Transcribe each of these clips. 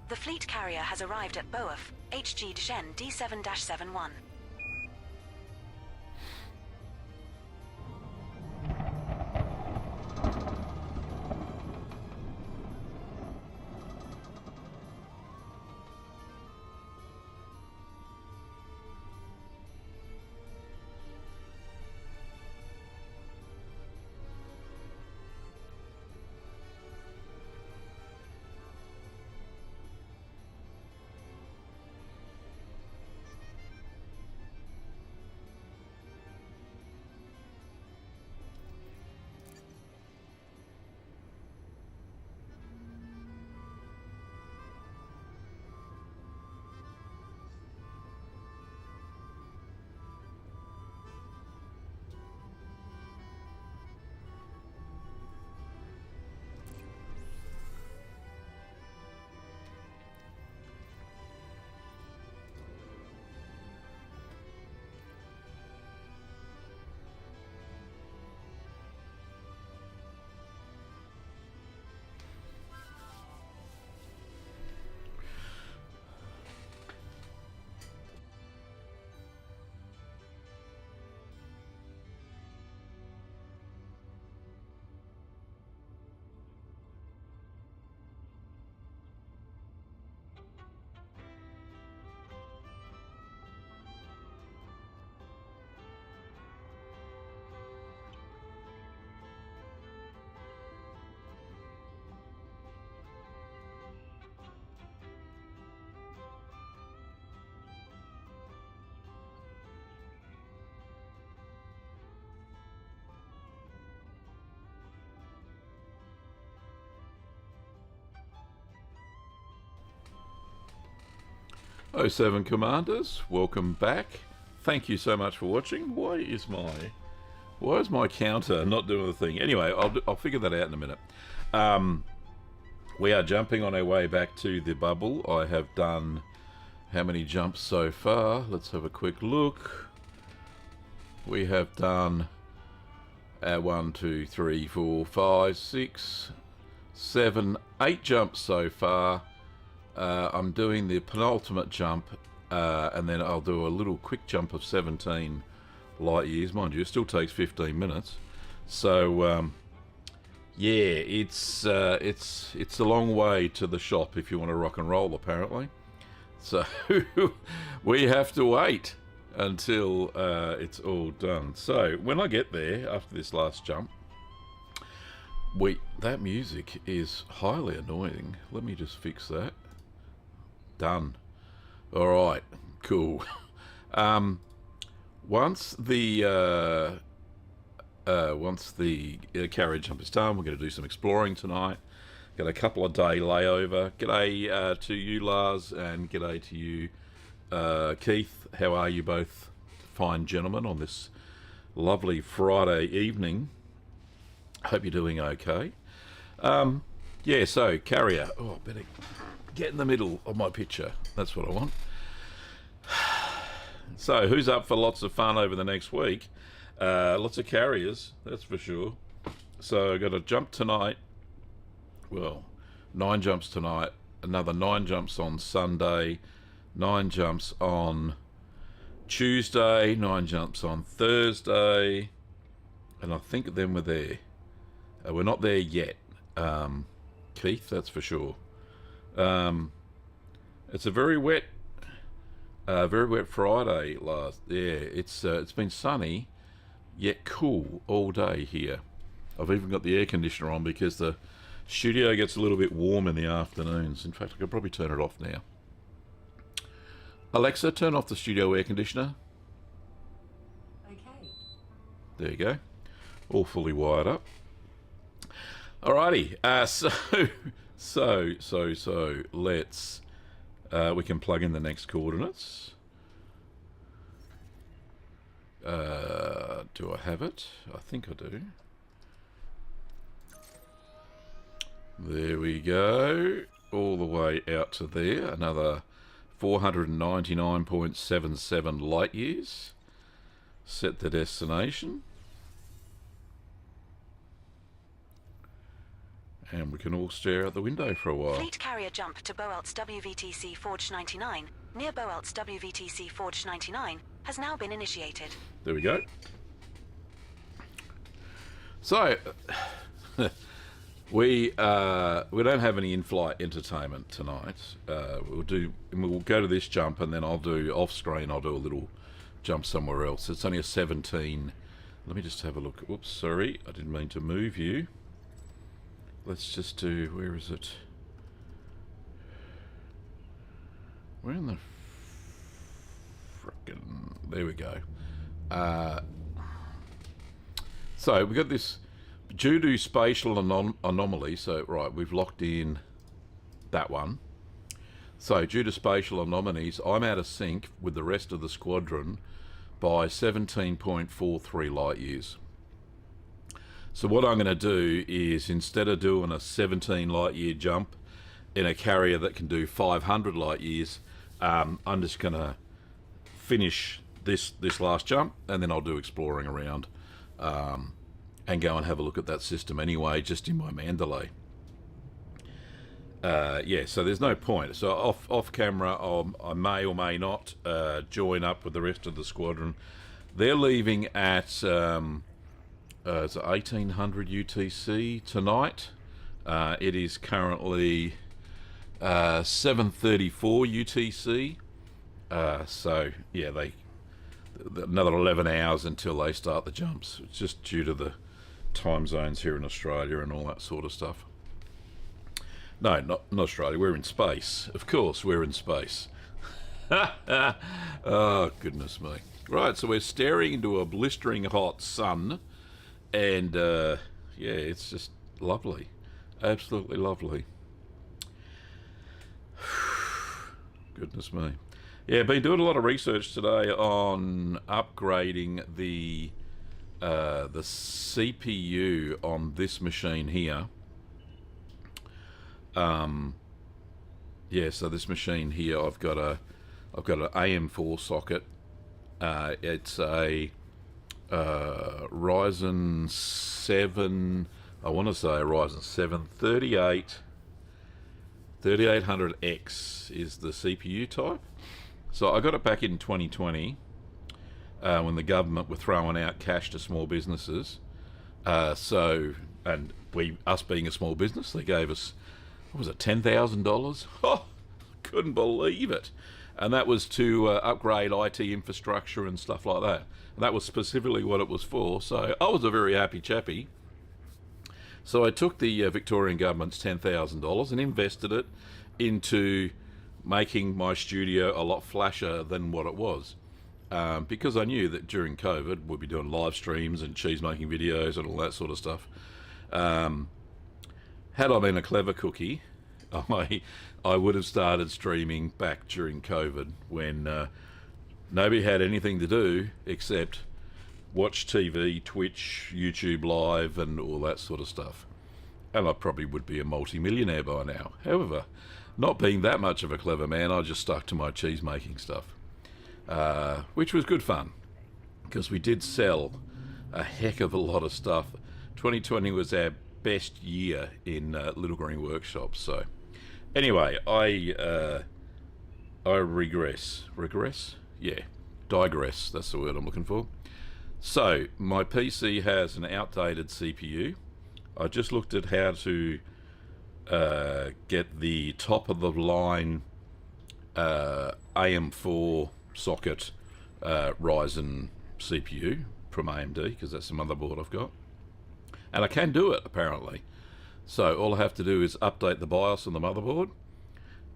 The fleet carrier has arrived at Boaf, HG Dgen D7-71. '07 Commanders, welcome back. Thank you so much for watching. Why is my counter not doing the thing? Anyway, I'll figure that out in a minute. We are jumping on our way back to the bubble. I have done how many jumps so far? Let's have a quick look. We have done 1, 2, 3, 4, 5, 6, 7, 8 jumps so far. I'm doing the penultimate jump, and then I'll do a little quick jump of 17 light years. Mind you, it still takes 15 minutes. So, yeah, it's a long way to the shop if you want to rock and roll, apparently. So, we have to wait until it's all done. So, when I get there, after this last jump, that music is highly annoying. Let me just fix that. Done. Alright, cool. Once the carriage jump is done, we're going to do some exploring tonight. Got a couple of day layover. G'day to you, Lars, and g'day to you, Keith. How are you both, fine gentlemen, on this lovely Friday evening? Hope you're doing okay. Yeah, so carrier. Oh, better get in the middle of my picture. That's what I want. So, who's up for lots of fun over the next week? Lots of carriers, that's for sure. So, I've got a jump tonight. Well, 9 jumps tonight. Another 9 jumps on Sunday. 9 jumps on Tuesday. 9 jumps on Thursday. And I think then we're there. We're not there yet, Keith, that's for sure. It's a very wet Friday last. Yeah, it's been sunny, yet cool all day here. I've even got the air conditioner on because the studio gets a little bit warm in the afternoons. In fact, I could probably turn it off now. Alexa, turn off the studio air conditioner. Okay. There you go. All fully wired up. Alrighty. So let's. We can plug in the next coordinates. Do I have it? I think I do. There we go. All the way out to there. Another 499.77 light years. Set the destination. And we can all stare out the window for a while. Fleet carrier jump to Boelt's WVTC Forge 99, near Boelt's WVTC Forge 99, has now been initiated. There we go. So, we don't have any in-flight entertainment tonight. We'll go to this jump, and then I'll do off-screen. I'll do a little jump somewhere else. It's only a 17. Let me just have a look. Oops, sorry, I didn't mean to move you. Let's just do, where is it? Where in the frickin', there we go. So we've got this, due to spatial anomaly, so right, we've locked in that one. So due to spatial anomalies, I'm out of sync with the rest of the squadron by 17.43 light years. So what I'm going to do is, instead of doing a 17 light year jump in a carrier that can do 500 light years, I'm just going to finish this last jump, and then I'll do exploring around and go and have a look at that system anyway, just in my Mandalay. Yeah, so there's no point. So off camera, I may or may not join up with the rest of the squadron. They're leaving at... it's 1800 UTC tonight. It is currently 7:34 UTC. So yeah, another 11 hours until they start the jumps. It's just due to the time zones here in Australia and all that sort of stuff. No, not Australia. We're in space. Of course, we're in space. Oh goodness me! Right, so we're staring into a blistering hot sun. And, yeah, it's just lovely. Absolutely lovely. Goodness me. Yeah, been doing a lot of research today on upgrading the CPU on this machine here. Yeah, so this machine here, I've got an AM4 socket. It's a Ryzen 7, I want to say a Ryzen 7 3800X is the CPU type. So I got it back in 2020 when the government were throwing out cash to small businesses. Us being a small business, they gave us, what was it, $10,000? Oh, couldn't believe it. And that was to upgrade IT infrastructure and stuff like that. And that was specifically what it was for. So I was a very happy chappy. So I took the Victorian government's $10,000 and invested it into making my studio a lot flasher than what it was. Because I knew that during COVID we'd be doing live streams and cheese making videos and all that sort of stuff. Had I been a clever cookie, I would have started streaming back during COVID when nobody had anything to do except watch TV, Twitch, YouTube Live and all that sort of stuff. And I probably would be a multi-millionaire by now. However, not being that much of a clever man, I just stuck to my cheese making stuff. which was good fun because we did sell a heck of a lot of stuff. 2020 was our best year in Little Green Workshop. So anyway, I digress, that's the word I'm looking for. So my PC has an outdated CPU. I just looked at how to get the top of the line AM4 socket Ryzen CPU from AMD, because that's the motherboard I've got, and I can do it apparently. So all I have to do is update the BIOS on the motherboard,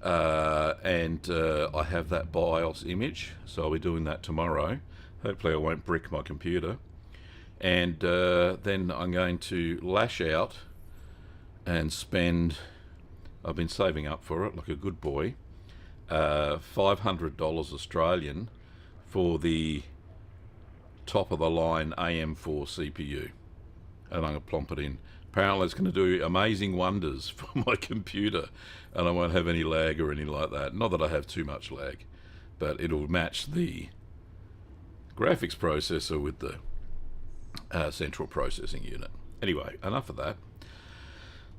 and I have that BIOS image, so I'll be doing that tomorrow. Hopefully I won't brick my computer, and then I'm going to lash out and spend, I've been saving up for it like a good boy, $500 Australian for the top of the line AM4 CPU, and I'm going to plump it in. Apparently it's going to do amazing wonders for my computer, and I won't have any lag or anything like that. Not that I have too much lag, but it'll match the graphics processor with the central processing unit. Anyway, enough of that.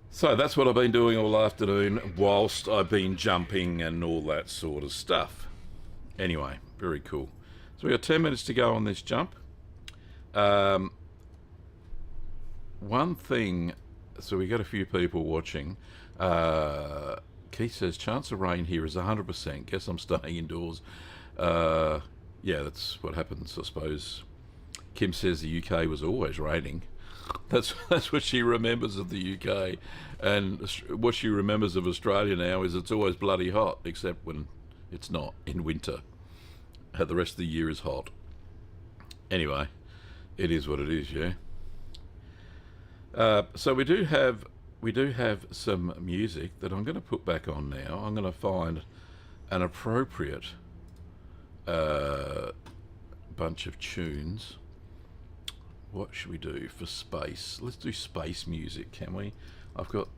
So that's what I've been doing all afternoon whilst I've been jumping and all that sort of stuff. Anyway, very cool. So we've got 10 minutes to go on this jump. One thing, so we got a few people watching. Keith says, chance of rain here is 100%. Guess I'm staying indoors. Yeah, that's what happens, I suppose. Kim says the UK was always raining. That's what she remembers of the UK. And what she remembers of Australia now is it's always bloody hot, except when it's not, in winter. The rest of the year is hot. Anyway, it is what it is, yeah. So we do have some music that I'm going to put back on now. I'm going to find an appropriate bunch of tunes. What should we do for space? Let's do space music, can we? I've got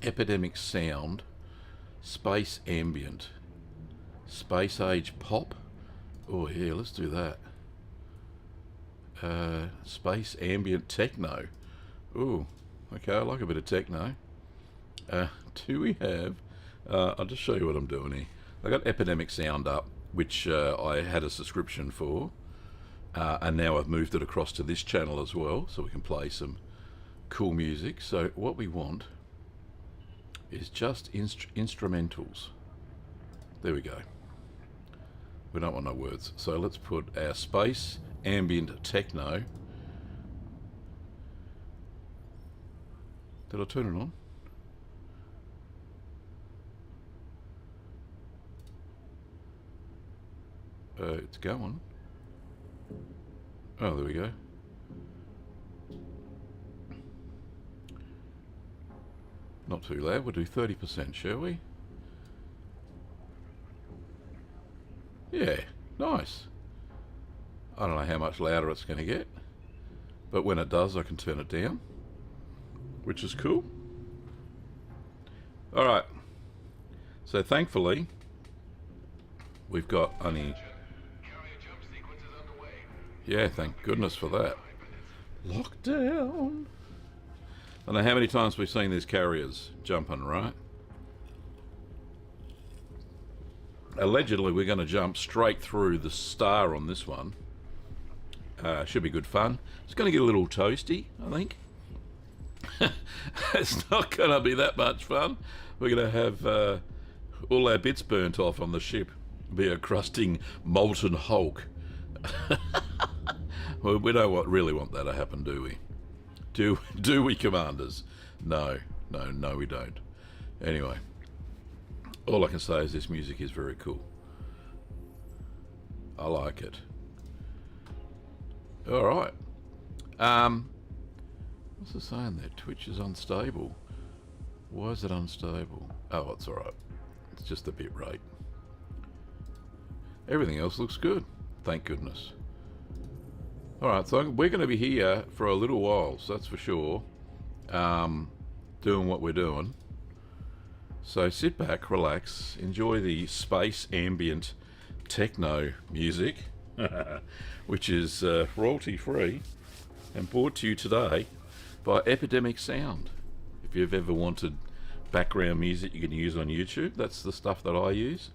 Epidemic Sound, Space Ambient, Space Age Pop. Oh yeah, let's do that. Space Ambient Techno. Ooh, okay, I like a bit of techno. Do we have... I'll just show you what I'm doing here. I got Epidemic Sound up, which I had a subscription for, and now I've moved it across to this channel as well, so we can play some cool music. So what we want is just instrumentals. There we go. We don't want no words. So let's put our Space Ambient Techno. Did I turn it on? It's going. Oh, there we go. Not too loud. We'll do 30%, shall we? Yeah, nice. I don't know how much louder it's going to get, but when it does, I can turn it down, which is cool. All right. So thankfully, we've got only... Yeah, thank goodness for that. Lockdown. I don't know how many times we've seen these carriers jumping, right? Allegedly, we're going to jump straight through the star on this one. Should be good fun. It's going to get a little toasty, I think. It's not going to be that much fun. We're going to have all our bits burnt off on the ship. Be a crusting molten hulk. Well, we don't really want that to happen, do we? Do we, commanders? No, we don't. Anyway, all I can say is this music is very cool. I like it. All right. What's it saying there? Twitch is unstable. Why is it unstable? Oh, it's all right. It's just the bit rate. Everything else looks good. Thank goodness. Alright, so we're going to be here for a little while, so that's for sure. Doing what we're doing. So sit back, relax, enjoy the Space Ambient techno music, which is royalty free and brought to you today by Epidemic Sound. If you've ever wanted background music you can use on YouTube, that's the stuff that I use.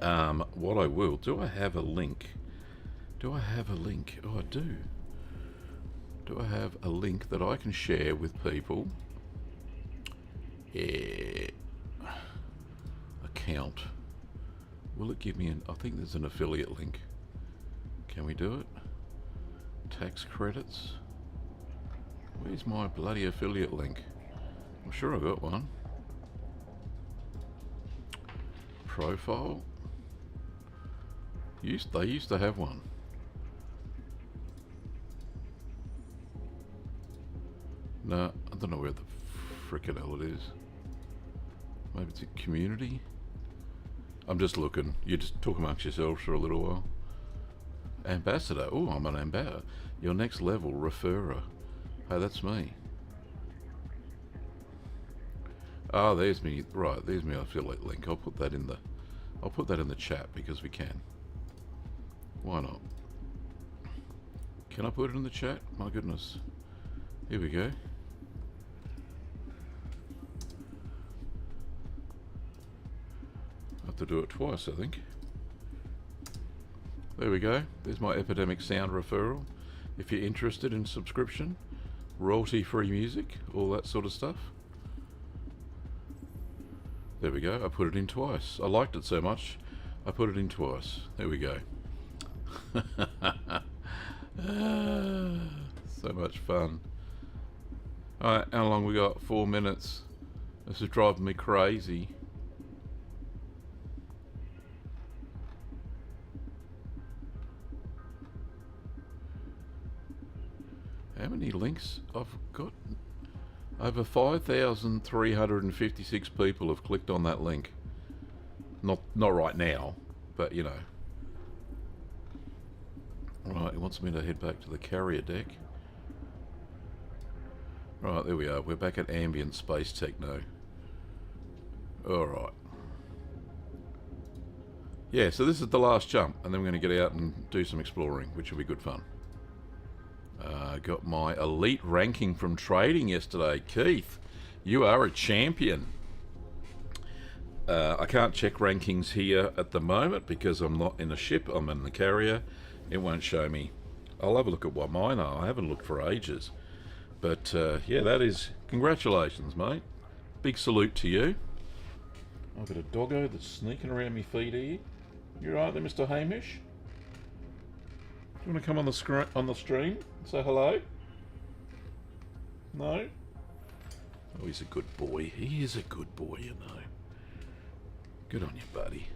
What I will, do I have a link? Oh, I do. Do I have a link that I can share with people? Yeah. Account. Will it give me I think there's an affiliate link. Can we do it? Tax credits. Where's my bloody affiliate link? I'm sure I got one. Profile. They used to have one. No, I don't know where the frickin' hell it is. Maybe it's a community? I'm just looking. You just talk amongst yourselves for a little while. Ambassador. Oh, I'm an ambassador. Your next level referrer. Hey, that's me. Ah, there's me. Right, there's me affiliate link. I'll put that in the chat because we can. Why not? Can I put it in the chat? My goodness. Here we go. I have to do it twice, I think. There we go. There's my Epidemic Sound referral. If you're interested in subscription, royalty-free music, all that sort of stuff. There we go. I put it in twice. I liked it so much, I put it in twice. There we go. So much fun. Alright, how long we got? 4 minutes. This is driving me crazy. How many links I've got? Over 5,356 people have clicked on that link. Not right now, but you know. Right, he wants me to head back to the carrier deck. Right, there we are. We're back at ambient space techno. Alright. Yeah, so this is the last jump, and then we're going to get out and do some exploring, which will be good fun. Got my elite ranking from trading yesterday. Keith, you are a champion. I can't check rankings here at the moment because I'm not in a ship. I'm in the carrier. It won't show me. I'll have a look at what mine are. I haven't looked for ages. But yeah, that is... Congratulations, mate. Big salute to you. I've got a doggo that's sneaking around me feet here. You right there, Mr. Hamish? Do you want to come on the stream and say hello? No? Oh, he's a good boy. He is a good boy, you know. Good on you, buddy.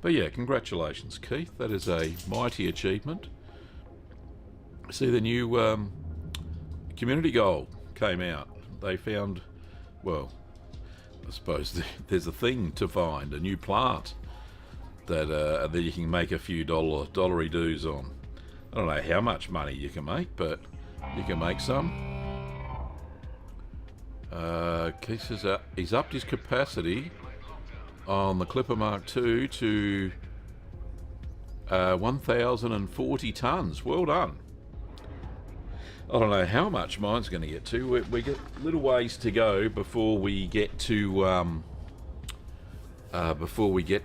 But yeah, congratulations, Keith. That is a mighty achievement. See, the new community goal came out. They found, well, I suppose there's a thing to find, a new plant that you can make a few dollary doos on. I don't know how much money you can make, but you can make some. Keith says he's upped his capacity on the Clipper Mark II to 1,040 tons. Well done. I don't know how much mine's going to get to. We get little ways to go before we get to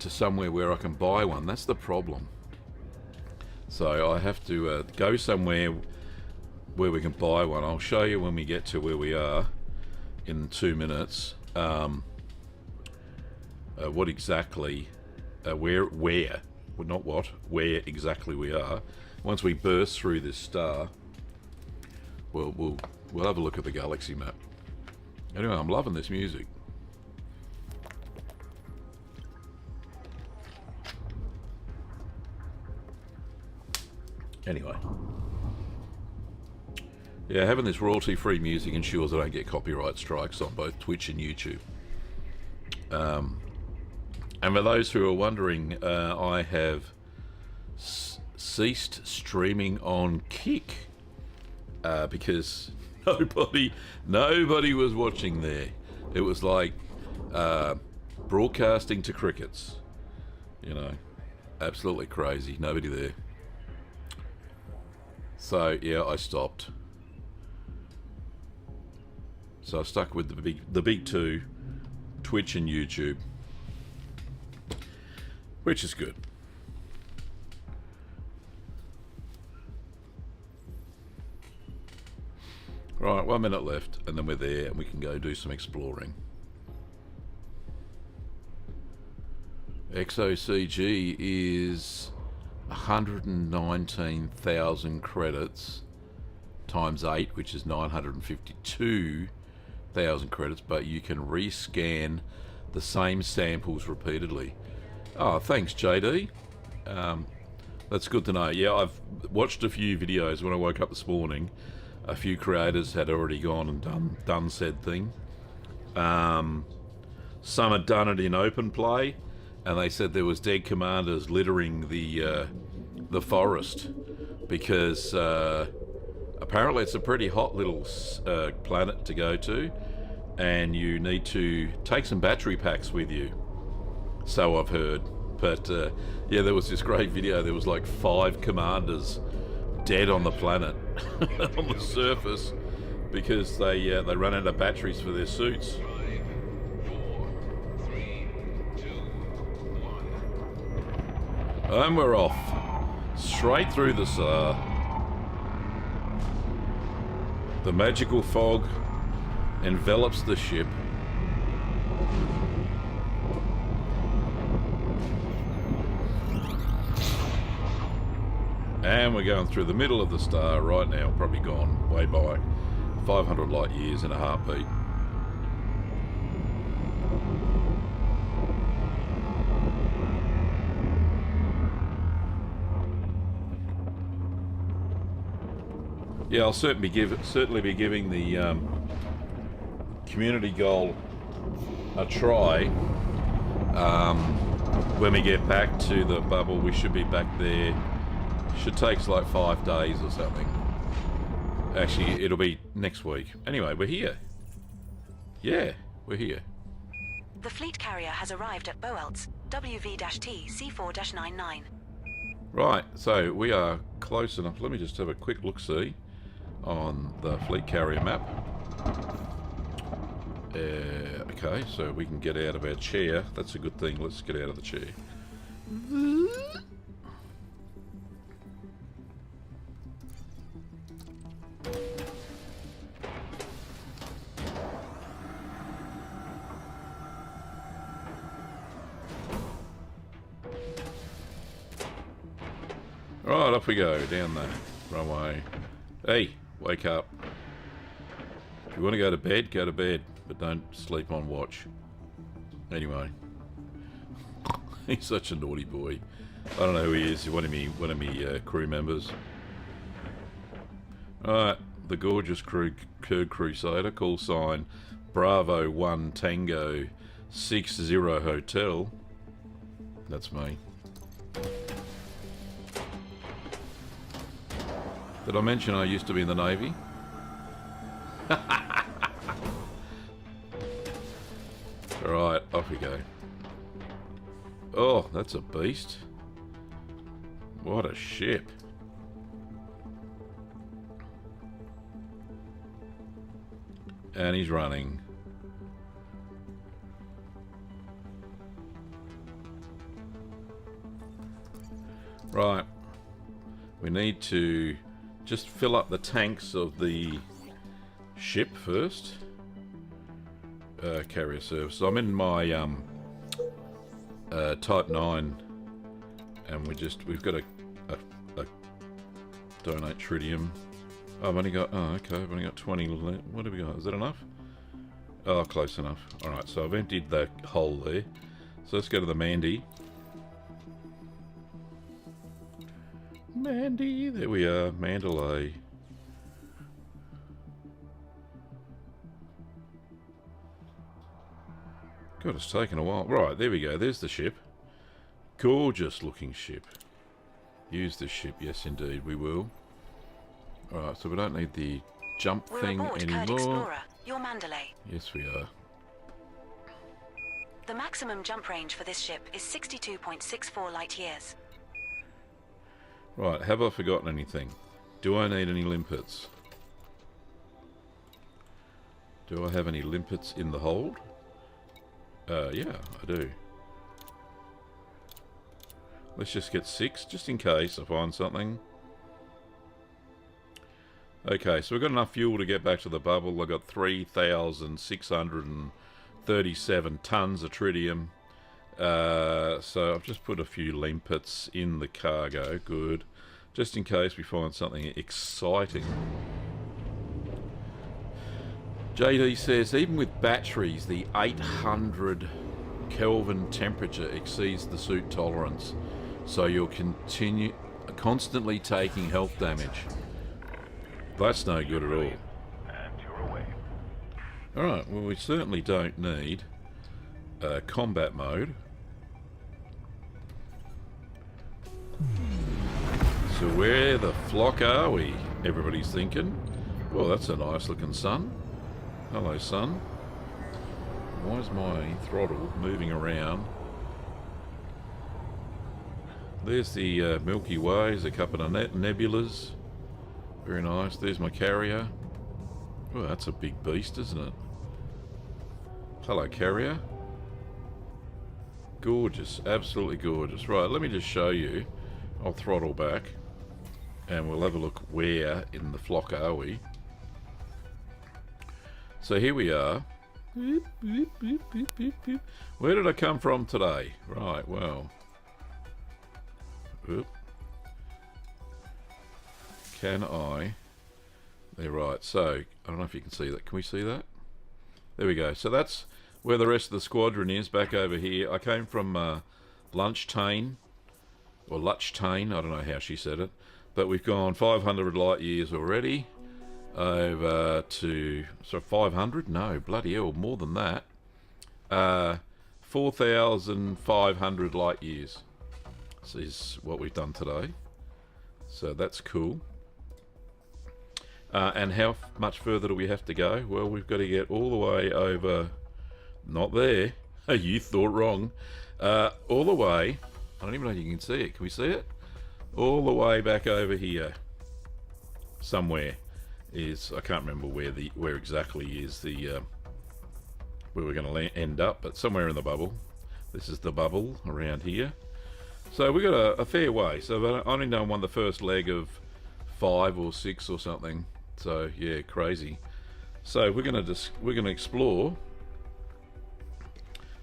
somewhere where I can buy one. That's the problem. So I have to go somewhere where we can buy one. I'll show you when we get to where we are in 2 minutes. What exactly, where exactly we are. Once we burst through this star, we'll have a look at the galaxy map. Anyway, I'm loving this music. Anyway. Yeah, having this royalty-free music ensures I don't get copyright strikes on both Twitch and YouTube. And for those who are wondering, I have ceased streaming on Kick because nobody was watching there. It was like broadcasting to crickets, you know. Absolutely crazy. Nobody there. So yeah, I stopped. So I stuck with the big two, Twitch and YouTube, which is good. Right, 1 minute left, and then we're there, and we can go do some exploring. XOCG is 119,000 credits times 8, which is 952,000 credits, but you can rescan the same samples repeatedly. Oh, thanks, JD. That's good to know. Yeah, I've watched a few videos when I woke up this morning. A few creators had already gone and done said thing. Some had done it in open play, and they said there was dead commanders littering the forest because apparently it's a pretty hot little planet to go to, and you need to take some battery packs with you. So I've heard. But yeah, there was this great video. There was like 5 commanders dead on the planet on the surface because they run out of batteries for their suits. 5, 4, 3, 2, 1. And we're off straight through the SAR. The magical fog envelops the ship. And we're going through the middle of the star right now, probably gone way by 500 light years in a heartbeat. Yeah, I'll certainly be giving the community goal a try. When we get back to the bubble, we should be back there. Should take like 5 days or something. Actually, it'll be next week. Anyway, we're here. Yeah, we're here. The fleet carrier has arrived at Boelt's WV-T C4-99. Right, so we are close enough. Let me just have a quick look-see on the fleet carrier map. Okay, so we can get out of our chair. That's a good thing. Let's get out of the chair. Right, off we go, down the runway. Hey, wake up. If you want to go to bed, but don't sleep on watch. Anyway. He's such a naughty boy. I don't know who he is, one of me crew members. Alright, the gorgeous Kurd Crusader, call sign Bravo 1 Tango 60 Hotel. That's me. Did I mention I used to be in the Navy? Alright, off we go. Oh, that's a beast. What a ship. And he's running. Right. We need to just fill up the tanks of the ship first. Carrier service. I'm in my Type 9, and we've got a donate tritium. Oh, I've only got, okay, I've only got 20 left. What have we got? Is that enough? Oh, close enough. Alright, so I've emptied the hole there. So let's go to the Mandy. Mandy, there we are, Mandalay. God, it's taken a while. Right, there we go, there's the ship. Gorgeous looking ship. Use this ship, yes indeed, we will. Alright, so we don't need the jump thing We're aboard anymore. Kurd Explorer, your Mandalay. Yes, we are. The maximum jump range for this ship is 62.64 light years. Right, have I forgotten anything? Do I need any limpets? Do I have any limpets in the hold? Yeah, I do. Let's just get 6, just in case I find something. Okay, so we've got enough fuel to get back to the bubble. I've got 3,637 tons of tritium. So I've just put a few limpets in the cargo. Good. Just in case we find something exciting. JD says, even with batteries, the 800 Kelvin temperature exceeds the suit tolerance. So you'll constantly taking health damage. That's no good at all. And you're away. Alright, well we certainly don't need combat mode. So where the flock are we? Everybody's thinking. Oh, that's a nice looking sun. Hello, sun. Why is my throttle moving around? There's the Milky Way. There's a couple of nebulas. Very nice. There's my carrier. Oh, that's a big beast, isn't it? Hello, carrier. Gorgeous. Absolutely gorgeous. Right, let me just show you. I'll throttle back. And we'll have a look where in the flock are we. So here we are. Where did I come from today? Right, well. Oop. Can I? They're right. So, I don't know if you can see that. Can we see that? There we go. So that's where the rest of the squadron is, back over here. I came from Lunchtane, or Luchtane, I don't know how she said it. But we've gone 500 light years already. Over to, so 500? No, bloody hell, more than that. 4,500 light years. This is what we've done today. So that's cool. And how much further do we have to go? Well, we've got to get all the way over, not there, you thought wrong, all the way, I don't even know if you can see it, can we see it? All the way back over here, somewhere is, I can't remember where exactly is the, where we're going to end up, but somewhere in the bubble. This is the bubble around here. So we've got a fair way, so I've only done the first leg of 5 or 6 or something. So yeah, crazy. So we're gonna explore.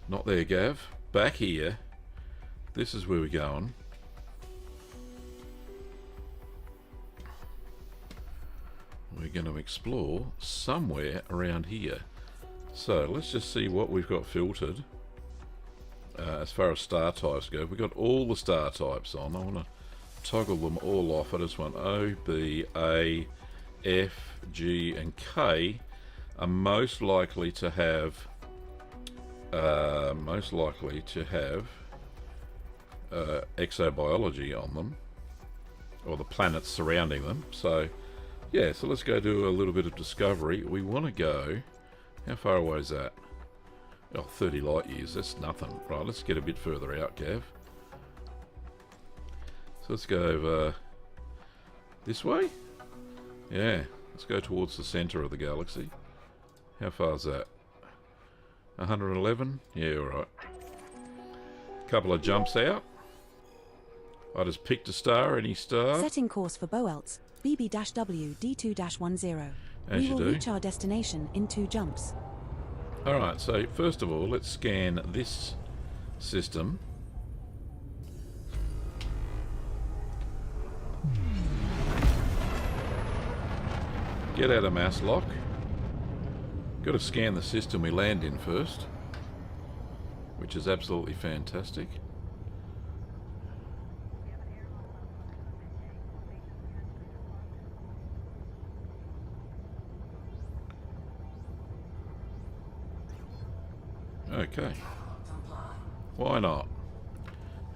Not there, Gav. Back here. This is where we're going. We're going to explore somewhere around here. So let's just see what we've got filtered. As far as star types go, we've got all the star types on. I want to toggle them all off. I just want O, B, A, F, G, and K are most likely to have exobiology on them, or the planets surrounding them. So yeah, so let's go do a little bit of discovery. We want to go, how far away is that? Oh, 30 light years, that's nothing. Right, let's get a bit further out, Gav. So let's go over this way. Yeah, let's go towards the center of the galaxy. How far is that? 111? Yeah, alright. Couple of jumps out. I just picked a star, any star. Setting course for Boelts, BB-W D2-10. As We you will do. reach our destination in 2 jumps. Alright, so first of all, let's scan this system. Get out of mass lock. Got to scan the system we land in first, which is absolutely fantastic. Okay. Why not?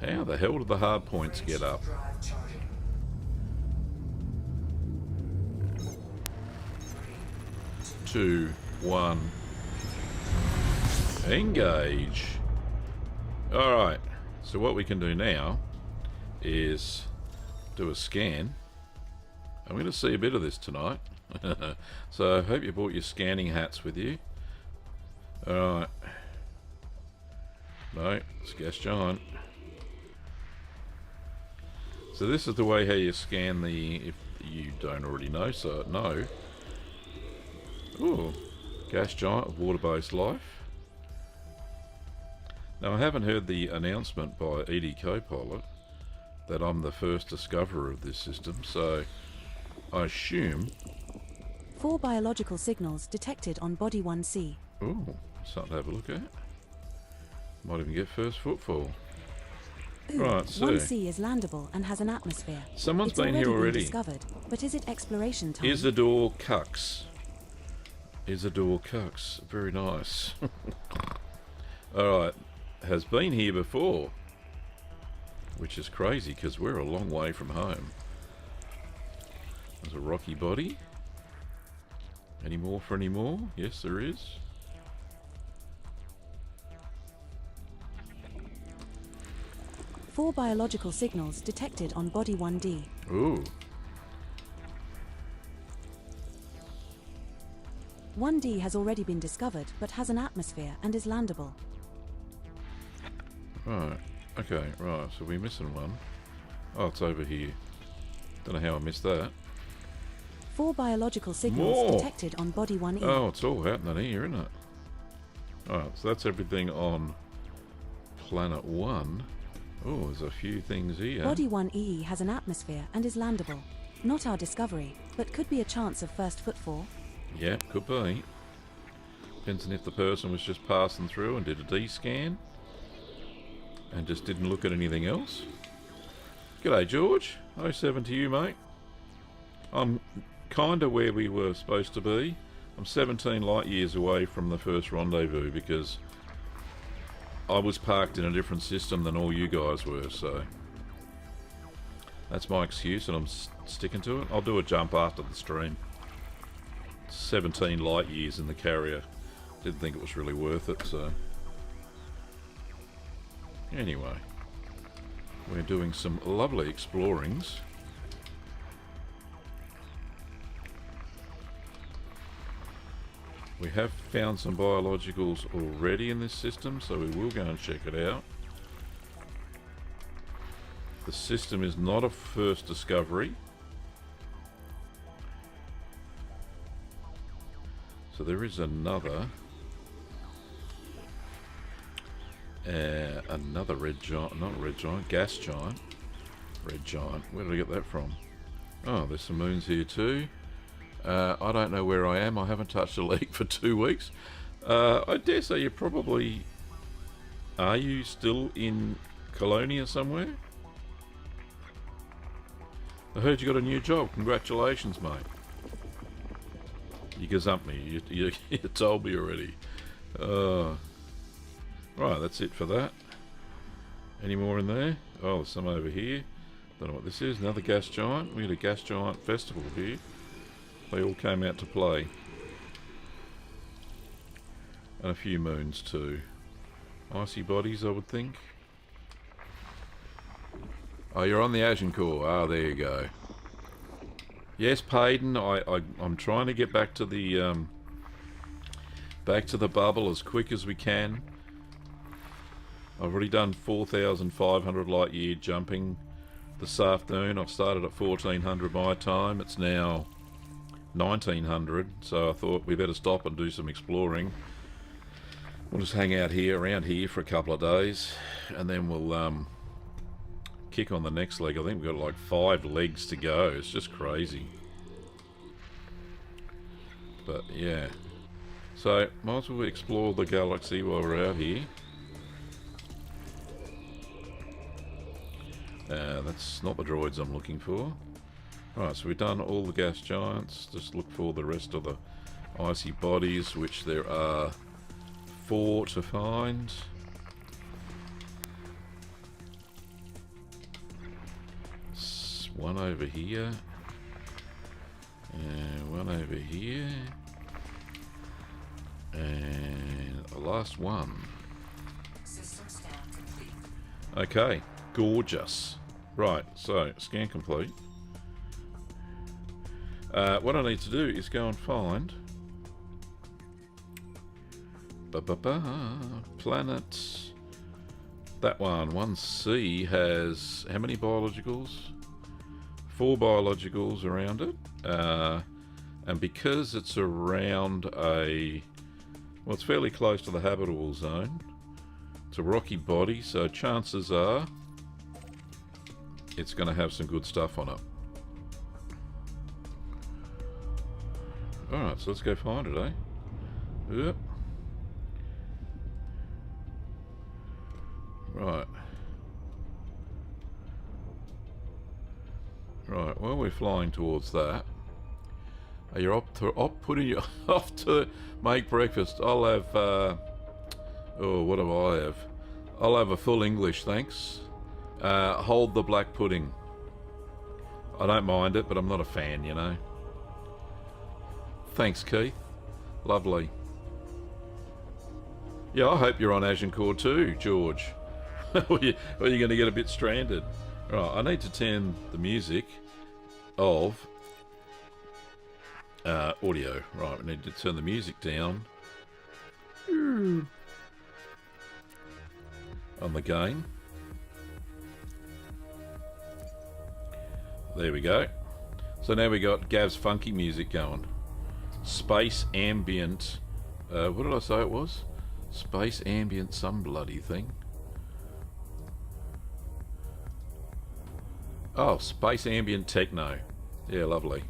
How the hell did the hard points get up? 2, 1. Engage. Alright. So what we can do now is do a scan. I'm going to see a bit of this tonight. So I hope you brought your scanning hats with you. Alright. No, it's gas giant. So this is the way how you scan the, if you don't already know, so no. Ooh, gas giant of water-based life. Now I haven't heard the announcement by ED Copilot that I'm the first discoverer of this system, so I assume... 4 biological signals detected on Body 1C. Ooh, something to have a look at. Might even get first footfall. Ooh, Right, so 1C is landable and has an atmosphere. Someone's It's been here already. Been discovered, but is it exploration time? Isidore Cucks. Isidore Cucks. Very nice. Alright, has been here before. Which is crazy because we're a long way from home. There's a rocky body. Any more for any more? Yes, there is. Four biological signals detected on Body 1D. Ooh. 1D has already been discovered, but has an atmosphere and is landable. Right. Okay, right. So we're missing one. Oh, it's over here. Don't know how I missed that. 4 biological signals More. detected on Body 1E. Oh, it's all happening here, isn't it? Alright, so that's everything on Planet 1. Oh, there's a few things here. Body 1E has an atmosphere and is landable. Not our discovery, but could be a chance of first footfall. Yeah, could be. Depends on if the person was just passing through and did a D-scan and just didn't look at anything else. G'day, George. 07 to you, mate. I'm kind of where we were supposed to be. I'm 17 light years away from the first rendezvous because I was parked in a different system than all you guys were, so that's my excuse and I'm sticking to it. I'll do a jump after the stream. 17 light years in the carrier. Didn't think it was really worth it, so anyway, we're doing some lovely explorings. We have found some biologicals already in this system, so we will go and check it out. The system is not a first discovery. So there is another red giant, not red giant, gas giant. Red giant, where did I get that from? Oh, there's some moons here too. I don't know where I am. I haven't touched a leak for 2 weeks. I dare say you probably... Are you still in Colonia somewhere? I heard you got a new job. Congratulations, mate. You gazumped me. You told me already. Right, that's it for that. Any more in there? Oh, there's some over here. Don't know what this is. Another gas giant. We had a gas giant festival here. They all came out to play. And a few moons too. Icy bodies, I would think. Oh, you're on the Asian core. Ah, there you go. Yes, Payden, I'm trying to get back to the bubble as quick as we can. I've already done 4,500 light year jumping this afternoon. I've started at 1400 my time. It's now 1900, so I thought we better stop and do some exploring. We'll just hang out here, around here for a couple of days, and then we'll kick on the next leg. I think we've got like 5 legs to go. It's just crazy. But yeah, so might as well explore the galaxy while we're out here. That's not the droids I'm looking for. Right, so we've done all the gas giants. Just look for the rest of the icy bodies, which there are 4 to find. One over here. And one over here. And the last one. Okay, gorgeous. Right, so scan complete. What I need to do is go and find planet. That one, 1C, has how many biologicals? 4 biologicals around it. And because it's around a... well, it's fairly close to the habitable zone. It's a rocky body, so chances are it's going to have some good stuff on it. Alright, so let's go find it, eh? Yep. Right. Right, well, we're flying towards that. Are you putting you off to make breakfast? I'll have, oh, what do I have? I'll have a full English, thanks. Hold the black pudding. I don't mind it, but I'm not a fan, you know. Thanks, Keith. Lovely. Yeah, I hope you're on Agincourt too, George. Or you're going to get a bit stranded. Right, I need to turn the music of audio. Right, we need to turn the music down on the gain. There we go. So now we got Gav's funky music going. Space ambient. What did I say it was? Space ambient some bloody thing. Oh, space ambient techno. Yeah, lovely.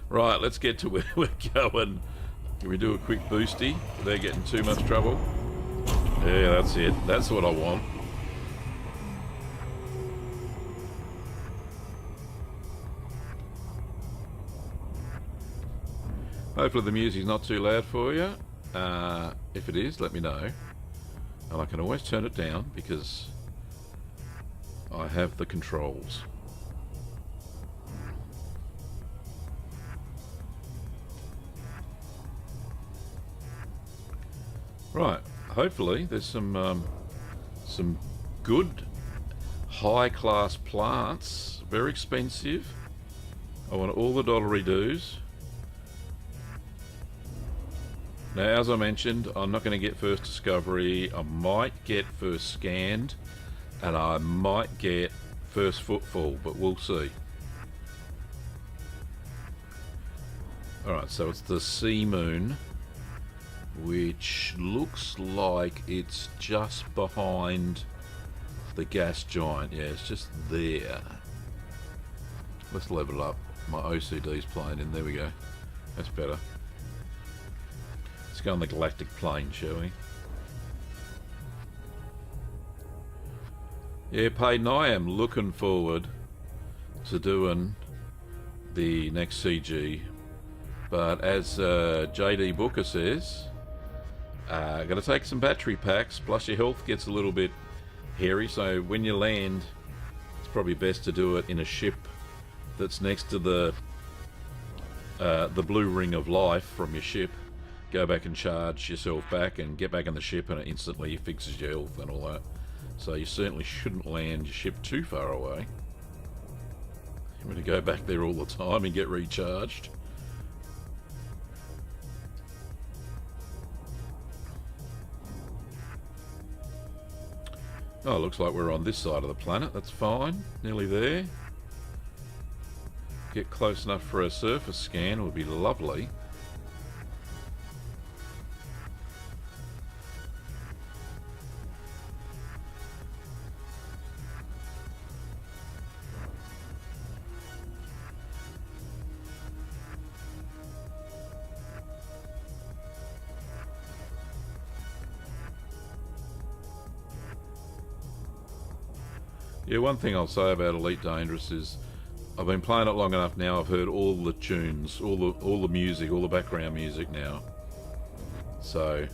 Right, let's get to where we're going. Can we do a quick boosty without getting too much trouble? Yeah, that's it. That's what I want. Hopefully the music's not too loud for you. If it is, let me know. And I can always turn it down because I have the controls. Right, hopefully there's some good high-class plants. Very expensive. I want all the dollary-doos. Now, as I mentioned, I'm not going to get first discovery. I might get first scanned, and I might get first footfall, but we'll see. Alright, so it's the Sea Moon, which looks like it's just behind the gas giant. Yeah, it's just there. Let's level it up. My OCD's playing in. There we go. That's better. Let's go on the galactic plane, shall we? Yeah, Payton, I am looking forward to doing the next CG. But as JD Booker says, got to take some battery packs, plus your health gets a little bit hairy, so when you land, it's probably best to do it in a ship that's next to the blue ring of life from your ship. Go back and charge yourself back and get back in the ship, and it instantly fixes your health and all that. So you certainly shouldn't land your ship too far away. You want to go back there all the time and get recharged. Oh, looks like we're on this side of the planet. That's fine. Nearly there. Get close enough for a surface scan would be lovely. Yeah, one thing I'll say about Elite Dangerous is I've been playing it long enough now. I've heard all the tunes, all the music, all the background music now. So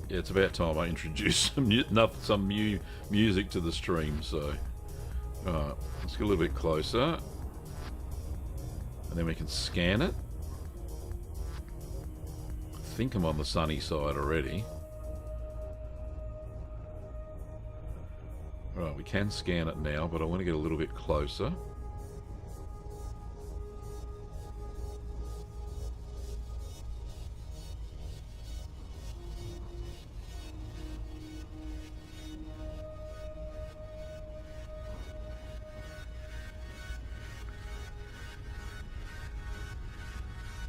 yeah, it's about time I introduce some new music to the stream. So alright, let's get a little bit closer, and then we can scan it. I think I'm on the sunny side already. Right, we can scan it now, but I want to get a little bit closer.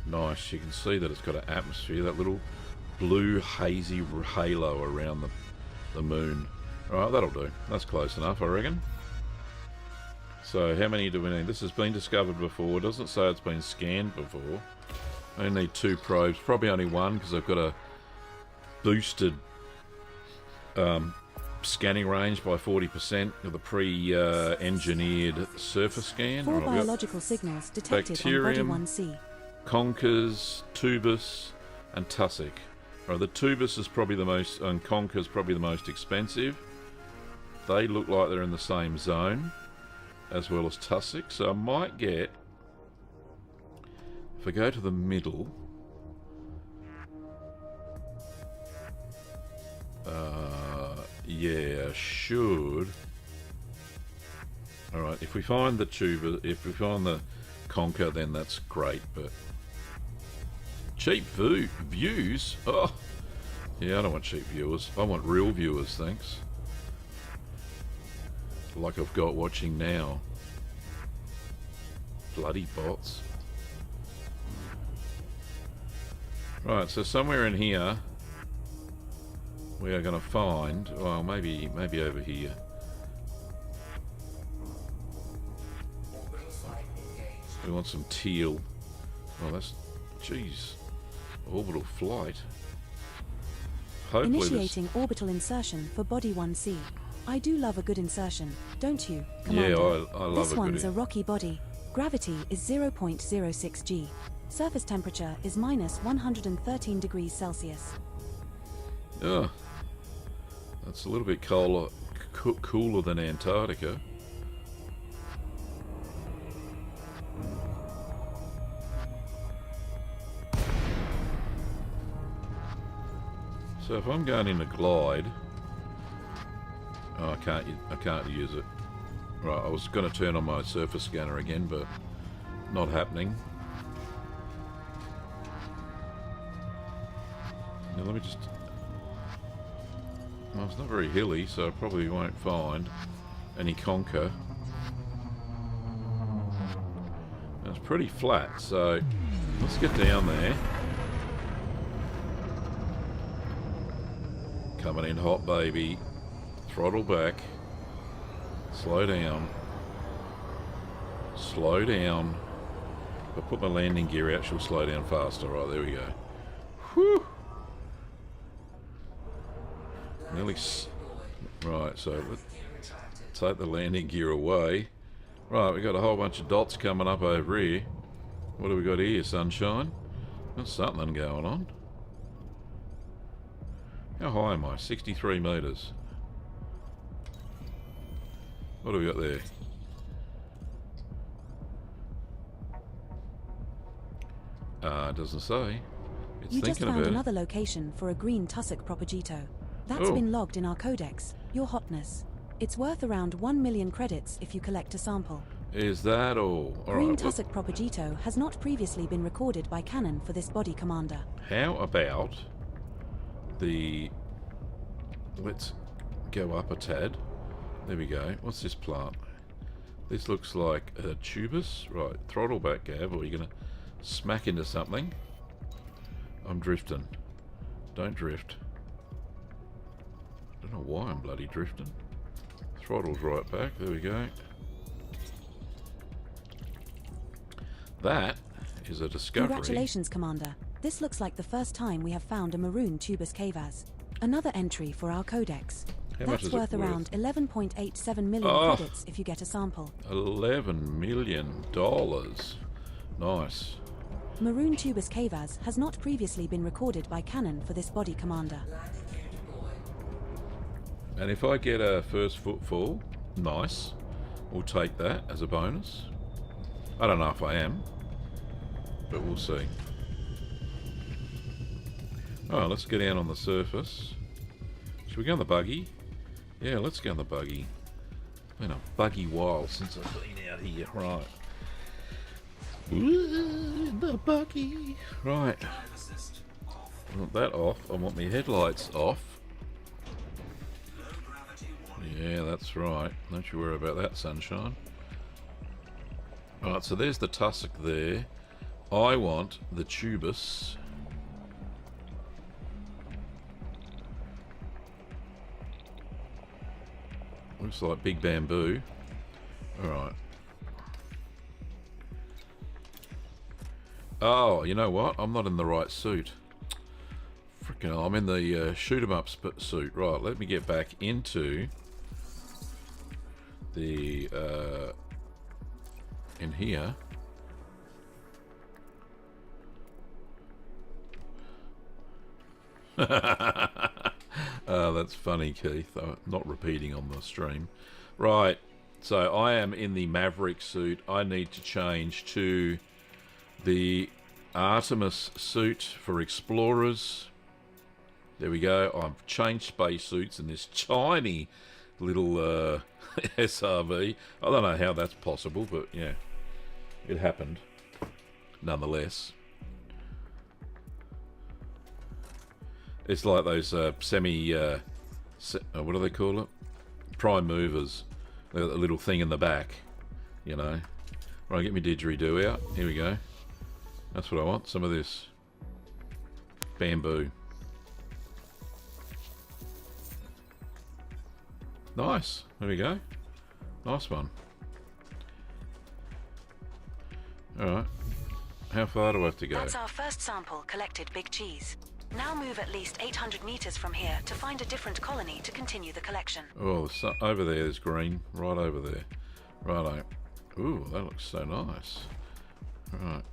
Nice, you can see that it's got an atmosphere, that little blue hazy halo around the moon. Alright, that'll do. That's close enough, I reckon. So, how many do we need? This has been discovered before. It doesn't say it's been scanned before. I only need 2 probes. Probably only one, because I've got a boosted scanning range by 40% of the pre-engineered surface scan. 4 biological signals detected bacterium, on Body 1C. Conkers, Tubus, and Tussock. Right, the Tubus is probably the most, and Conker's probably the most expensive. They look like they're in the same zone, as well as Tussock. So I might get, if I go to the middle, yeah, should. All right, if we find the Tuba, if we find the Conker, then that's great. But cheap views? Oh, yeah, I don't want cheap viewers. I want real viewers, thanks. Like I've got watching now. Bloody bots. Right, so somewhere in here we are going to find, well, maybe over here. We want some teal. Oh, that's, jeez, orbital flight. Hopefully Initiating orbital insertion for Body 1C. I do love a good insertion, don't you, Commander? Yeah, I love this a good. one's a rocky body. Gravity is 0.06 g. Surface temperature is minus 113 degrees Celsius. Oh, that's a little bit cooler than Antarctica. So if I'm going in a glide, oh, I can't use it. Right, I was going to turn on my surface scanner again, but not happening. Now let me just. Well, it's not very hilly, so I probably won't find any Conker. It's pretty flat, so let's get down there. Coming in hot, baby. Throttle back. Slow down. Slow down. If I put my landing gear out, she'll slow down faster. Right, there we go. Whew. Nearly. Right, so let's take the landing gear away. Right, we got a whole bunch of dots coming up over here. What do we got here, sunshine? There's something going on. How high am I? 63 metres. What do we got there? It doesn't say. It's you just thinking found about another location for a green tussock propagito. That's Oh. been logged in our codex. Your hotness. It's worth around 1 million credits if you collect a sample. it. Is that all? Green Alright, tussock propagito has not previously been recorded by Canon for this body, Commander. how about the... Let's go up a tad. There we go. What's this plant? This looks like a tubus. Right, throttle back, Gav, or you're going to smack into something. I'm drifting. Don't drift. I don't know why I'm bloody drifting. Throttle's right back. There we go. That is a discovery. Congratulations, Commander. This looks like the first time we have found a maroon tubus cavas. Another entry for our codex. How much That's is it worth around 11.87 million Oh. credits if you get a sample. $11 million. Nice. Maroon tubus cavas has not previously been recorded by Canon for this body, Commander. And if I get a first footfall, nice. We'll take that as a bonus. I don't know if I am, but we'll see. Oh, let's get down on the surface. Should we go on the buggy? Yeah, let's go on the buggy. Been a buggy while since I've been out here. Right. Ooh, the buggy. Right. I want that off. I want my headlights off. Yeah, that's right. Don't you worry about that, sunshine. Alright, so there's the tussock there. I want the tubus. Looks like big bamboo. Alright. Oh, you know what? I'm not in the right suit. Freaking hell, I'm in the shoot 'em up suit. Right, let me get back into the in here. That's funny, Keith. I'm not repeating on the stream. Right, so I am in the Maverick suit. I need to change to the Artemis suit for explorers. There we go. I've changed spacesuits in this tiny little SRV. I don't know how that's possible, but yeah, it happened nonetheless. It's like those what do they call it? Prime movers. They've got a little thing in the back, you know. Right, get me didgeridoo out. Here we go. That's what I want. Some of this bamboo. Nice. There we go. Nice one. Alright. How far do I have to go? That's our first sample collected, Big Cheese. Now move at least 800 meters from here to find a different colony to continue the collection. Oh, over there, there's green. Right over there. Righto. Ooh, that looks so nice. Alright.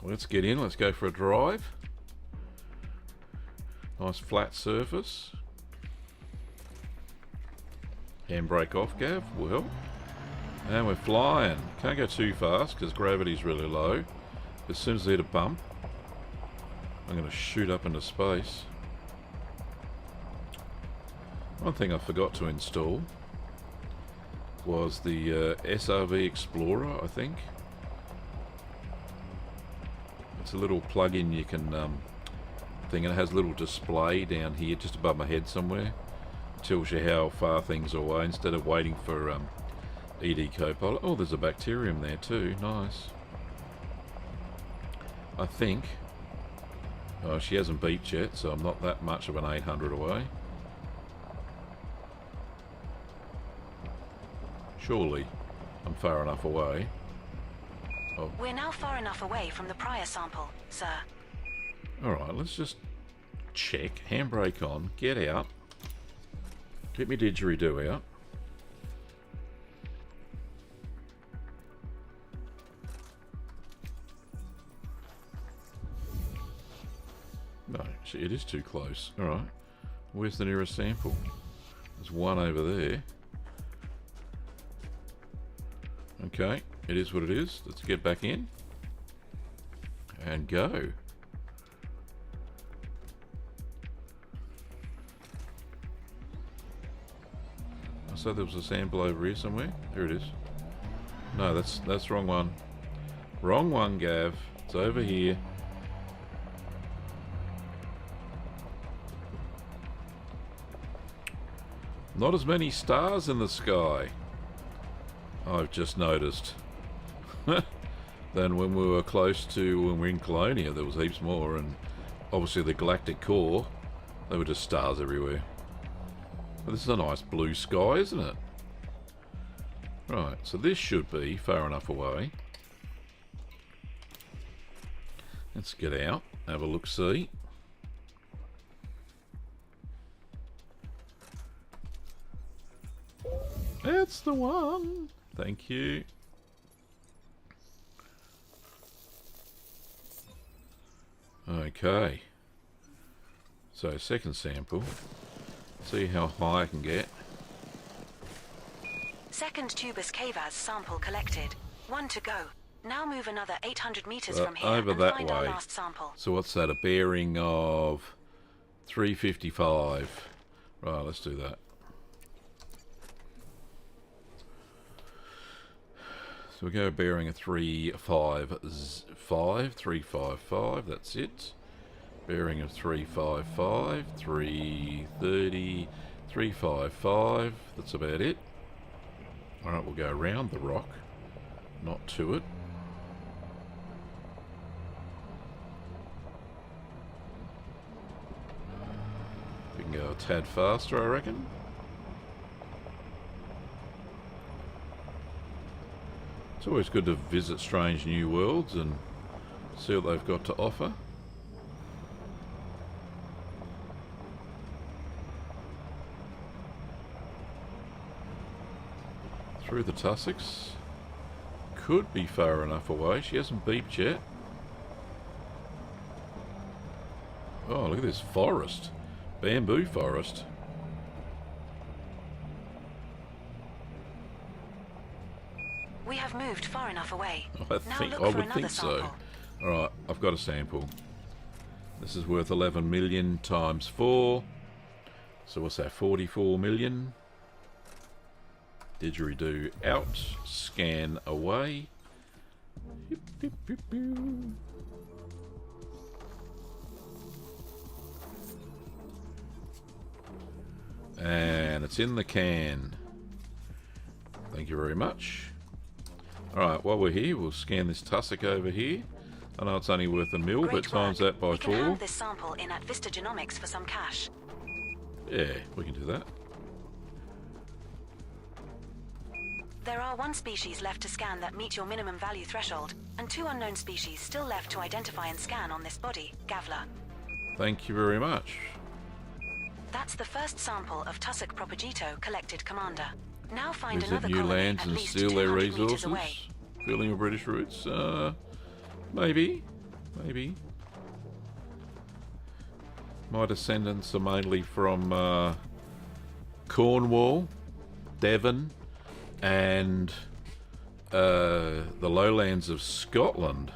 Let's get in. Let's go for a drive. Nice flat surface. Handbrake off, Gav. Will help. And we're flying. Can't go too fast because gravity's really low. As soon as they hit a bump, I'm going to shoot up into space. One thing I forgot to install was the SRV Explorer, I think. It's a little plug-in you can thing, and it has a little display down here just above my head somewhere. It tells you how far things are away instead of waiting for ED Copilot. Oh, there's a bacterium there too. Nice. I think. Oh, she hasn't beeped yet, so I'm not that much of an 800 away. Surely I'm far enough away. Oh. We're now far enough away from the prior sample, sir. Alright, let's just check. Handbrake on. Get out. Get me didgeridoo out. No, it is too close. Alright. Where's the nearest sample? There's one over there. Okay, it is what it is. Let's get back in. And go. So there was a sample over here somewhere. There it is. No, that's the wrong one. Wrong one, Gav. It's over here. Not as many stars in the sky, I've just noticed. Than when we were close to, when we were in Colonia, there was heaps more, and obviously the galactic core, there were just stars everywhere. But this is a nice blue sky, isn't it? Right, so this should be far enough away. Let's get out, have a look-see. That's the one. Thank you. Okay. So second sample. See how high I can get. Second Tubus Cavaz sample collected. 1 to go. Now move another 800 meters from here over and that find way. our last sample. So what's that? A bearing of 355. Right, let's do that. So we go bearing a 355, that's it. Bearing of 355, 330, 355, that's about it. Alright, we'll go around the rock, not to it. We can go a tad faster, I reckon. It's always good to visit strange new worlds and see what they've got to offer. Through the tussocks. Could be far enough away. She hasn't beeped yet. Oh, look at this forest. Bamboo forest. We have moved far enough away. I Now think look I for would another think so. sample. Alright, I've got a sample. This is worth 11 million times 4. So what's that? 44 million. Didgeridoo out. Scan away. Yip, yip, yip, yip. And it's in the can. Thank you very much. Alright, while we're here, we'll scan this tussock over here. I know it's only worth a mil, but Great times work. that by we can 4. hand this sample in at Vista Genomics for some cash. Yeah, we can do that. There are 1 species left to scan that meet your minimum value threshold, and 2 unknown species still left to identify and scan on this body, Gavler. Thank you very much. That's the first sample of Tussock Propagito collected, Commander. Now find Visit another new colony lands at and least steal their 200 meters resources. away. Feeling of British roots? Maybe. Maybe. My descendants are mainly from Cornwall, Devon, and the lowlands of Scotland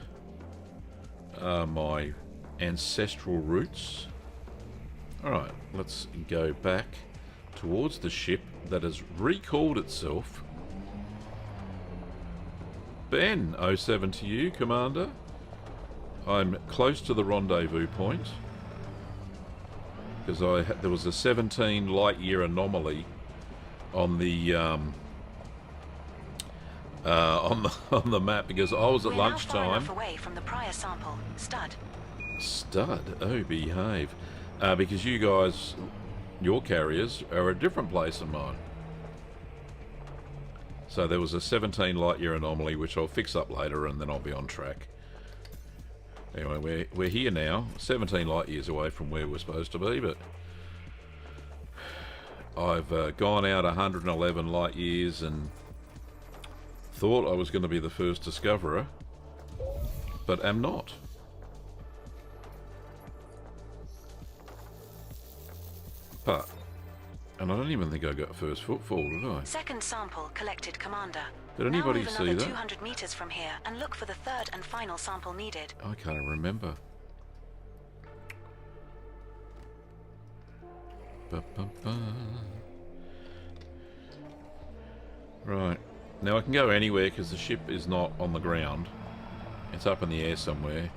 are my ancestral roots. Alright, let's go back towards the ship that has recalled itself. Ben, 07 to you, Commander. I'm close to the rendezvous point because there was a 17 light year anomaly on the on the map because I was at We're now far lunchtime. enough away from the prior sample, Stud. Stud, oh behave, because you guys, your carriers are a different place than mine. So there was a 17 light year anomaly which I'll fix up later and then I'll be on track. Anyway, we're here now, 17 light years away from where we're supposed to be, but I've gone out 111 light years and thought I was going to be the first discoverer, but am not. But, and I don't even think I got first footfall, did I? Second sample collected, Commander. Did anybody now move see another that? 200 meters from here and look for the third and final sample needed. I can't remember. Ba-ba-ba. Right. Now I can go anywhere because the ship is not on the ground. It's up in the air somewhere.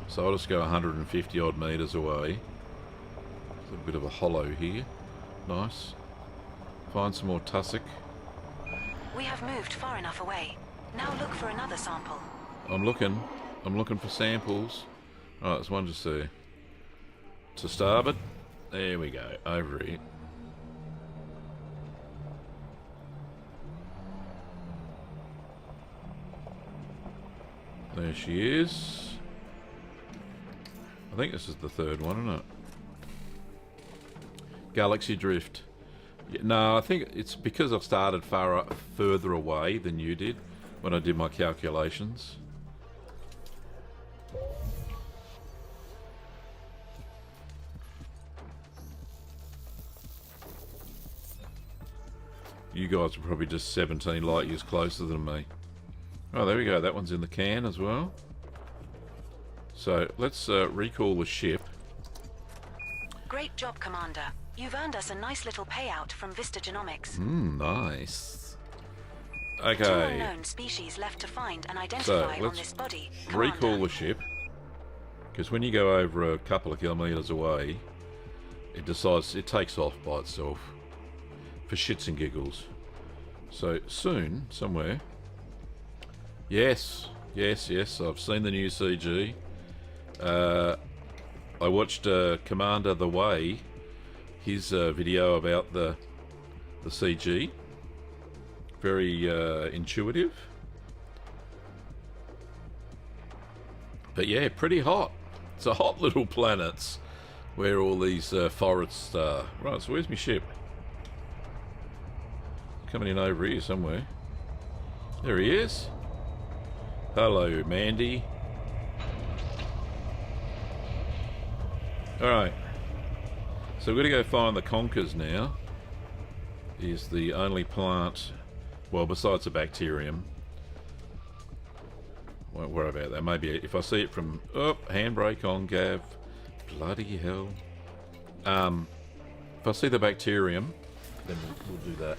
So I'll just go 150 odd meters away. A little bit of a hollow here. Nice. Find some more tussock. We have moved far enough away. Now look for another sample. I'm looking for samples. Alright, there's one just there. To starboard. There we go. Over it. There she is. I think this is the third one, isn't it? Galaxy Drift. Yeah, no, I think it's because I started further away than you did when I did my calculations. You guys are probably just 17 light years closer than me. Oh, there we go. That one's in the can as well. So let's recall the ship. Great job, Commander. You've earned us a nice little payout from Vista Genomics. Nice. Two Okay, unknown species left to find and so identify on let's this body. recall Commander. the ship. Because when you go over a couple of kilometres away, it decides, it takes off by itself. For shits and giggles. So soon, somewhere. Yes, I've seen the new CG. I watched Commander The Way, his video about the CG. Very intuitive. But yeah, pretty hot. It's a hot little planet where all these forests are. Right, so where's my ship? Coming in over here somewhere. There he is. Hello, Mandy. Alright. So we're going to go find the conkers now. Is the only plant, well, besides the bacterium. Won't worry about that. Maybe if I see it from... Oh, handbrake on, Gav. Bloody hell. If I see the bacterium, then we'll do that.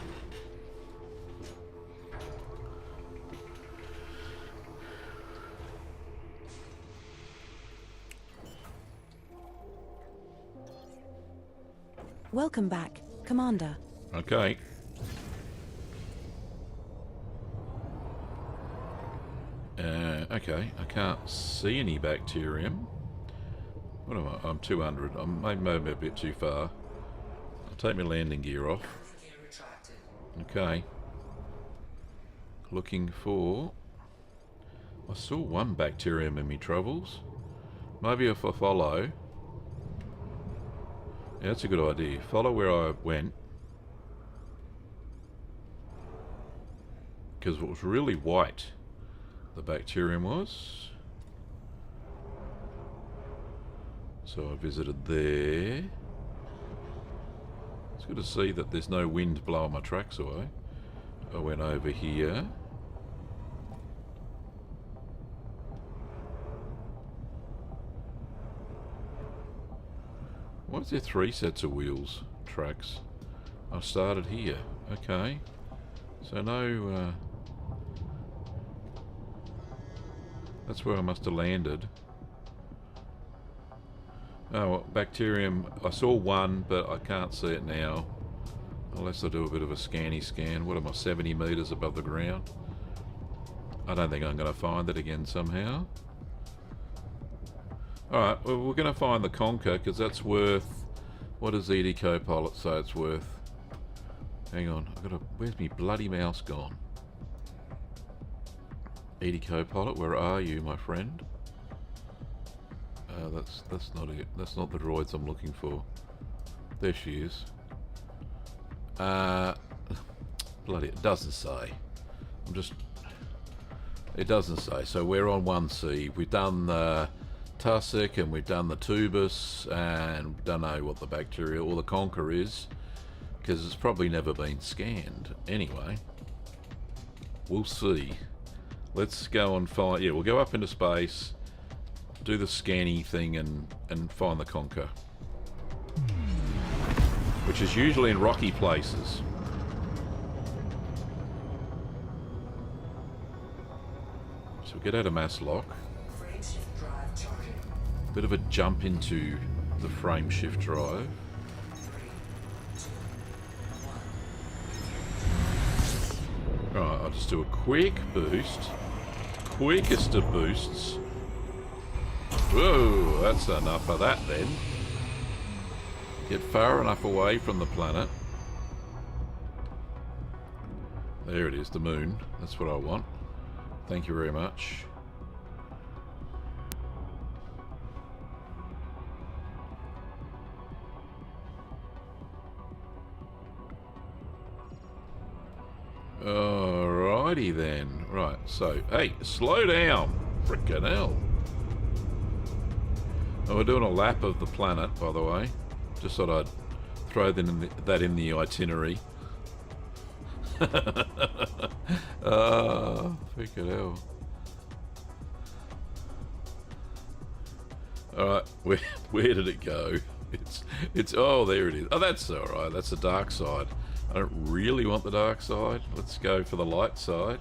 Welcome back, Commander. Okay. Okay, I can't see any bacterium. What am I? I'm 200. I'm maybe a bit too far. I'll take my landing gear off. Okay. Looking for... I saw one bacterium in me travels. Maybe if I follow... Yeah, that's a good idea. Follow where I went. Because it was really white, the bacterium was. So I visited there. It's good to see that there's no wind blowing my tracks away. I went over here. Why is there 3 sets of wheels, tracks? I started here. Okay. So no... that's where I must have landed. Oh, well, bacterium. I saw one, but I can't see it now. Unless I do a bit of a scanny scan. What am I, 70 metres above the ground? I don't think I'm going to find it again somehow. Alright, well, we're going to find the conker, because that's worth... What does ED Copilot say it's worth? Hang on, I've got to... Where's my bloody mouse gone? ED Copilot, where are you, my friend? That's not it. That's not the droids I'm looking for. There she is. Bloody, it doesn't say. I'm just... It doesn't say. So we're on 1C. We've done the tussock and we've done the tubus and don't know what the bacteria or the conker is because it's probably never been scanned. Anyway, we'll see. Let's go and find... Yeah, we'll go up into space, do the scanny thing and find the conker. Which is usually in rocky places. So we get out of mass lock. Bit of a jump into the frame shift drive. Right, I'll just do a quick boost. Quickest of boosts. Whoa, that's enough of that then. Get far enough away from the planet. There it is, the moon. That's what I want. Thank you very much. Alrighty then. Right, so, hey, slow down. Frickin' hell. Oh, we're doing a lap of the planet, by the way. Just thought I'd throw that in the itinerary. Frickin' hell. Alright, where did it go? It's oh, there it is. Oh, that's alright. That's the dark side. I don't really want the dark side. Let's go for the light side.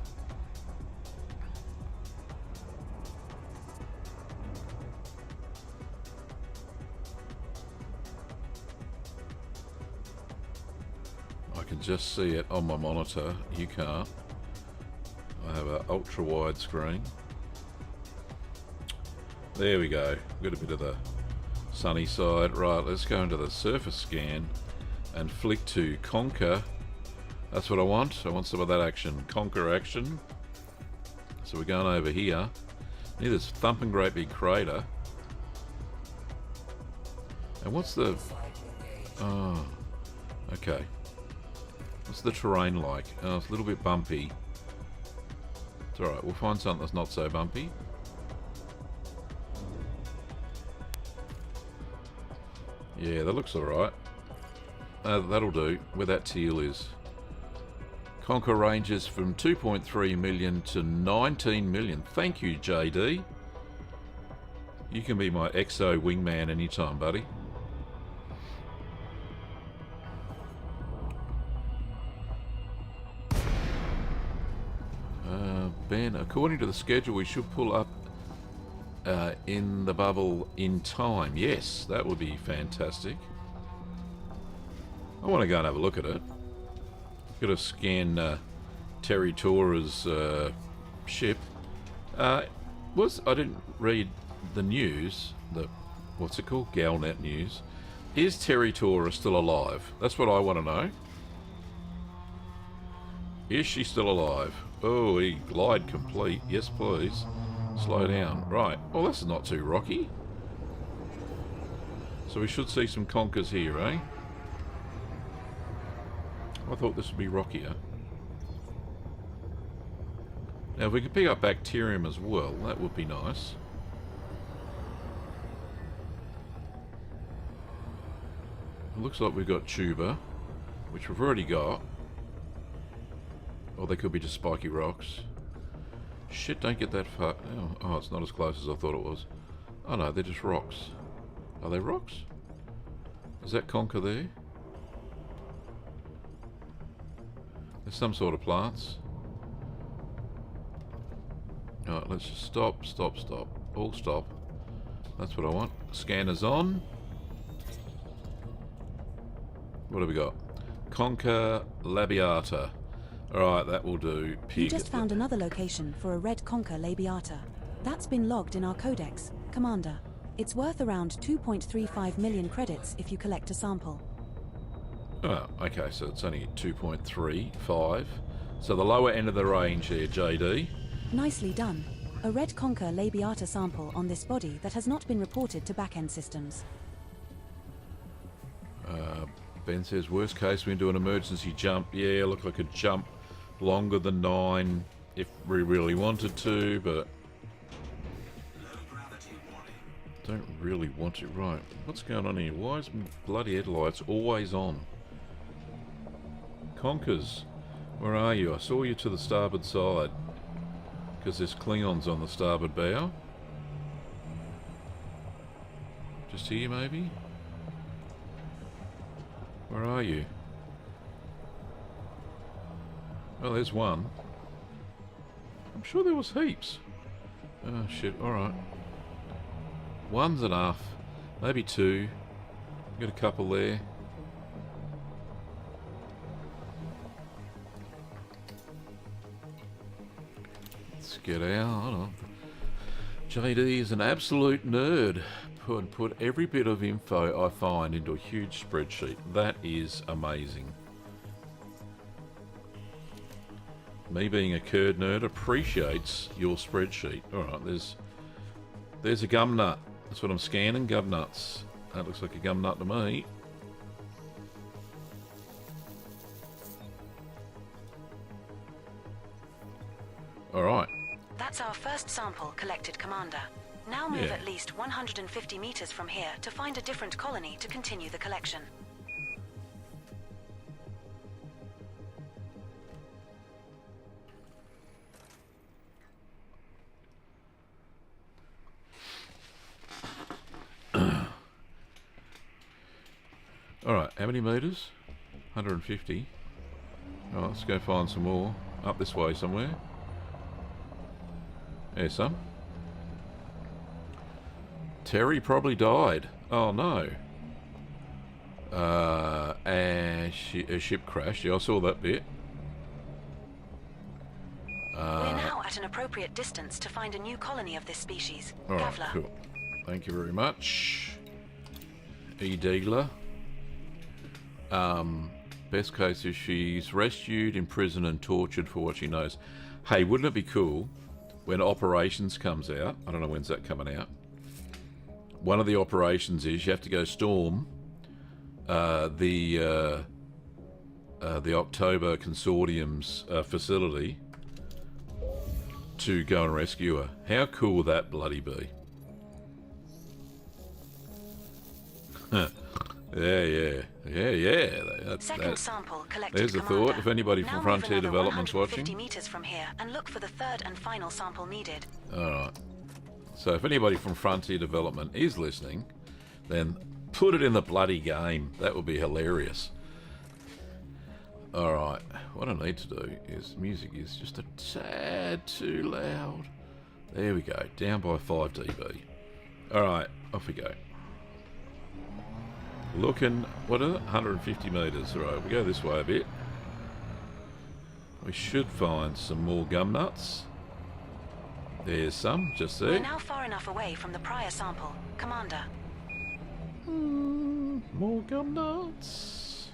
I can just see it on my monitor. You can't. I have an ultra wide screen. There we go. Got a bit of the sunny side. Right, let's go into the surface scan and flick to conquer. That's what I want. I want some of that action. Conquer action. So we're going over here. Near this thumping great big crater. And what's the... Oh, okay. What's the terrain like? Oh, it's a little bit bumpy. It's alright, we'll find something that's not so bumpy. Yeah, that looks alright. That'll do, where that teal is. Conquer ranges from 2.3 million to 19 million. Thank you, JD. You can be my XO wingman anytime, buddy. Ben, according to the schedule, we should pull up in the bubble in time. Yes, that would be fantastic. I want to go and have a look at it. Got to scan Terry Tora's ship. I didn't read the news. What's it called? Galnet News. Is Terry Tora still alive? That's what I want to know. Is she still alive? Oh, he glide complete. Yes, please. Slow down. Right. Well, this is not too rocky. So we should see some conkers here, eh? I thought this would be rockier. Now, if we could pick up bacterium as well, that would be nice. It looks like we've got tuber, which we've already got. Or they could be just spiky rocks. Shit, don't get that far. Oh, it's not as close as I thought it was. Oh no, they're just rocks. Are they rocks? Is that conker there? There's some sort of plants. Alright, let's just stop. All stop. That's what I want. Scanners on. What have we got? Conker labiata. Alright, that will do. You just found another location for a red conker labiata. That's been logged in our codex, Commander. It's worth around 2.35 million credits if you collect a sample. Oh, okay, so it's only 2.35. So the lower end of the range here, JD. Nicely done. A red conker labiata sample on this body that has not been reported to back-end systems. Ben says, worst case, we can do an emergency jump. Yeah, look, I could jump longer than 9 if we really wanted to, but don't really want to. Right, what's going on here? Why is my bloody headlights always on? Conkers, where are you? I saw you to the starboard side, because there's Klingons on the starboard bow. Just here, maybe? Where are you? Well, there's one. I'm sure there was heaps. Oh, shit. Alright. One's enough. Maybe 2. Got a couple there. Let's get out. Hold on. JD is an absolute nerd. Put every bit of info I find into a huge spreadsheet. That is amazing. Me being a Kurd nerd appreciates your spreadsheet. Alright, there's a gum nut. That's what I'm scanning, gum nuts. That looks like a gum nut to me. Alright. That's our first sample collected, Commander. Now move at least 150 meters from here to find a different colony to continue the collection. Alright, how many meters? 150. Oh, let's go find some more. Up this way somewhere. There's some. Terry probably died. Oh no. A ship crashed. Yeah, I saw that bit. We're now at an appropriate distance to find a new colony of this species. Alright, Gavla. cool. Thank you very much. E-Deagler. Best case is she's rescued, imprisoned and tortured for what she knows. Hey, wouldn't it be cool when Operations comes out? I don't know when's that coming out. One of the operations is you have to go storm the October Consortium's facility to go and rescue her. How cool would that bloody be? Yeah. Second sample collected, There's a Commander. thought. If anybody Now from move Frontier another Development's 150 watching. meters from here and look for the third and final sample needed. Alright. So if anybody from Frontier Development is listening, then put it in the bloody game. That would be hilarious. Alright. What I need to do is, music is just a tad too loud. There we go. Down by 5 dB. Alright. Off we go. Looking, what is it? 150 metres. Alright, we go this way a bit. We should find some more gum nuts. There's some, just We're there. now far enough away from the prior sample. Commander. More gum nuts.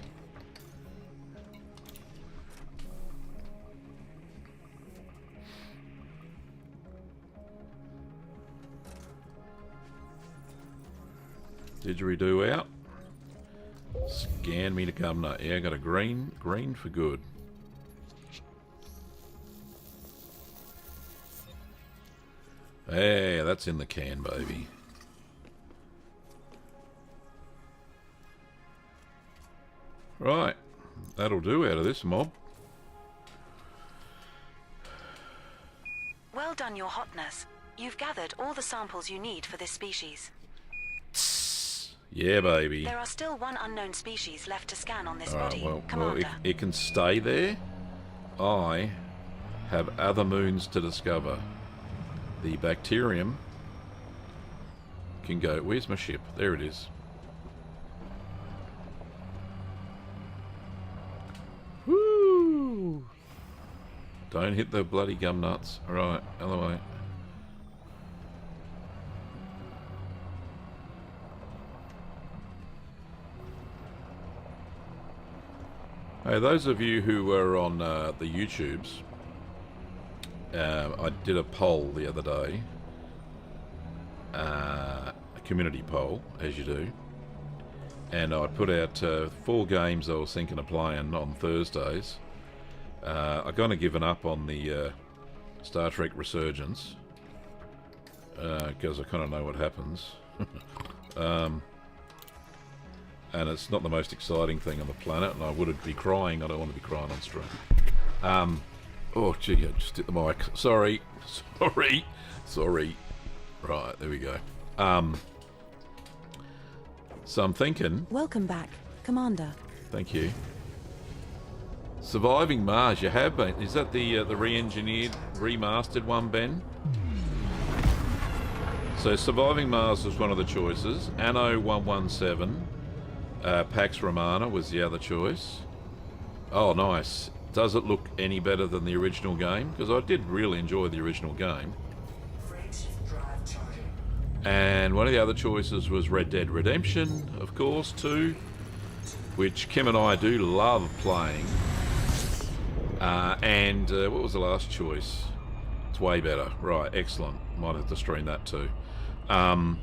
Didgeridoo out. Scan me to gum nut. Yeah, I got a green for good. Hey, that's in the can, baby. Right, that'll do out of this mob. Well done, Your Hotness. You've gathered all the samples you need for this species. Yeah, baby. There are still one unknown species left to scan on this Alright, body. well, Commander. it can stay there. I have other moons to discover. The bacterium can go... Where's my ship? There it is. Woo! Don't hit the bloody gum nuts. Alright, other way. Hey, those of you who were on the YouTubes, I did a poll the other day, a community poll, as you do, and I put out 4 games I was thinking of playing on Thursdays. I've kind of given up on the Star Trek Resurgence, because I kind of know what happens. And it's not the most exciting thing on the planet, and I would be crying. I don't want to be crying on stream. Oh, gee, I just hit the mic. Sorry. Right, there we go. So I'm thinking... Welcome back, Commander. Thank you. Surviving Mars, you have been. Is that the re-engineered, remastered one, Ben? So Surviving Mars was one of the choices. Anno 117... Pax Romana was the other choice. Oh, nice. Does it look any better than the original game? Because I did really enjoy the original game. And one of the other choices was Red Dead Redemption, of course, 2, which Kim and I do love playing. And what was the last choice? It's way better. Right, excellent. Might have to stream that too. Where am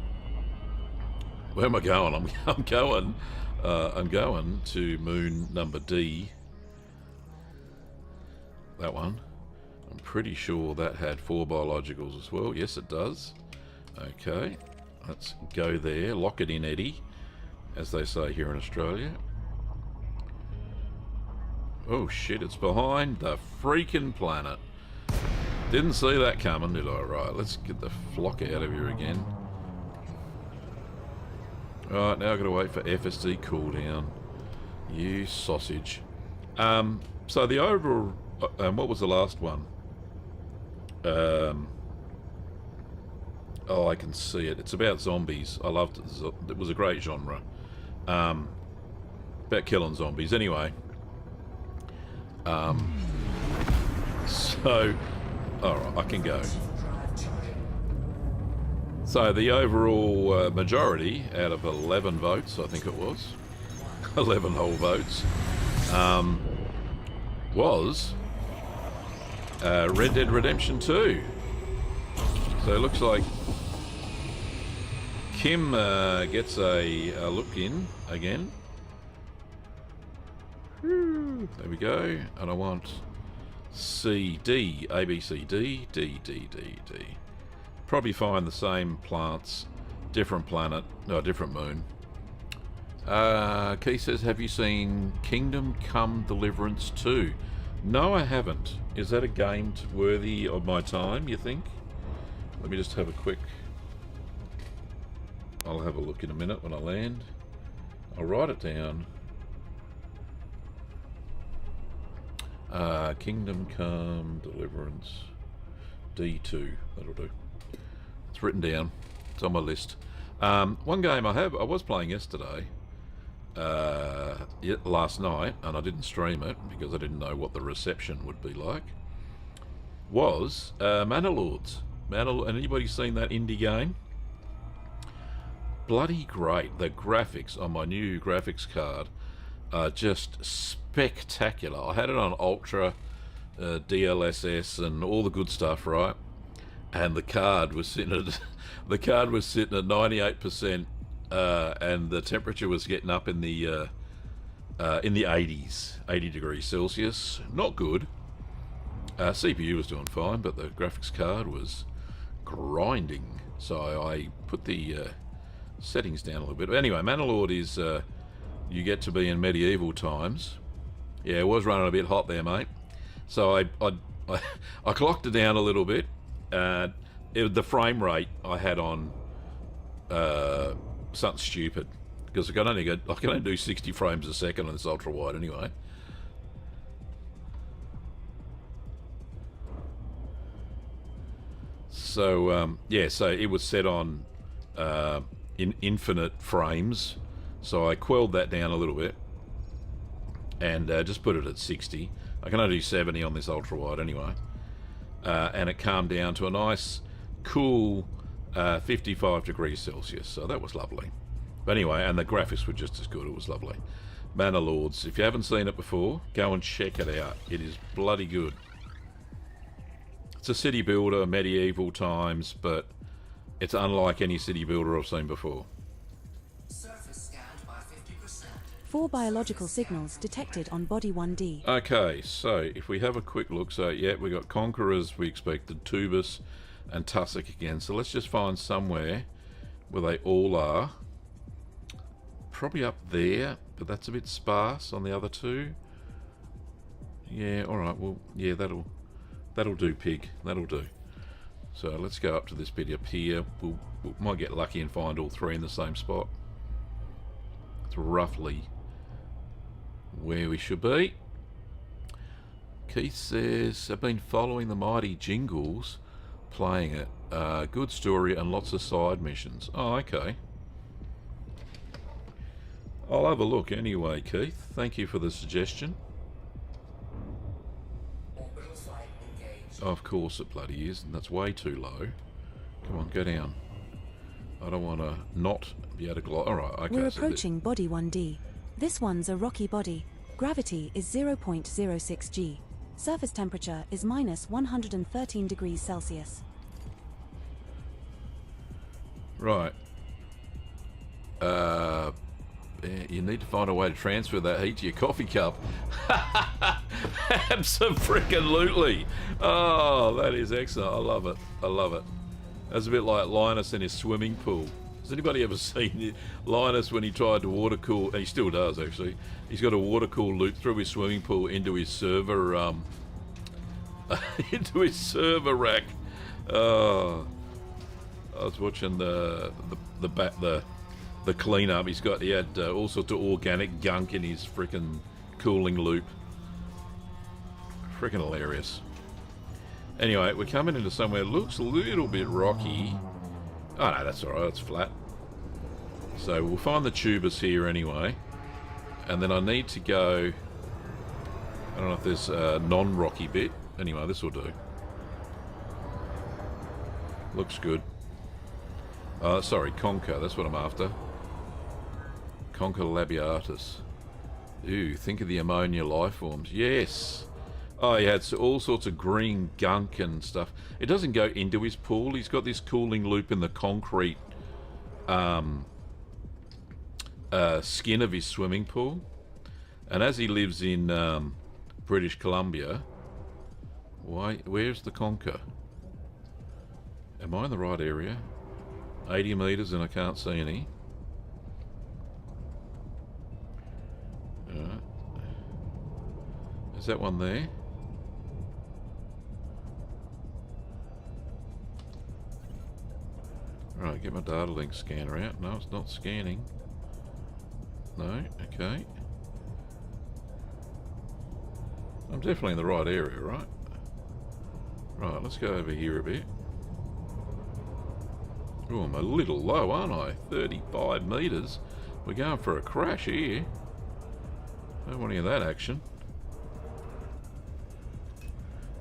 I going? I'm going to moon number D. That one. I'm pretty sure that had 4 biologicals as well. Yes, it does. Okay, let's go there. Lock it in, Eddie, as they say here in Australia. Oh shit, it's behind the freaking planet. Didn't see that coming, did I? Right, let's get the flock out of here again. Right, now I've got to wait for FSD cooldown. You sausage. So the overall... what was the last one? Oh, I can see it. It's about zombies. I loved it. It was a great genre. About killing zombies. Anyway. So... Alright, I can go. So the overall majority, out of 11 votes, I think it was, 11 whole votes, was Red Dead Redemption 2. So it looks like Kim gets a look in again. There we go. And I want C, D, A, B, C, D, D, D, D, D. Probably find the same plants, different planet, no, different moon. Keith says, have you seen Kingdom Come Deliverance 2? No, I haven't. Is that a game worthy of my time, you think? Let me just have a quick... I'll have a look in a minute when I land. I'll write it down. Kingdom Come Deliverance D2. That'll do. It's written down. It's on my list. One game I was playing yesterday, last night, and I didn't stream it because I didn't know what the reception would be like, was Manor Lords. Anybody seen that indie game? Bloody great. The graphics on my new graphics card are just spectacular. I had it on Ultra, DLSS, and all the good stuff, right? And the card was sitting at 98%, and the temperature was getting up in the 80s, 80 degrees Celsius. Not good. CPU was doing fine, but the graphics card was grinding. So I put the settings down a little bit. Anyway, Manor Lord is you get to be in medieval times. Yeah, it was running a bit hot there, mate. So I clocked it down a little bit. The frame rate I had on something stupid, because I can only do 60 frames a second on this ultra wide anyway. So yeah, so it was set on in infinite frames, so I quelled that down a little bit and just put it at 60. I can only do 70 on this ultra wide anyway. And it calmed down to a nice, cool 55 degrees Celsius. So that was lovely. But anyway, and the graphics were just as good. It was lovely. Manor Lords. If you haven't seen it before, go and check it out. It is bloody good. It's a city builder, medieval times, but it's unlike any city builder I've seen before. Surface scanned by 50%. 4 biological signals detected on Body 1D. Okay, so if we have a quick look, so yeah, we got Conquerors, we expected Tubus and Tussock again. So let's just find somewhere where they all are. Probably up there, but that's a bit sparse on the other two. Yeah, alright, well, yeah, that'll do, pig. That'll do. So let's go up to this bit up here. We might get lucky and find all three in the same spot. It's roughly where we should be. Keith says, I've been following the mighty Jingles, playing it. Good story and lots of side missions. Oh, okay. I'll have a look anyway, Keith. Thank you for the suggestion. Orbital flight engaged. Oh, of course it bloody is, and that's way too low. Come on, go down. I don't want to not be able to glide. Alright, okay. We're so approaching Body 1D. This one's a rocky body. Gravity is 0.06 G. Surface temperature is minus 113 degrees Celsius. Right. You need to find a way to transfer that heat to your coffee cup. Abso-freaking-lutely. Oh, that is excellent. I love it. I love it. That's a bit like Linus in his swimming pool. Has anybody ever seen Linus when he tried to water cool? He still does, actually. He's got a water cool loop through his swimming pool into his server, into his server rack. Oh, I was watching the cleanup. He had all sorts of organic gunk in his freaking cooling loop. Freaking hilarious. Anyway, we're coming into somewhere looks a little bit rocky. Oh no, that's alright, it's flat. So we'll find the tubers here anyway. And then I need to go... I don't know if there's a non-rocky bit. Anyway, this will do. Looks good. Sorry, Conker, that's what I'm after. Conker labiatus. Ooh, think of the ammonia life forms. Yes! Oh, he had all sorts of green gunk and stuff. It doesn't go into his pool. He's got this cooling loop in the concrete skin of his swimming pool. And as he lives in British Columbia... Where's the Conker? Am I in the right area? 80 metres and I can't see any. Alright. Is that one there? Right, get my data link scanner out. No, it's not scanning. No, okay. I'm definitely in the right area, right? Right, let's go over here a bit. Oh, I'm a little low, aren't I? 35 metres. We're going for a crash here. Don't want any of that action.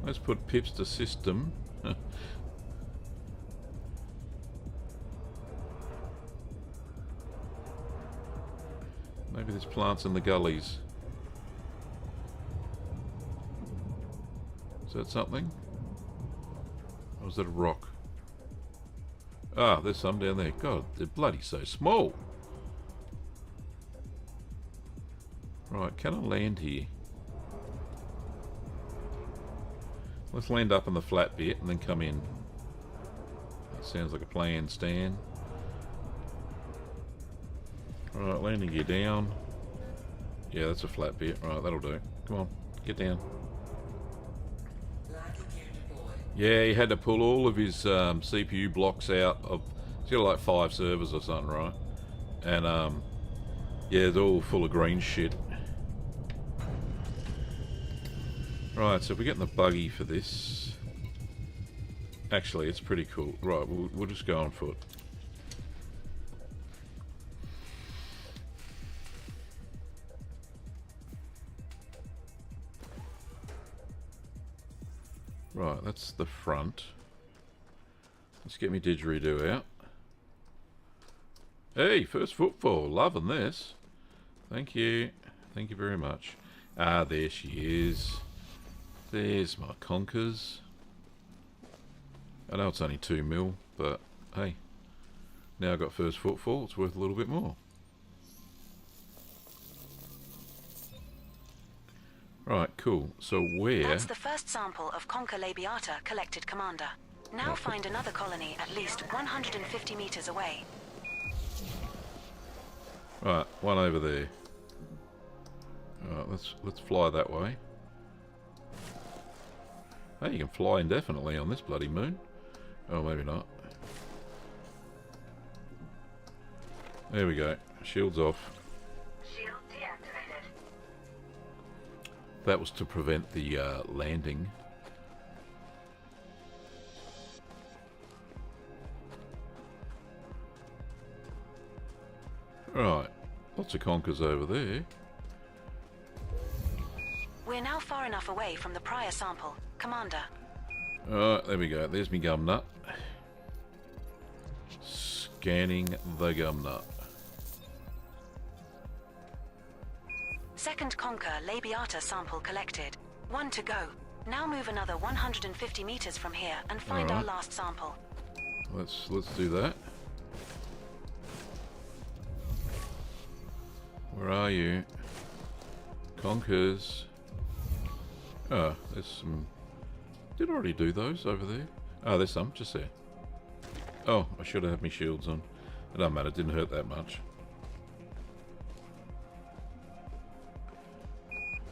Let's put pips to system. Maybe there's plants in the gullies. Is that something? Or is that a rock? Ah, there's some down there. God, they're bloody so small. Right, can I land here? Let's land up in the flat bit and then come in. That sounds like a plan, Stan. Right, landing gear down. Yeah, that's a flat bit. Right, that'll do. Come on, get down. Landing gear deployed. Yeah, he had to pull all of his CPU blocks out of... He's got like 5 servers or something, right? And, yeah, it's all full of green shit. Right, so we're getting the buggy for this. Actually, it's pretty cool. Right, we'll just go on foot. Right, that's the front. Let's get me didgeridoo out. Hey, first footfall. Loving this. Thank you. Thank you very much. Ah, there she is. There's my conkers. I know it's only 2 mil, but hey. Now I've got first footfall. It's worth a little bit more. Right, cool. So where... That's the first sample of Conker labiata collected, Commander. Now find another colony at least 150 meters away. Right, one over there. Alright, let's fly that way. Hey, you can fly indefinitely on this bloody moon. Oh, maybe not. There we go. Shields off. Shield deactivated. That was to prevent the landing. Right, lots of conkers over there. We're now far enough away from the prior sample, Commander. Alright, there we go. There's me gum nut. Scanning the gum nut. Second Conker labiata sample collected. 1 to go. Now move another 150 meters from here and find our last sample. Let's do that. Where are you? Conkers. Oh, there's some... Did I already do those over there? Oh, there's some, just there. Oh, I should have had my shields on. It doesn't matter, it didn't hurt that much.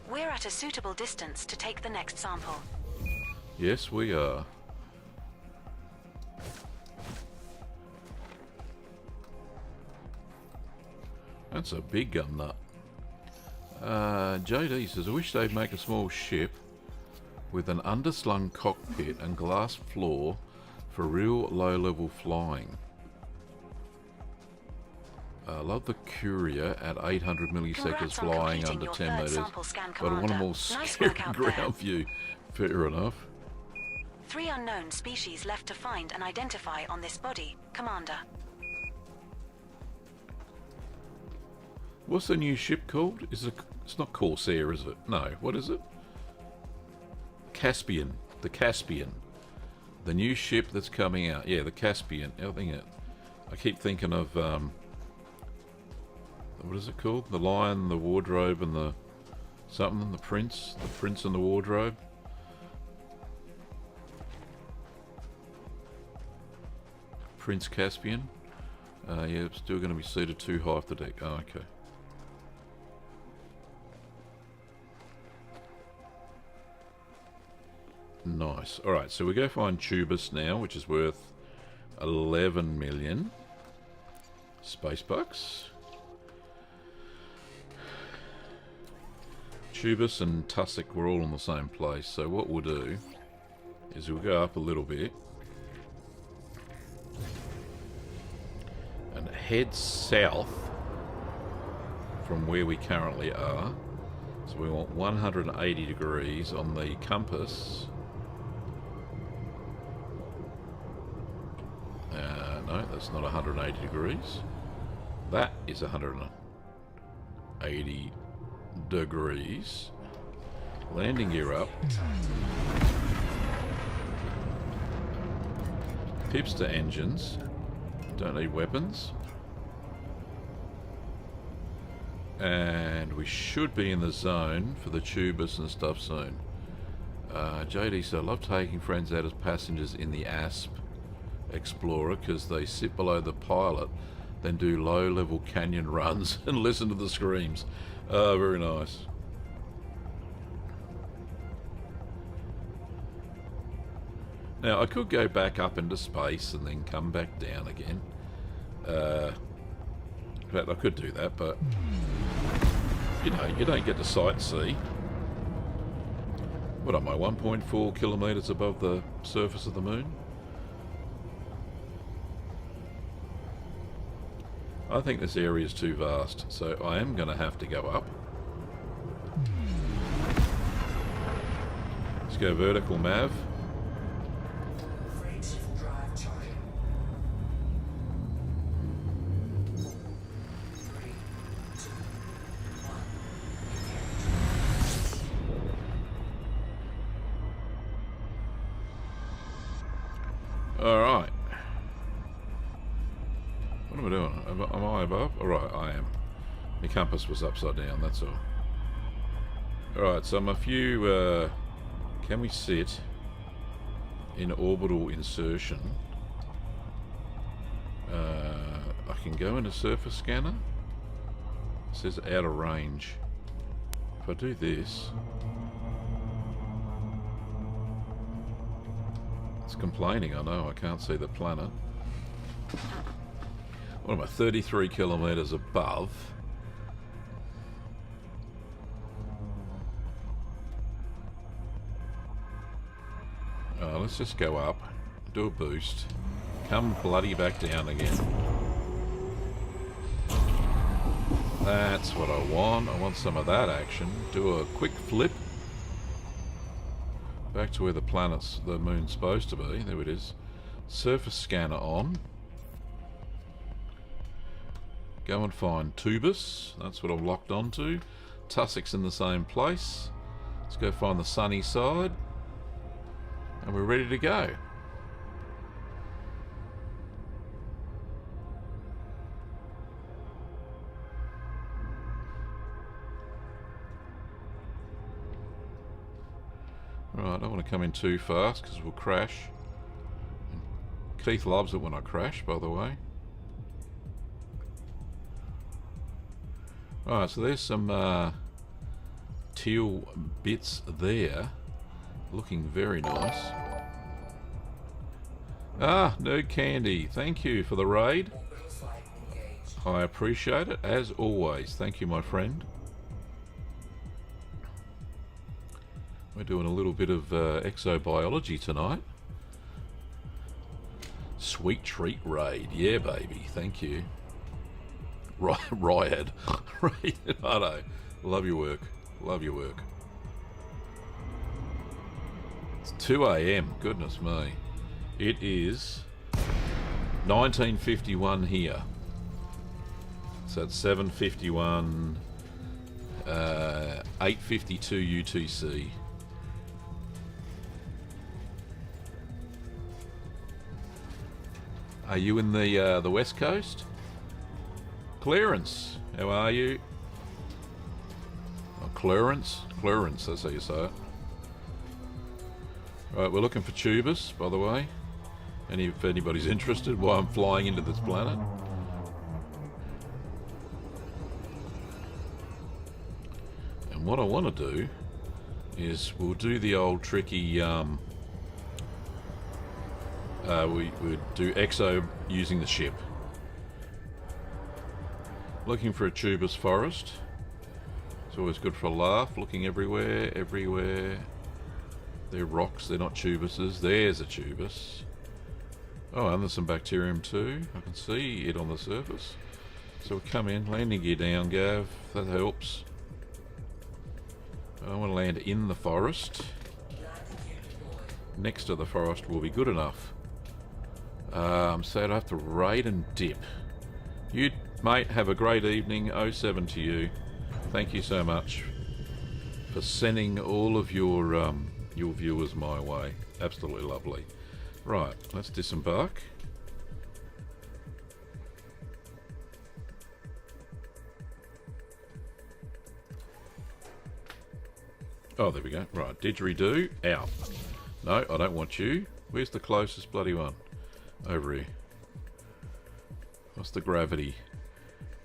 We're at a suitable distance to take the next sample. Yes, we are. That's a big gum nut. JD says, I wish they'd make a small ship with an underslung cockpit and glass floor for real low-level flying. I love the Courier at 800 milliseconds Congrats on flying completing under your 10 third meters, sample scan, but I want a Commander. more Nice scary work out there. ground view. Fair enough. 3 unknown species left to find and identify on this body, Commander. What's the new ship called? It's not Corsair, is it? No, what is it? Caspian. The Caspian. The new ship that's coming out. Yeah, the Caspian. I keep thinking of what is it called? The Lion, the Wardrobe, and the something. The Prince and the Wardrobe. Prince Caspian. Yeah, it's still going to be seated too high off the deck. Oh, okay. Nice. Alright, so we go find Tubus now, which is worth 11 million space bucks. Tubus and Tussock were all in the same place, so what we'll do is we'll go up a little bit and head south from where we currently are. So we want 180 degrees on the compass. No, that's not 180 degrees. That is 180 degrees. Landing gear up. Pips to engines. Don't need weapons. And we should be in the zone for the Tubus and stuff soon. JD said, I love taking friends out as passengers in the Asp Explorer because they sit below the pilot, then do low-level canyon runs and listen to the screams. Very nice. Now, I could go back up into space and then come back down again. In fact, I could do that, but you know, you don't get to sightsee. What am I, 1.4 kilometers above the surface of the moon? I think this area is too vast, so I am going to have to go up. Let's go vertical, Mav. Freight drive charging. 3, 2, 1. Alright. What am I doing? Am I above? Alright, I am. The compass was upside down, that's all. Alright, so I'm a few... can we sit in orbital insertion? I can go into surface scanner. It says out of range. If I do this... It's complaining, I know, I can't see the planet. What am I, 33 kilometers above? Let's just go up, do a boost, come bloody back down again. That's what I want. I want some of that action. Do a quick flip. Back to where the moon's supposed to be. There it is. Surface scanner on. Go and find Tubus. That's what I'm locked onto. Tussock's in the same place. Let's go find the sunny side. And we're ready to go. Right, I don't want to come in too fast because we'll crash. Keith loves it when I crash, by the way. Alright, so there's some teal bits there. Looking very nice. Ah, Nerd Candy, thank you for the raid. Orbital flight engaged. I appreciate it, as always. Thank you, my friend. We're doing a little bit of exobiology tonight. Sweet treat raid. Yeah, baby. Thank you. Riot. Righto. Love your work. Love your work. It's 2 a.m. Goodness me. It is 1951 here. So it's 7:51, 8:52 UTC. Are you in the West Coast? Clarence, how are you? Oh, Clarence, that's how you say it. Right, we're looking for tubers, by the way. If anybody's interested, why I'm flying into this planet. And what I want to do is we'll do the old tricky. We would do exo using the ship. Looking for a tubus forest. It's always good for a laugh. Looking everywhere. They're rocks, they're not tubuses. There's a tubus. Oh, and there's some bacterium too. I can see it on the surface. So we come in, landing gear down, Gav. That helps. I want to land in the forest. Next to the forest will be good enough. So I'd have to raid and dip. You, mate, have a great evening. 07 to you. Thank you so much for sending all of your viewers my way. Absolutely lovely. Right, let's disembark. Oh, there we go. Right, didgeridoo, out. No, I don't want you. Where's the closest bloody one? Over here. What's the gravity?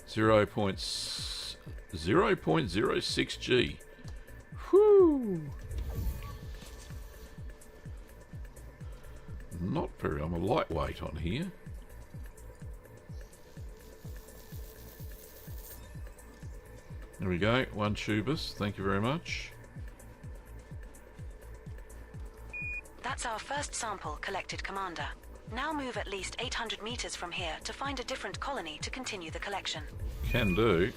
0.06 G. Whew. Not very. I'm a lightweight on here. There we go. One tubus. Thank you very much. That's our first sample collected, Commander. Now move at least 800 meters from here to find a different colony to continue the collection. Can do.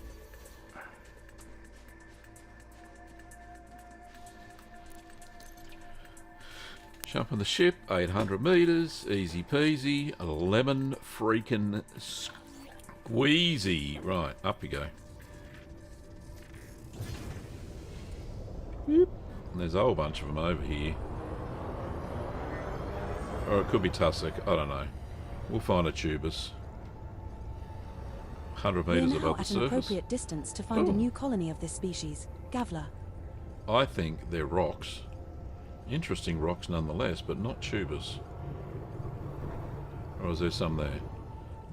Jump on the ship, 800 meters, easy peasy, lemon freaking squeezy. Right, up you go. Yep. And there's a whole bunch of them over here. Or it could be tussock, I don't know. We'll find a tubus. 100 meters We're now above the at an surface. appropriate distance to find a new colony of this species, Gavler. I think they're rocks. Interesting rocks nonetheless, but not tubers. Or is there some there?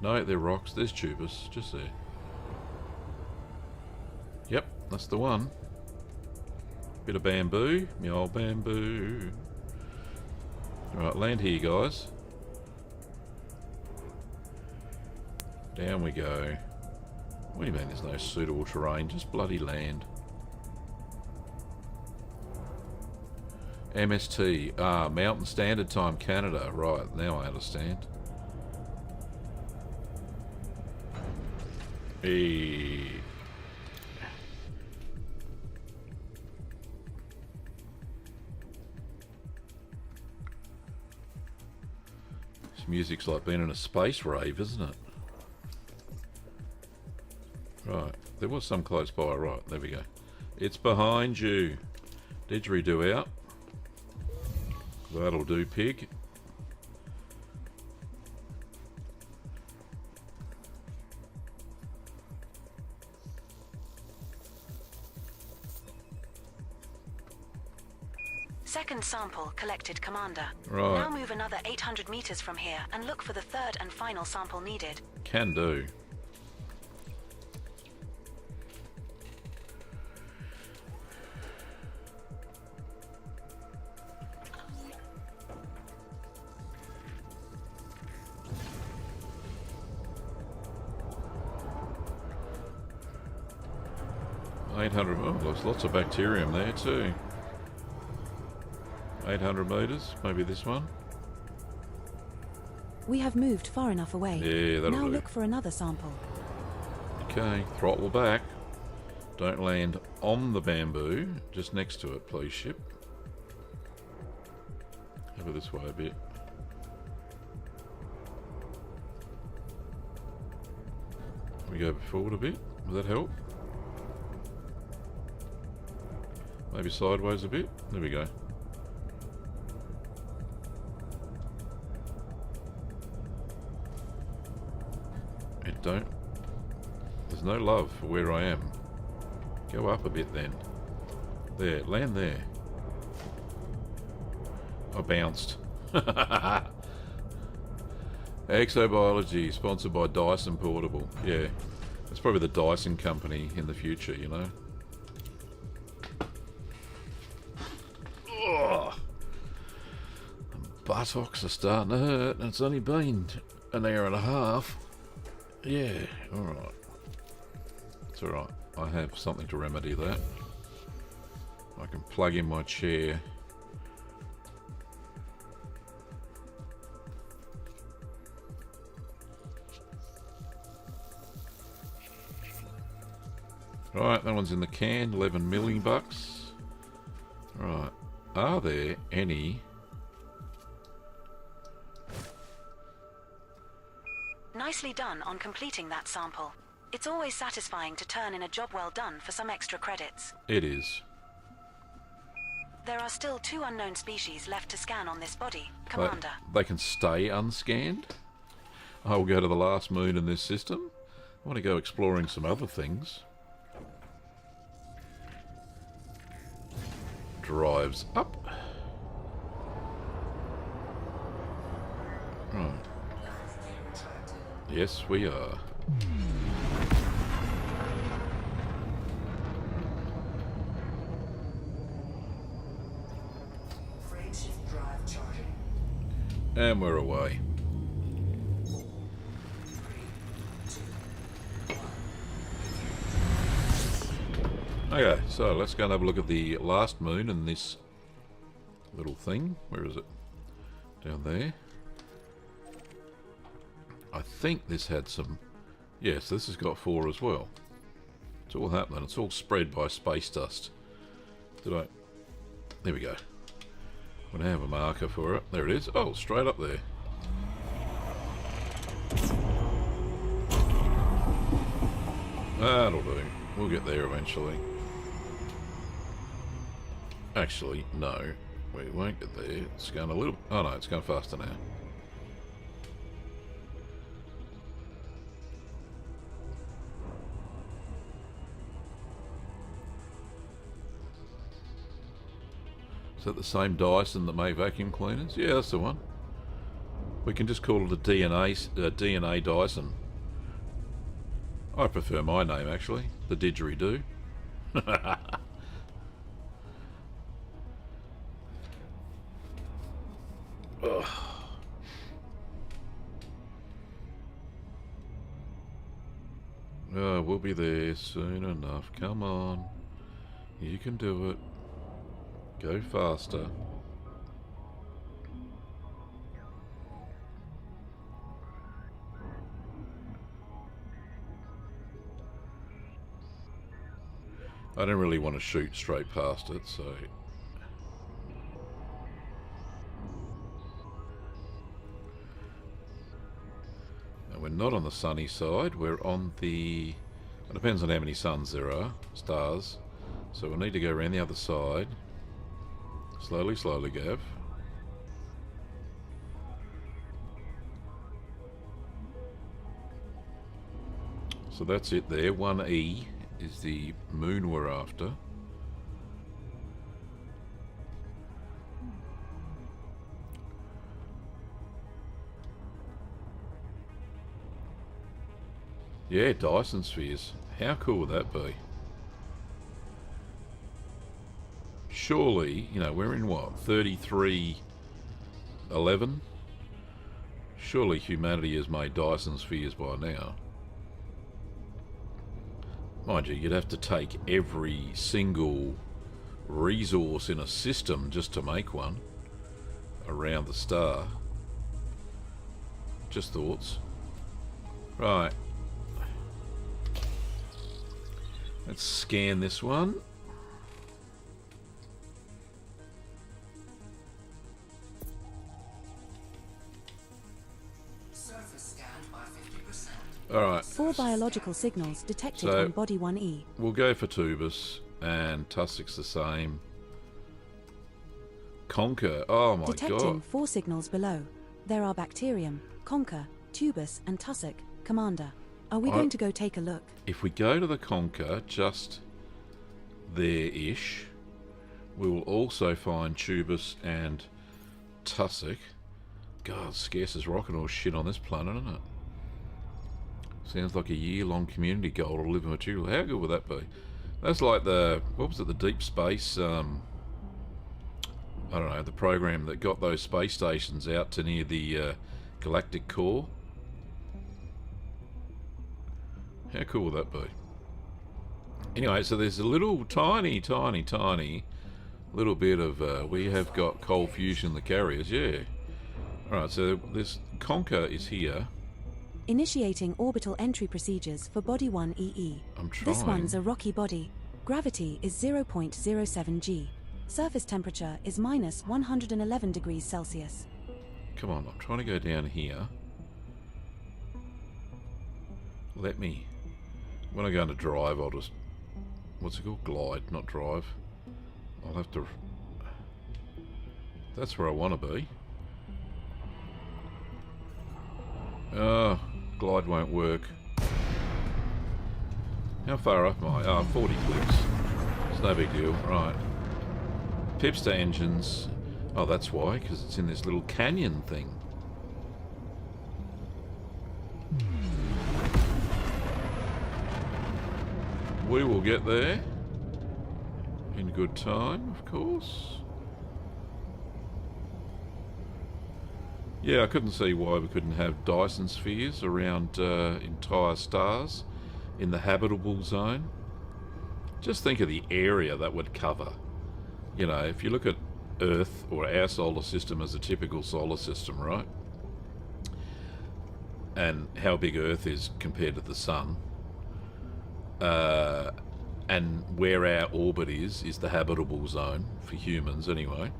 No, they're rocks. There's tubers, just there. Yep, that's the one. Bit of bamboo, me old bamboo. Alright, land here, guys. Down we go. What do you mean there's no suitable terrain? Just bloody land. MST. Mountain Standard Time, Canada. Right, now I understand. Hey. This music's like being in a space rave, isn't it? Right, there was some close by. Right, there we go. It's behind you. Didgeridoo out. That'll do, pig. Second sample collected, Commander. Right. Now move another 800 meters from here and look for the third and final sample needed. Can do. Oh, there's lots of bacterium there too. 800 metres, maybe this one. We have moved far enough away. Yeah, that'll Now do. look for another sample. Okay, throttle back. Don't land on the bamboo, just next to it, please, ship. Over this way a bit. We go forward a bit. Does that help? Maybe sideways a bit. There we go. And don't. There's no love for where I am. Go up a bit then. There, land there. I bounced. Exobiology, sponsored by Dyson Portable. Yeah, that's probably the Dyson company in the future, you know. Ugh. Buttocks are starting to hurt, and it's only been an hour and a half. Yeah, alright. It's alright. I have something to remedy that. I can plug in my chair. Right, that one's in the can, 11 million bucks. Right, are there any... Nicely done on completing that sample. It's always satisfying to turn in a job well done for some extra credits. It is. There are still 2 unknown species left to scan on this body, Commander. They can stay unscanned. I will go to the last moon in this system. I want to go exploring some other things. Drives up. Right. Yes, we are. Frameshift drive charging. And we're away. 3, 2, 1. Okay, so let's go and have a look at the last moon and this little thing. Where is it? Down there. I think this had some... Yes, this has got 4 as well. It's all happening. It's all spread by space dust. Did I... There we go. I'm going to have a marker for it. There it is. Oh, straight up there. That'll do. We'll get there eventually. Actually, no. We won't get there. It's going a little... Oh no, it's going faster now. Is that the same Dyson that made vacuum cleaners? Yeah, that's the one. We can just call it a DNA Dyson. I prefer my name, actually. The didgeridoo. Ugh. Oh, we'll be there soon enough. Come on. You can do it. Go faster. I don't really want to shoot straight past it, so... And we're not on the sunny side, we're on the... It depends on how many suns there are, stars. So we'll need to go around the other side. Slowly, slowly, Gav. So that's it there. 1E is the moon we're after. Yeah, Dyson spheres. How cool would that be? Surely, you know, we're in what, 3311? Surely humanity has made Dyson spheres by now. Mind you, you'd have to take every single resource in a system just to make one. around the star. Just thoughts. Right. Let's scan this one. Surface scanned by 50%. Alright, 4 biological signals detected So- on Body 1E. we'll go for Tubus, and Tussock's the same. Conquer, oh my Detecting god. 4 signals below. There are Bacterium, Conker, Tubus, and Tussock. Commander, are we going to go take a look? If we go to the Conquer, just there-ish, we will also find Tubus and Tussock. God, scarce as rocket or shit on this planet, isn't it? Sounds like a year-long community goal to live in material. How good would that be? That's like the, what was it, the deep space, I don't know, the program that got those space stations out to near the galactic core. How cool would that be? Anyway, so there's a little tiny little bit of, we have got cold fusion in the carriers, yeah. Alright, so this Conquer is here. Initiating orbital entry procedures for Body 1EE. I'm trying. This one's a rocky body. Gravity is 0.07 g. Surface temperature is minus 111 degrees Celsius. Come on, I'm trying to go down here. Let me. When I go into drive, I'll just... What's it called? Glide, not drive. I'll have to... That's where I want to be. Oh, glide won't work. How far up am I? Oh, 40 clicks. It's no big deal. Right. Pips to engines. Oh, that's why, because it's in this little canyon thing. We will get there in good time, of course. Yeah, I couldn't see why we couldn't have Dyson spheres around entire stars in the habitable zone. Just think of the area that would cover. You know, if you look at Earth or our solar system as a typical solar system, right? And how big Earth is compared to the Sun. And where our orbit is the habitable zone for humans anyway.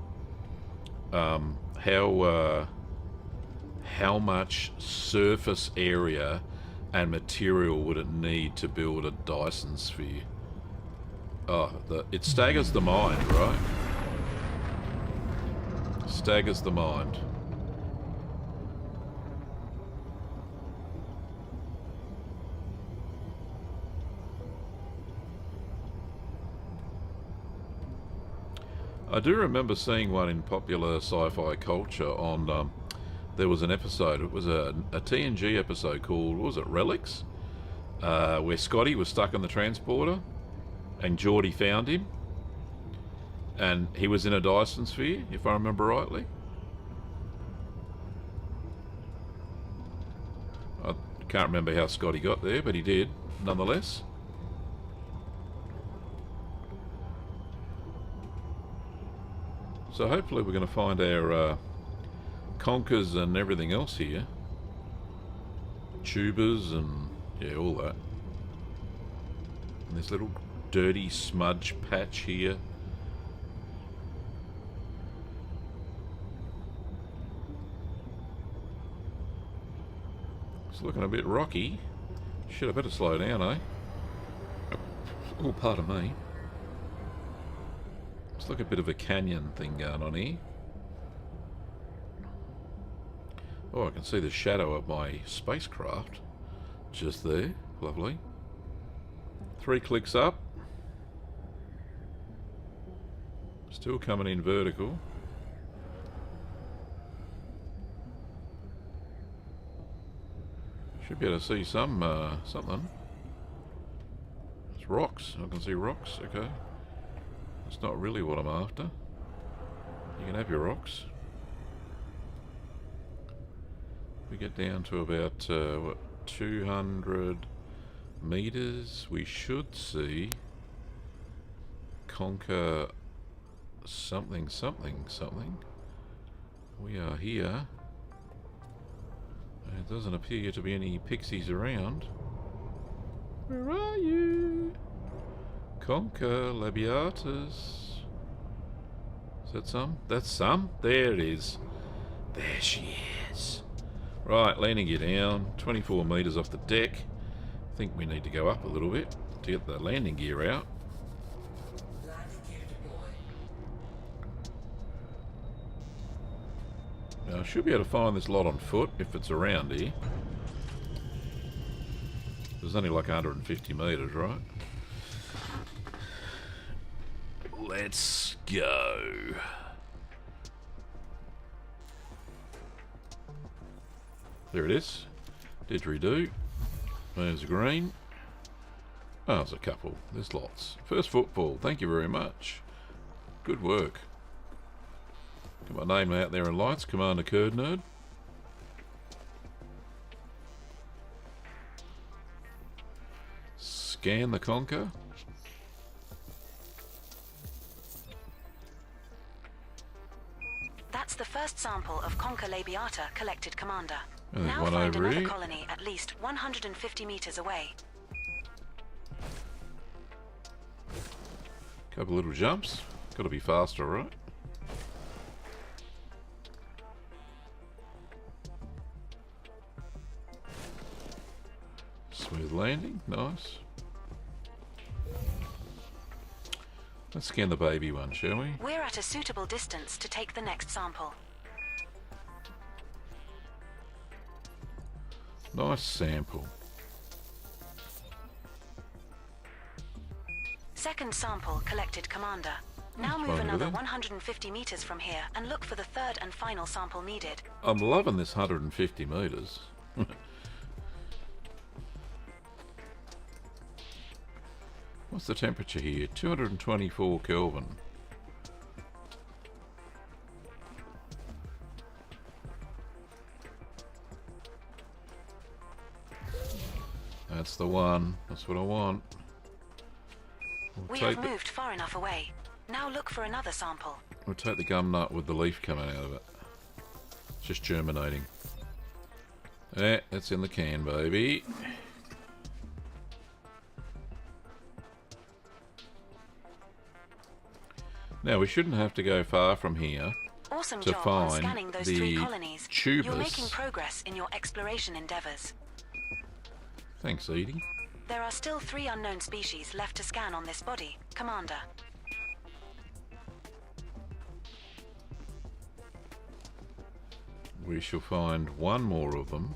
How much surface area and material would it need to build a Dyson sphere? Oh, it staggers the mind, right? Staggers the mind. I do remember seeing one in popular sci-fi culture on, there was an episode, it was a TNG episode called, what was it, Relics? Where Scotty was stuck in the transporter and Geordie found him. And he was in a Dyson sphere, if I remember rightly. I can't remember how Scotty got there, but he did, nonetheless. So hopefully we're going to find our conkers and everything else here. Tubers and, yeah, all that. And this little dirty smudge patch here. It's looking a bit rocky. Shit, I better slow down, eh? Oh, pardon me. It's like a bit of a canyon thing going on here. Oh, I can see the shadow of my spacecraft just there. Lovely. 3 clicks up. Still coming in vertical. Should be able to see some something. It's rocks. I can see rocks. Okay. That's not really what I'm after. You can have your rocks. We get down to about what, 200 meters. We should see conquer something. We are here. And it doesn't appear to be any pixies around. Where are you? Conca labiatus. Is that some? That's some. There it is. There she is. Right, landing gear down. 24 metres off the deck. I think we need to go up a little bit to get the landing gear out. Landing gear deployed. Now, I should be able to find this lot on foot if it's around here. There's only like 150 metres, right? Let's go. There it is. Didgeridoo. There's a green. Oh, there's a couple. There's lots. First football. Thank you very much. Good work. Got my name out there in lights. Commander Curd Nerd. Scan the conker. That's the first sample of Conca labiata collected, Commander. And there's Now one find over another here. colony at least 150 meters away. Couple little jumps. Got to be faster, right? Smooth landing. Nice. Let's scan the baby one, shall we? We're at a suitable distance to take the next sample. Nice sample. Second sample collected, Commander. Now move fine over another there. 150 meters from here and look for the third and final sample needed. I'm loving this 150 metres. What's the temperature here? 224 Kelvin. That's the one. That's what I want. We We'll have take, moved far enough away. Now look for another sample. we'll take the gum nut with the leaf coming out of it. It's just germinating. Yeah, it's in the can, baby. Now, we shouldn't have to go far from here Awesome to job on find scanning those the 3 colonies. tubus. You're making progress in your exploration endeavors. Thanks, Edie. There are still 3 unknown species left to scan on this body, Commander. We shall find one more of them.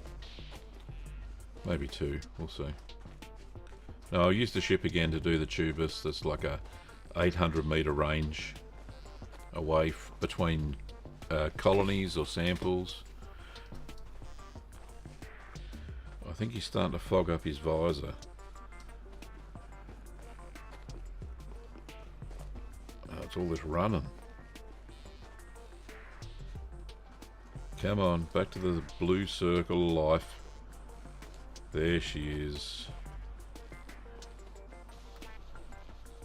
Maybe 2. We'll see. Now, I'll use the ship again to do the tubus. That's like a 800 metre range away between colonies or samples. I think he's starting to fog up his visor. Oh, it's all this running. Come on, back to the blue circle of life. There she is.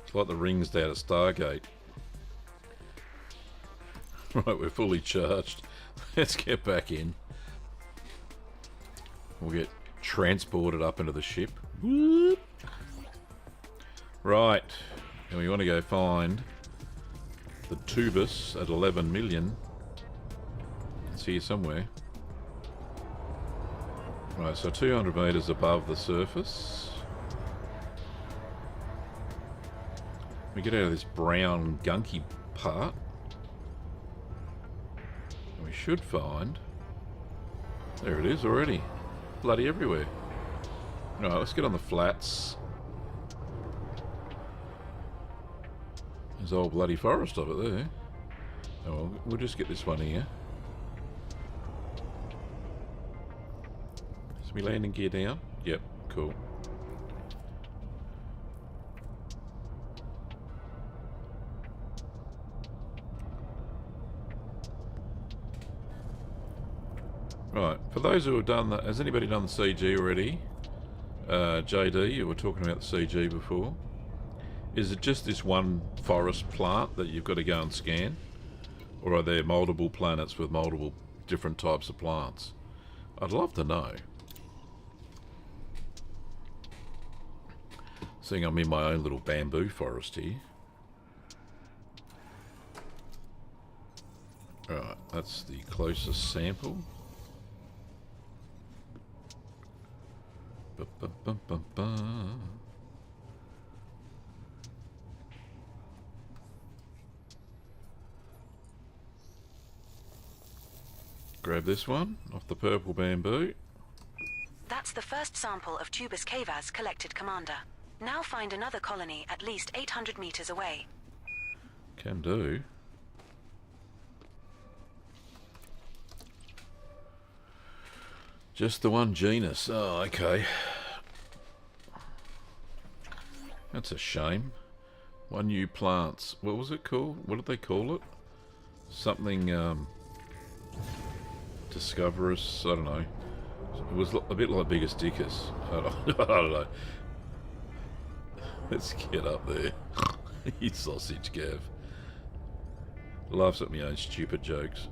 It's like the rings down at Stargate. Right, we're fully charged. Let's get back in. We'll get transported up into the ship. Whoop. Right, and we want to go find the tubus at 11 million. It's here somewhere. Right, so 200 metres above the surface. We get out of this brown gunky part. And we should find... There it is already. Bloody everywhere. Right, let's get on the flats. There's a whole bloody forest of it there. Oh well, we'll just get this one here. Is my landing gear down? Yep, cool. Right, for those who have done that, has anybody done the CG already? JD, you were talking about the CG before. Is it just this one forest plant that you've got to go and scan? Or are there multiple planets with multiple different types of plants? I'd love to know. Seeing I'm in my own little bamboo forest here. Alright, that's the closest sample. Ba-ba-ba-ba-ba. Grab this one off the purple bamboo. That's the first sample of Tubus cavas collected, Commander. Now find another colony at least 800 meters away. Can do. Just the one genus. Oh, okay. That's a shame. One new plants. What was it called? What did they call it? Something, Discoverus. I don't know. It was a bit like Biggest Dickers. I don't know. Let's get up there. You sausage, Gav. Laughs at my own stupid jokes.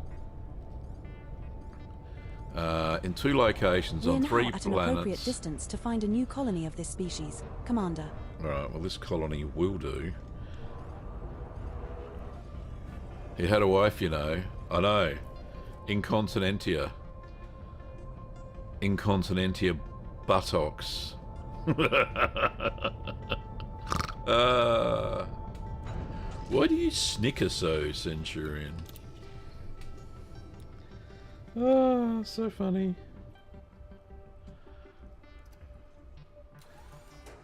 In 2 locations We're on now 3 at an appropriate planets. distance to find a new colony of this species, Commander. Alright, well this colony will do. He had a wife, you know. I know. Incontinentia. Incontinentia buttocks. Why do you snicker so, Centurion? Oh, so funny.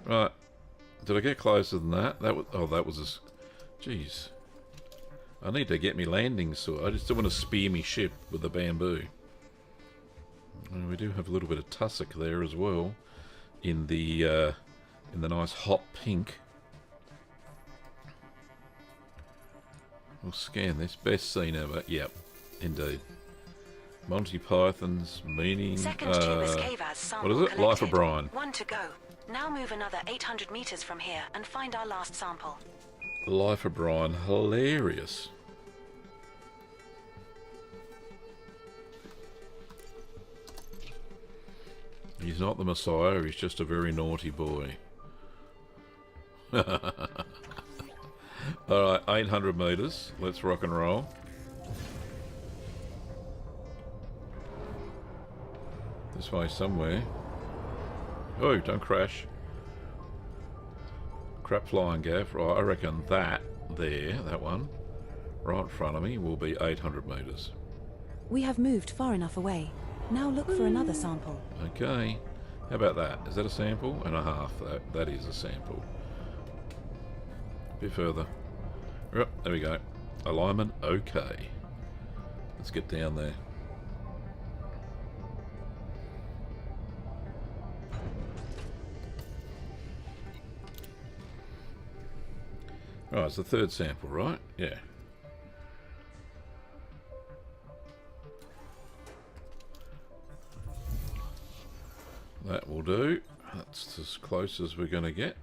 Right. Did I get closer than that? That was, oh, that was a... Jeez. I need to get me landing sword. I just don't want to spear me ship with the bamboo. And we do have a little bit of tussock there as well. In the nice hot pink. We'll scan this. Best scene ever. Yep. Indeed. Monty Python's meaning. Second Tubus cavas sample what is it? collected. Life of Brian. 1 to go. Now move another 800 meters from here and find our last sample. Life of Brian. Hilarious. He's not the Messiah, he's just a very naughty boy. Alright, 800 meters. Let's rock and roll. This way somewhere. Oh, don't crash. Crap flying, Gav. Right, I reckon that there, that one, right in front of me, will be 800 meters. We have moved far enough away. Now look for another sample. Okay. How about that? Is that a sample? And a half. That is a sample. A bit further. Oh, there we go. Alignment, okay. Let's get down there. Right, it's the third sample, right? Yeah. That will do. That's as close as we're going to get.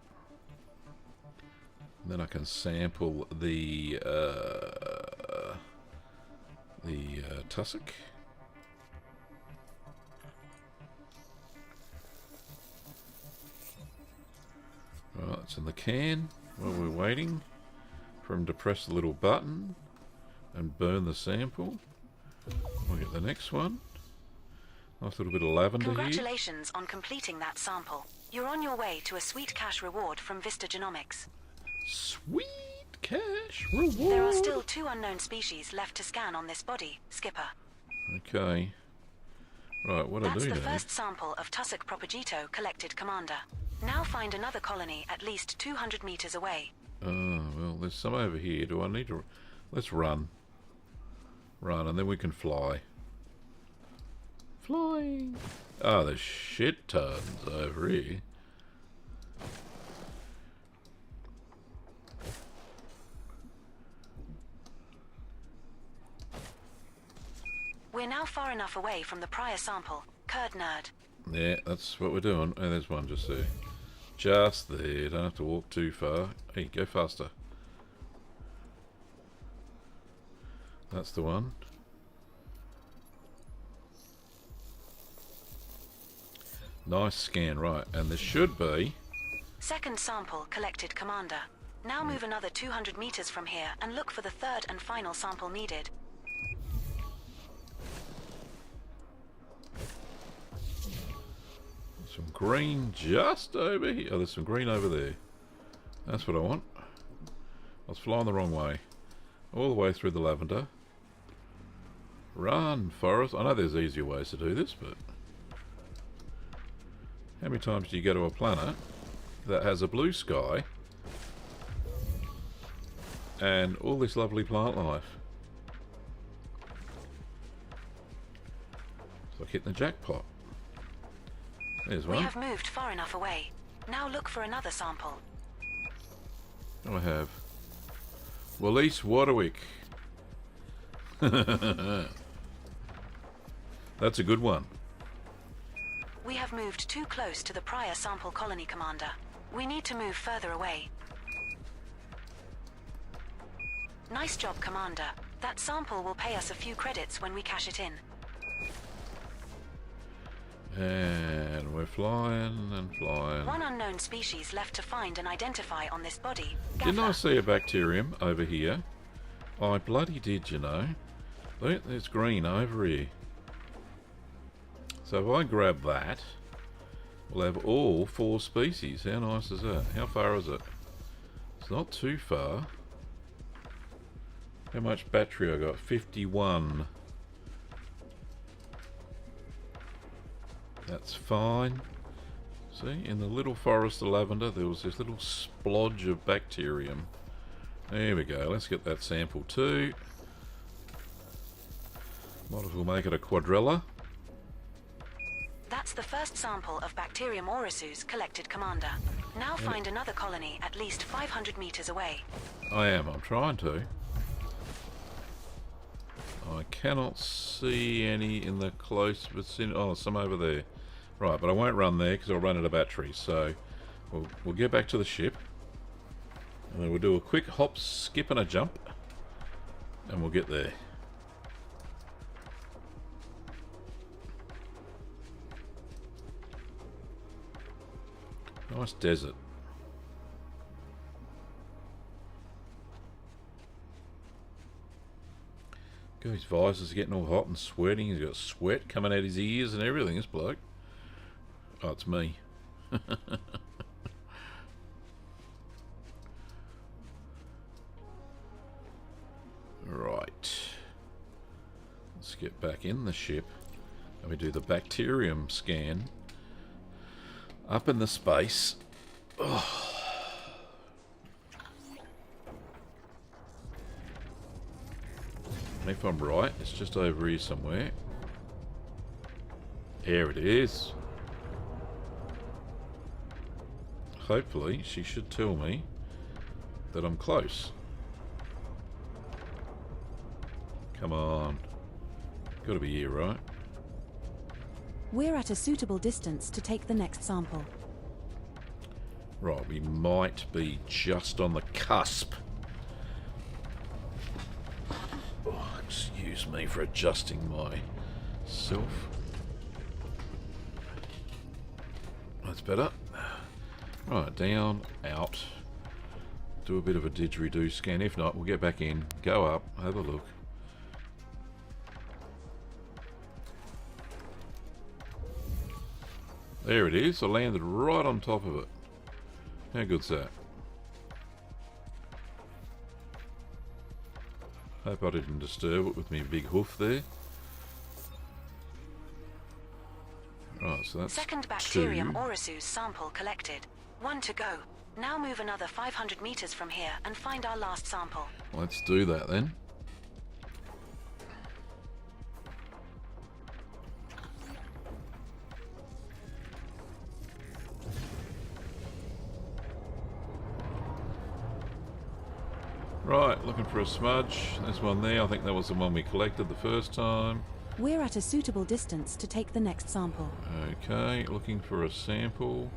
And then I can sample the tussock. Right, it's in the can while we're waiting for him to press the little button and burn the sample. We'll get the next one. Nice little bit of lavender here. Congratulations on completing that sample. You're on your way to a sweet cash reward from Vista Genomics. Sweet cash reward. There are still 2 unknown species left to scan on this body, Skipper. Okay. Right, what That's I do the now? first sample of Tussock propagito collected, Commander. Now find another colony at least 200 meters away. Oh, well, there's some over here. Do I need to... Let's run. Run, and then we can fly. Flying. Oh, there's shit tons over here. We're now far enough away from the prior sample. Curd nerd. Yeah, that's what we're doing. Oh, there's one just there. Just there. Don't have to walk too far. Hey, go faster. That's the one. Nice scan, right. And there should be... Second sample collected, Commander. Now move another 200 meters from here and look for the third and final sample needed. Some green just over here. Oh, there's some green over there. That's what I want. I was flying the wrong way. All the way through the lavender. Run, forest. I know there's easier ways to do this, but... How many times do you go to a planet that has a blue sky and all this lovely plant life? It's like hitting the jackpot. There's one. We have moved far enough away. Now look for another sample. I have. Wallace Waterwick. That's a good one. We have moved too close to the prior sample colony, Commander. We need to move further away. Nice job, Commander. That sample will pay us a few credits when we cash it in. And we're flying and flying. One unknown species left to find and identify on this body. Didn't I Gaffer. see a bacterium over here? I bloody did, you know. Look, there's green over here. So if I grab that, we'll have all 4 species. How nice is that? How far is it? It's not too far. How much battery I got? 51. That's fine. See, in the little forest of lavender, there was this little splodge of bacterium. There we go. Let's get that sample too. Might as well make it a quadrilla. That's the first sample of Bacterium aureus collected, Commander. Now find another colony at least 500 meters away. I am. I'm trying to. I cannot see any in the close vicinity. Oh, some over there. Right, but I won't run there because I'll run out of battery. So we'll get back to the ship. And then we'll do a quick hop, skip and a jump. And we'll get there. Nice desert. God, his visor's getting all hot and sweating. He's got sweat coming out his ears and everything, this bloke. Oh, it's me. Right. Let's get back in the ship. And we do the bacterium scan. Up in the space. Oh. And if I'm right, it's just over here somewhere. Here it is. Hopefully, she should tell me that I'm close. Come on. Gotta be here, right? We're at a suitable distance to take the next sample. Right, we might be just on the cusp. Oh, excuse me for adjusting myself. That's better. Right, down, out. Do a bit of a didgeridoo scan. If not, we'll get back in, go up, have a look. There it is. I landed right on top of it. How good's that? Hope I didn't disturb it with my big hoof there. Right, so that's Second Bacterium 2. aureus sample collected. 1 to go. Now move another 500 meters from here and find our last sample. Let's do that then. Right, looking for a smudge. There's one there. I think that was the one we collected the first time. We're at a suitable distance to take the next sample. Okay, looking for a sample.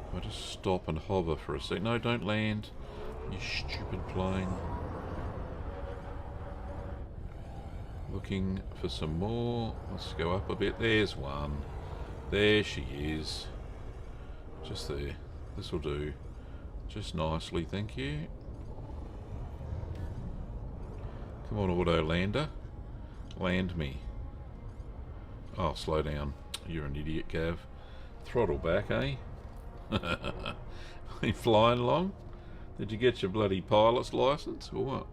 If I just stop and hover for a sec. No, don't land. You stupid plane. Looking for some more. Let's go up a bit. There's one. There she is. Just there. This will do. Just nicely, thank you. Come on, auto lander. Land me. Oh, slow down. You're an idiot, Gav. Throttle back, eh? You flying along? Did you get your bloody pilot's license or what?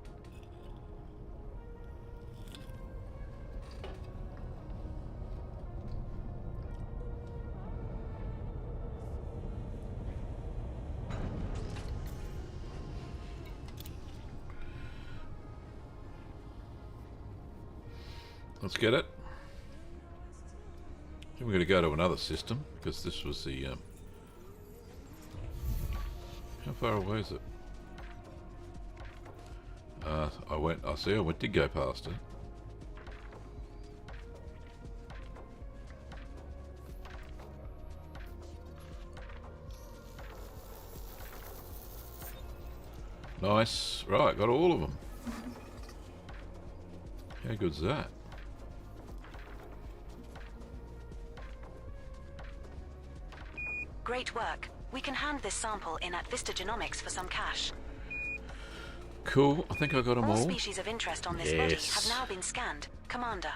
Let's get it. Then we're going to go to another system because this was the. How far away is it? I did go past it. Nice. Right, got all of them. How good's that? Great work. We can hand this sample in at Vista Genomics for some cash. Cool. I think I got them All all. species of interest on this body have now been scanned. Commander.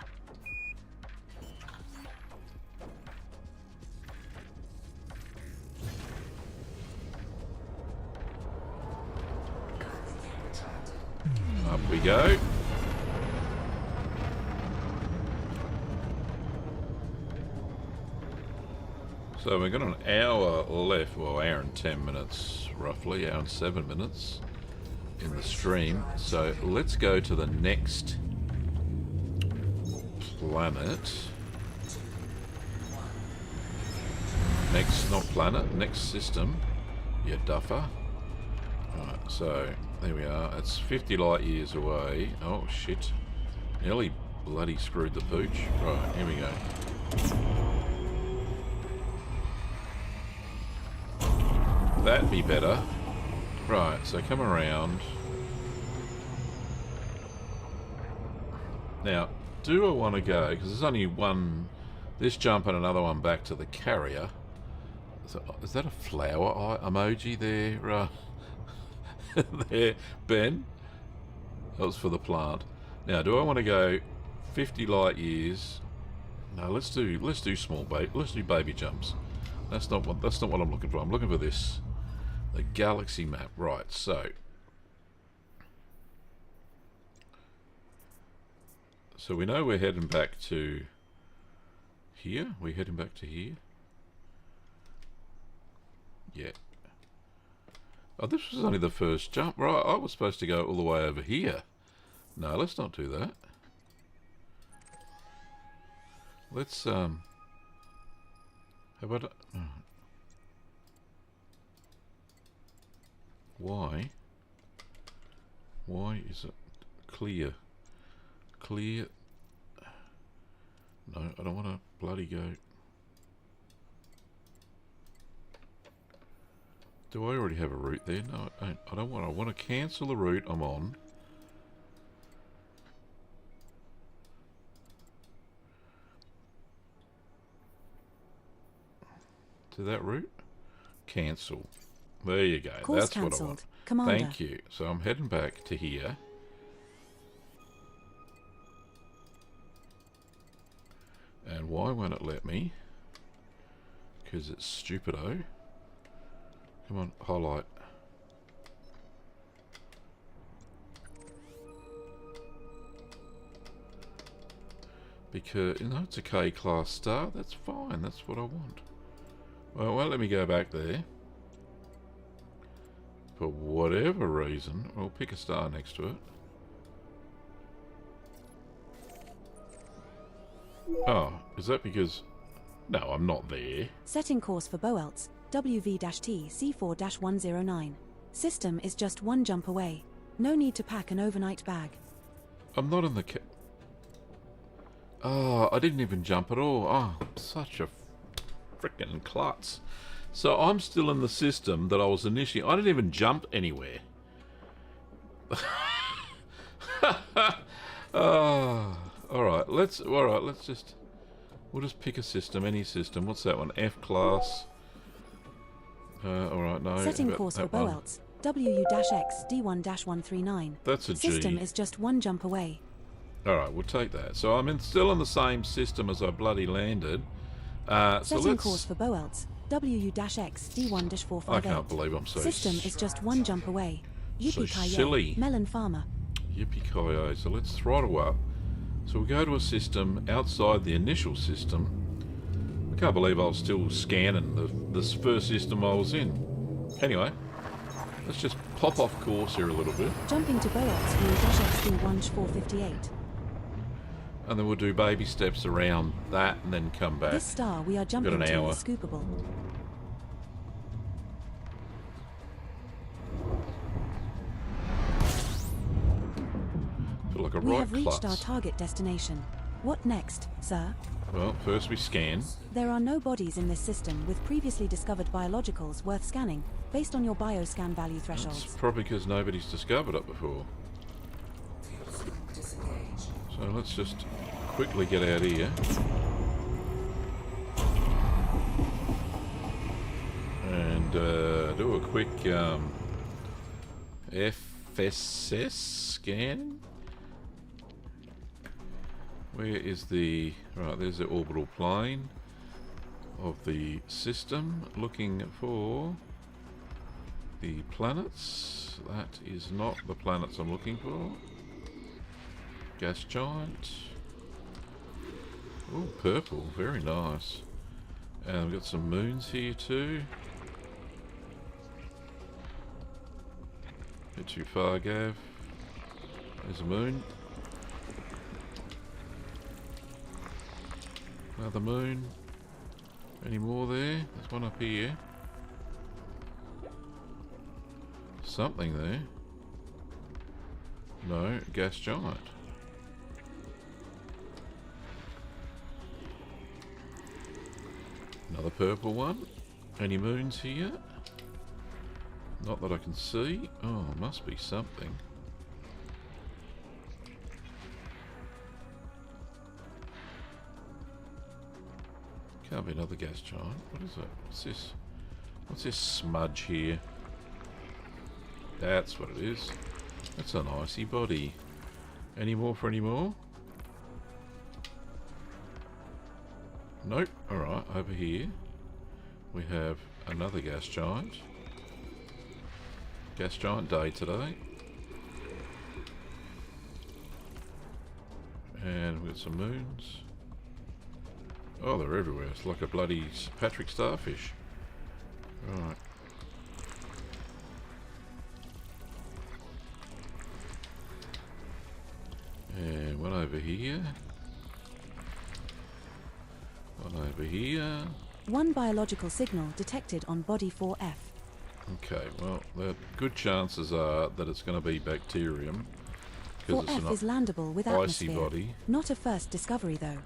Up we go. So we've got an hour left, well, hour and 10 minutes roughly, hour and 7 minutes in the stream. So let's go to the next planet. Next, not planet, next system. Yeah, duffer. Alright, so there we are. It's 50 light years away. Oh shit. Nearly bloody screwed the pooch. Right, here we go. That'd be better. Right, so come around. Now, do I want to go? Because there's only one. This jump and another one back to the carrier. So, is that a flower emoji there? There, Ben. That was for the plant. Now, do I want to go 50 light years? No, let's do small baby. Let's do baby jumps. That's not what I'm looking for. I'm looking for this. The galaxy map. Right, so we know we're heading back to here. We're heading back to here. Yeah. Oh, this was only the first jump. Right, I was supposed to go all the way over here. No, let's not do that. Let's, how about... Why is it clear? Clear... No, I don't want to bloody go... Do I already have a route there? No, I don't. I want to cancel the route I'm on. To that route? Cancel. There you go. Course That's cancelled. what I want. Commander. Thank you. So I'm heading back to here. And why won't it let me? Because it's stupido. Come on, highlight. Because, you know, it's a K-class star. That's fine. That's what I want. Well, it won't let me go back there. For whatever reason, we'll pick a star next to it. Oh, is that because... No, I'm not there. Setting course for Boelts, WV-T C4-109. System is just one jump away. No need to pack an overnight bag. I'm not in the Oh, I didn't even jump at all. Oh, such a frickin' klutz. So I'm still in the system that I was initially... I didn't even jump anywhere. Oh, Alright, let's just... We'll just pick a system, any system. What's that one? F class. Alright, no. Setting course for one. Boelts. WU-X D1-139. That's a G. System is just one jump away. Alright, we'll take that. So I'm still in the same system as I bloody landed. So Setting let's... course for Boelts. WU-X D1-458. I can't believe I'm so... System is just one jump away. So Yippee-ki-yay. silly. Melon Farmer. Yippee-ki-yay. So let's throttle up. So we go to a system outside the initial system. I can't believe I was still scanning this first system I was in. Anyway, let's just pop off course here a little bit. Jumping to Boelts U-X D1-458. And then we'll do baby steps around that and then come back. This star we are jumping an to hour. is scoopable. Feel like a We right have reached our klutz. target destination. What next, sir? Well, first we scan. There are no bodies in this system with previously discovered biologicals worth scanning, based on your bioscan value It's thresholds. probably because nobody's discovered it before. Disengage. So let's just quickly get out of here. And do a quick FSS scan. Where is the... Right, there's the orbital plane of the system. Looking for the planets. That is not the planets I'm looking for. Gas giant. Oh, purple. Very nice. And we've got some moons here too. Bit too far, Gav. There's a moon. Another moon. Any more there? There's one up here. Something there. No, gas giant. Another purple one. Any moons here? Not that I can see. Oh, must be something. Can't be another gas giant. What is it? What's this? What's this smudge here? That's what it is. That's an icy body. Any more for any more? Nope. Alright, over here we have another gas giant. Gas giant day today. And we've got some moons. Oh, they're everywhere. It's like a bloody Patrick starfish. Right. And one over here. One over here. One biological signal detected on body 4F. Okay, well, the good chances are that it's going to be bacterium. Because it's 4F is landable with icy atmosphere. body. Not a first discovery though.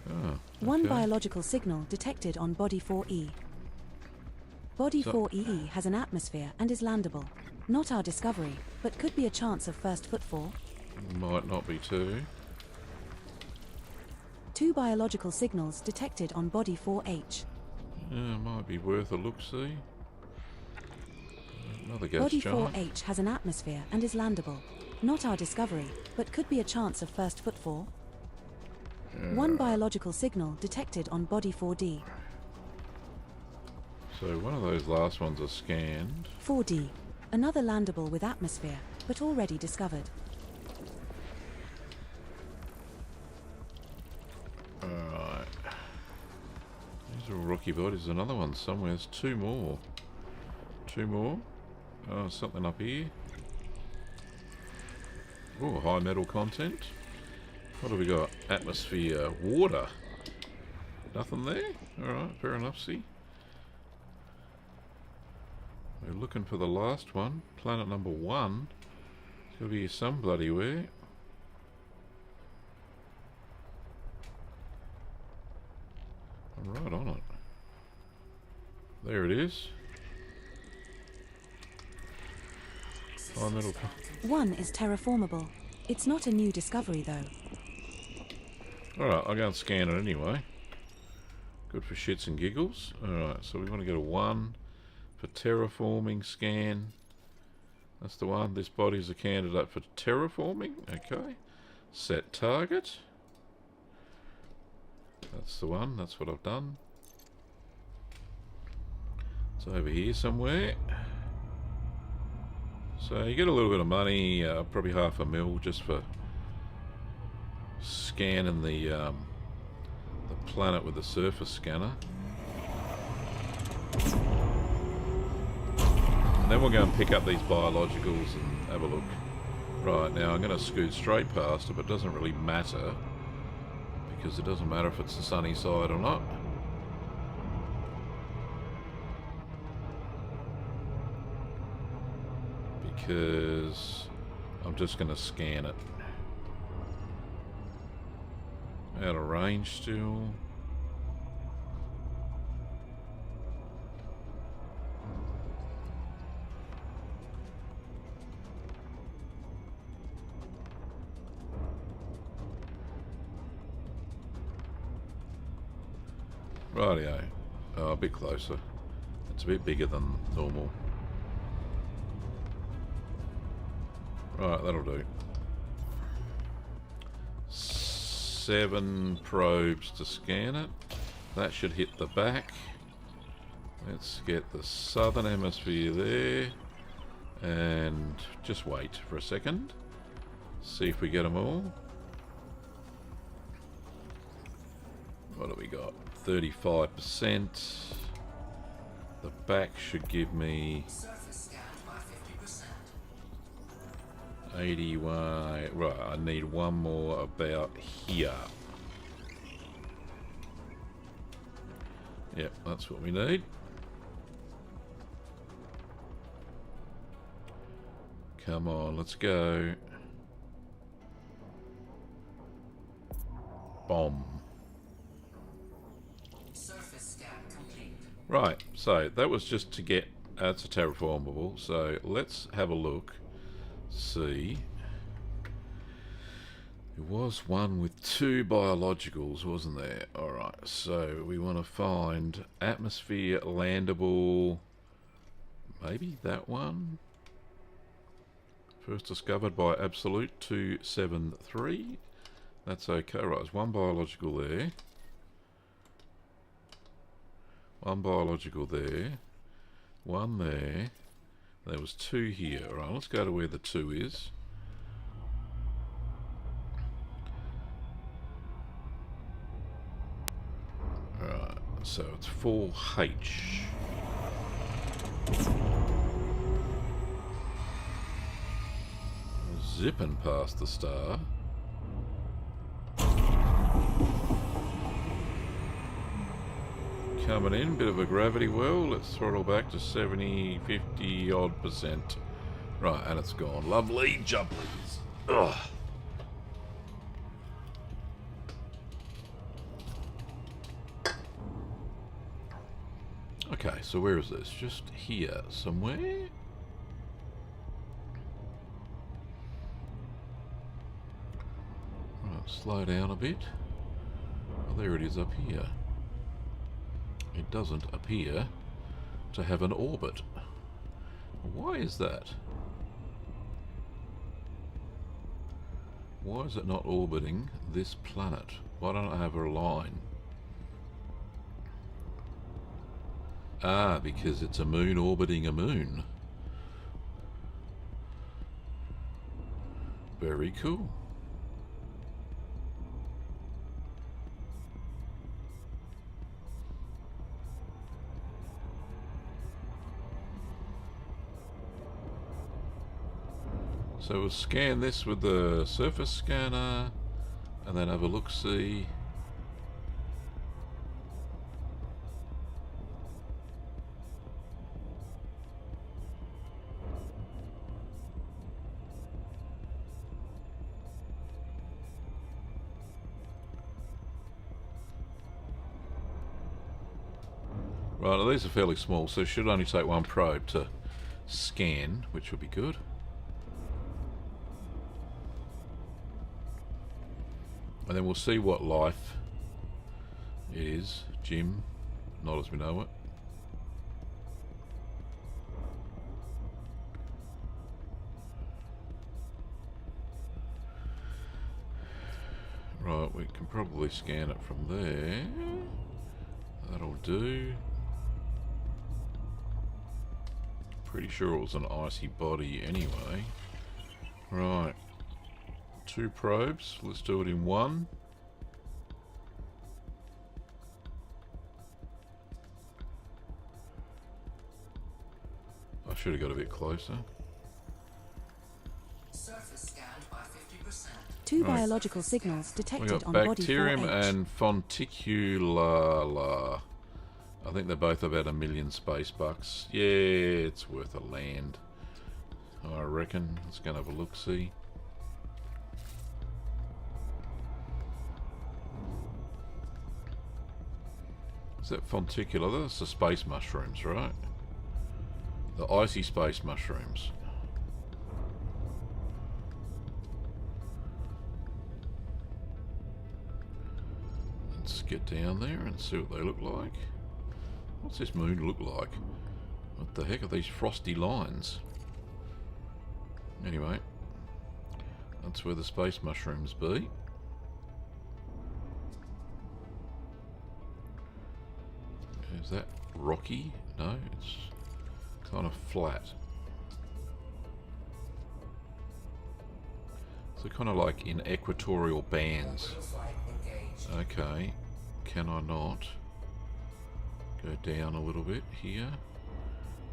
Oh, One okay. biological signal detected on body 4E. Body So- 4EE has an atmosphere and is landable. Not our discovery, but could be a chance of first footfall. Might not be too. Two biological signals detected on body 4H. Yeah, might be worth a look-see. Another gas Body giant. 4H has an atmosphere and is landable. Not our discovery, but could be a chance of first footfall. One biological signal detected on body 4D. So one of those last ones are scanned. 4D. Another landable with atmosphere, but already discovered. Alright. These are all rocky bodies. There's another one somewhere. There's two more. Two more. Oh, something up here. Oh, high metal content. What have we got? Atmosphere. Water. Nothing there? Alright, fair enough, see. We're looking for the last one. Planet number 1. It's got to be some bloody where. I'm right on it. There it is. High metal. One is terraformable. It's not a new discovery though. Alright, I'll go and scan it anyway. Good for shits and giggles. Alright, so we want to get a 1 for terraforming scan. That's the one. This body's a candidate for terraforming. Okay. Set target. That's the one. That's what I've done. It's over here somewhere. So you get a little bit of money, probably $500,000 just for scanning the planet with the surface scanner. And then we'll go and pick up these biologicals and have a look. Right, now I'm going to scoot straight past it, but it doesn't really matter, because it doesn't matter if it's the sunny side or not. Because I'm just going to scan it. Out of range still. Rightio. Oh, a bit closer. It's a bit bigger than normal. Right, that'll do. 7 probes to scan it. That should hit the back. Let's get the southern hemisphere there. And just wait for a second. See if we get them all. What do we got? 35%. The back should give me Surface scanned by 50%. 81. Right, I need one more about here. Yep, that's what we need. Come on, let's go. Bomb. Surface scan complete. Right, so that was just to get... it's a terraformable, so let's have a look. See. There was one with 2 biologicals, wasn't there? Alright, so we want to find atmosphere landable... maybe that one? First discovered by Absolute 273. That's okay. Right, there's one biological there. One biological there. One there. There was 2 here. Alright, let's go to where the 2 is. Alright, so it's 4H. Zipping past the star. Coming in, bit of a gravity well. Let's throttle back to 70, 50 odd %. Right, and it's gone. Lovely jumpers. Ugh. Okay, so where is this? Just here somewhere? Right, slow down a bit. Oh, there it is up here. It doesn't appear to have an orbit. Why is that? Why is it not orbiting this planet? Why don't I have a line? Ah, because it's a moon orbiting a moon. Very cool. So we'll scan this with the surface scanner and then have a look-see. Right, well, these are fairly small, so it should only take 1 probe to scan, which would be good. And then we'll see what life it is. Jim, not as we know it. Right, we can probably scan it from there. That'll do. Pretty sure it was an icy body anyway. Right. 2 probes. Let's do it in one. I should have got a bit closer. Surface scanned by 50%. 2 Right. biological signals We detected got on body bacterium 4H. and fonticulala. I think they're both about $1 million space bucks. Yeah, it's worth a land. I reckon. Let's go and have a look-see. Is that fonticular? That's the space mushrooms, right? The icy space mushrooms. Let's get down there and see what they look like. What's this moon look like? What the heck are these frosty lines? Anyway, that's where the space mushrooms be. Is that rocky? No, it's kind of flat. So kind of like in equatorial bands. Flight engaged. Okay, can I not go down a little bit here?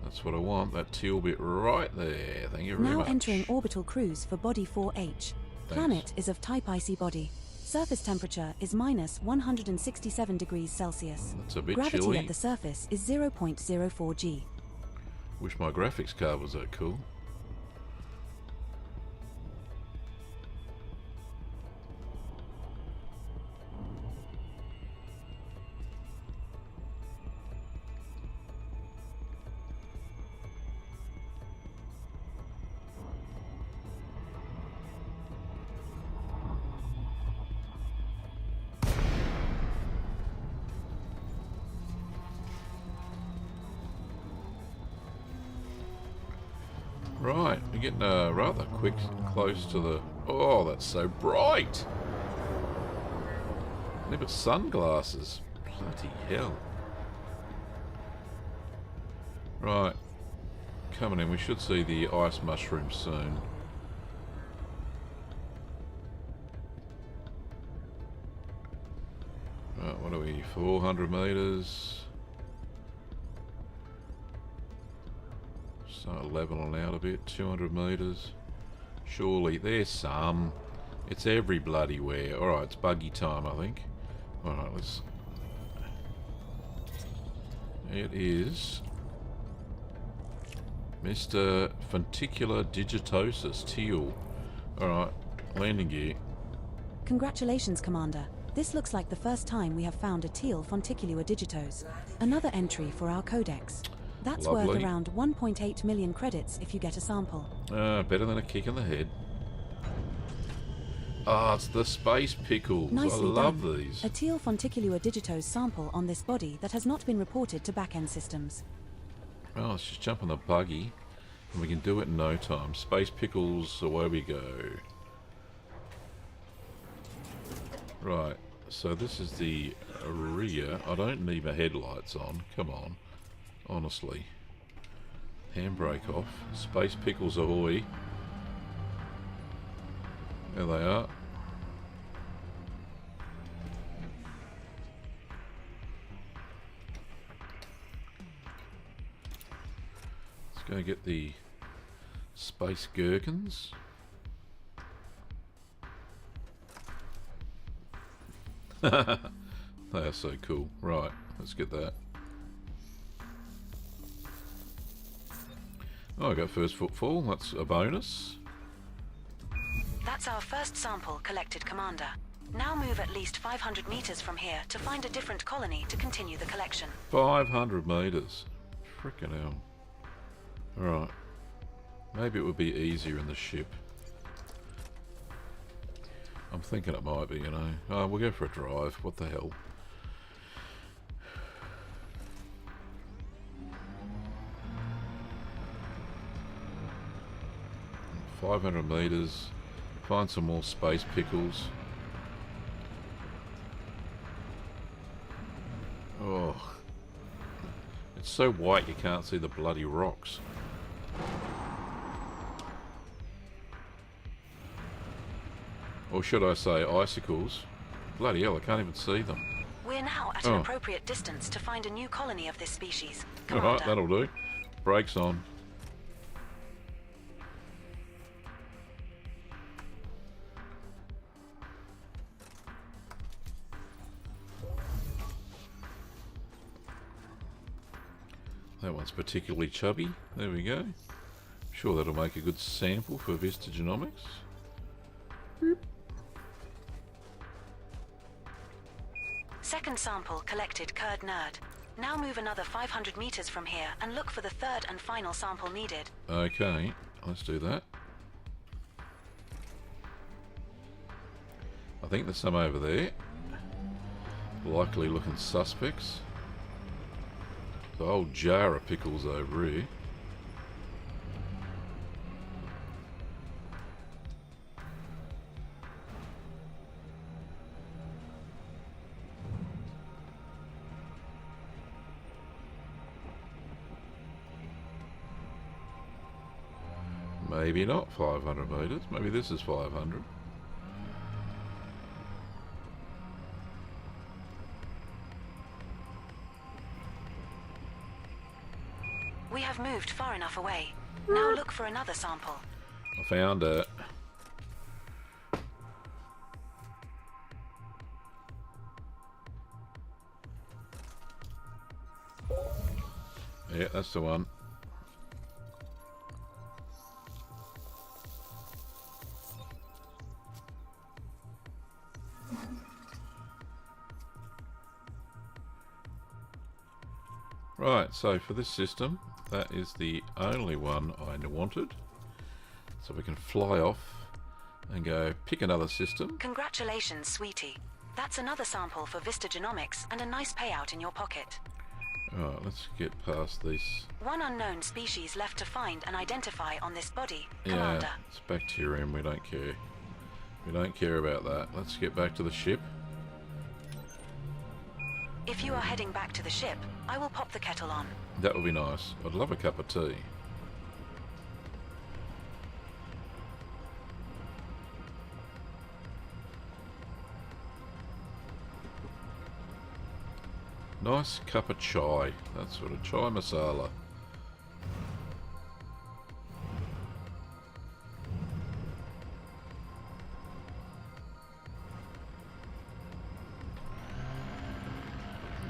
That's what I want, that teal bit right there. Thank you very Now much. entering orbital cruise for body 4H. Planet is of type icy body. Surface temperature is minus 167 degrees Celsius. That's a bit Gravity chilly. at the surface is 0.04 G. Wish my graphics card was that cool. Right, we're getting rather quick, close to the... Oh, that's so bright! Need but sunglasses. Bloody hell. Right, coming in. We should see the ice mushroom soon. Right, what are we? 400 meters. Start leveling out a bit. 200 meters. Surely there's some. It's every bloody where. Alright, it's buggy time, I think. Alright, let's... It is Mr. Funicular digitosus, teal. Alright, landing gear. Congratulations, Commander. This looks like the first time we have found a teal Fonticulua digitos. Another entry for our codex. That's worth Lovely. around 1.8 million credits if you get a sample. Better than a kick in the head. Ah, it's the space pickles. Nicely I love done. these. A teal Fonticulua digitos sample on this body that has not been reported to back-end systems. Oh, let's just jump on the buggy. And we can do it in no time. Space pickles, away we go. Right, so this is the rear. I don't need my headlights on. Come on. Honestly. Handbrake off. Space pickles ahoy. There they are. Let's go get the space gherkins. They are so cool. Right, let's get that. Oh, I got first footfall. That's a bonus. That's our first sample collected, Commander. Now move at least 500 meters from here to find a different colony to continue the collection. 500 meters. Frickin' hell. Alright. Maybe it would be easier in the ship. I'm thinking it might be, you know. Oh, we'll go for a drive. What the hell? $500 Find some more space pickles. Oh. It's so white you can't see the bloody rocks. Or should I say icicles? Bloody hell, I can't even see them. We're now at an appropriate distance to find a new colony of this species. Alright, Commander. that'll do. Brakes on. That one's particularly chubby. There we go. Sure, that'll make a good sample for Vista Genomics. Second sample collected, Kurd Nerd. Now move another 500 meters from here and look for the third and final sample needed. Okay, let's do that. I think there's some over there. Likely looking suspects. The whole jar of pickles over here. Maybe not 500 meters. Maybe this is 500. We have moved far enough away. Now look for another sample. I found it. Yeah, that's the one. Right, so for this system, that is the only one I wanted. So we can fly off and go pick another system. Congratulations, sweetie. That's another sample for Vista Genomics and a nice payout in your pocket. Alright, let's get past this. One unknown species left to find and identify on this body, Yeah, Commander. it's back to your end, we don't care. We don't care about that. Let's get back to the ship. If you are heading back to the ship, I will pop the kettle on. That would be nice. I'd love a cup of tea. Nice cup of chai. That sort of chai masala.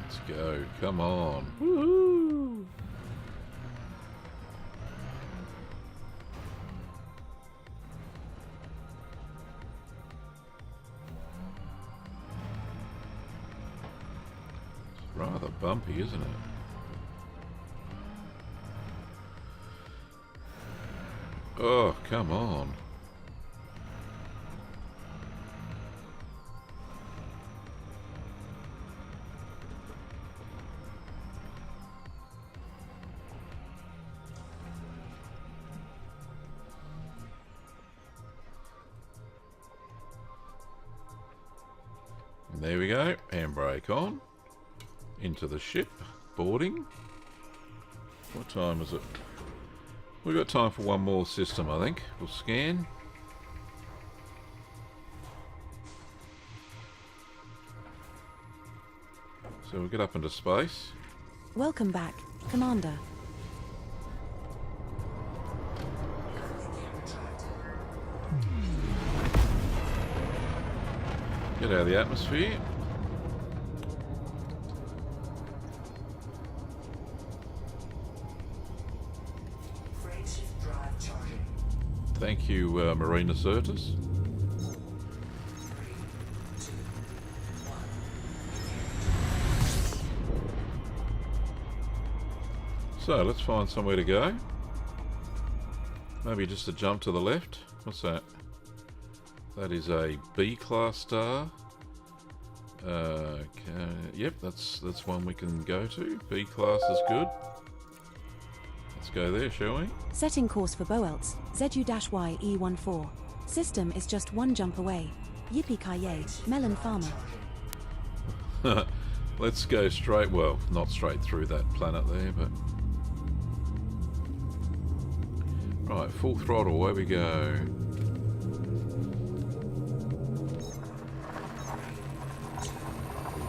Let's go. Come on. Woohoo! It's rather bumpy, isn't it? Oh, come on. There we go, handbrake on, into the ship, boarding. What time is it? We've got time for one more system, I think. We'll scan. So we'll get up into space. Welcome back, Commander. Get out of the atmosphere. Frameshift drive charging. Thank you, Marina Sirtis. 3, 2, 1. So let's find somewhere to go. Maybe just a jump to the left. What's that? That is a B-class star. Okay. Yep, that's one we can go to. B-class is good. Let's go there, shall we? Setting course for Boelts, ZU-YE14. System is just one jump away. Yippee-ki-yay, melon farmer. Let's go straight, well, not straight through that planet there, but... Right, full throttle, away we go.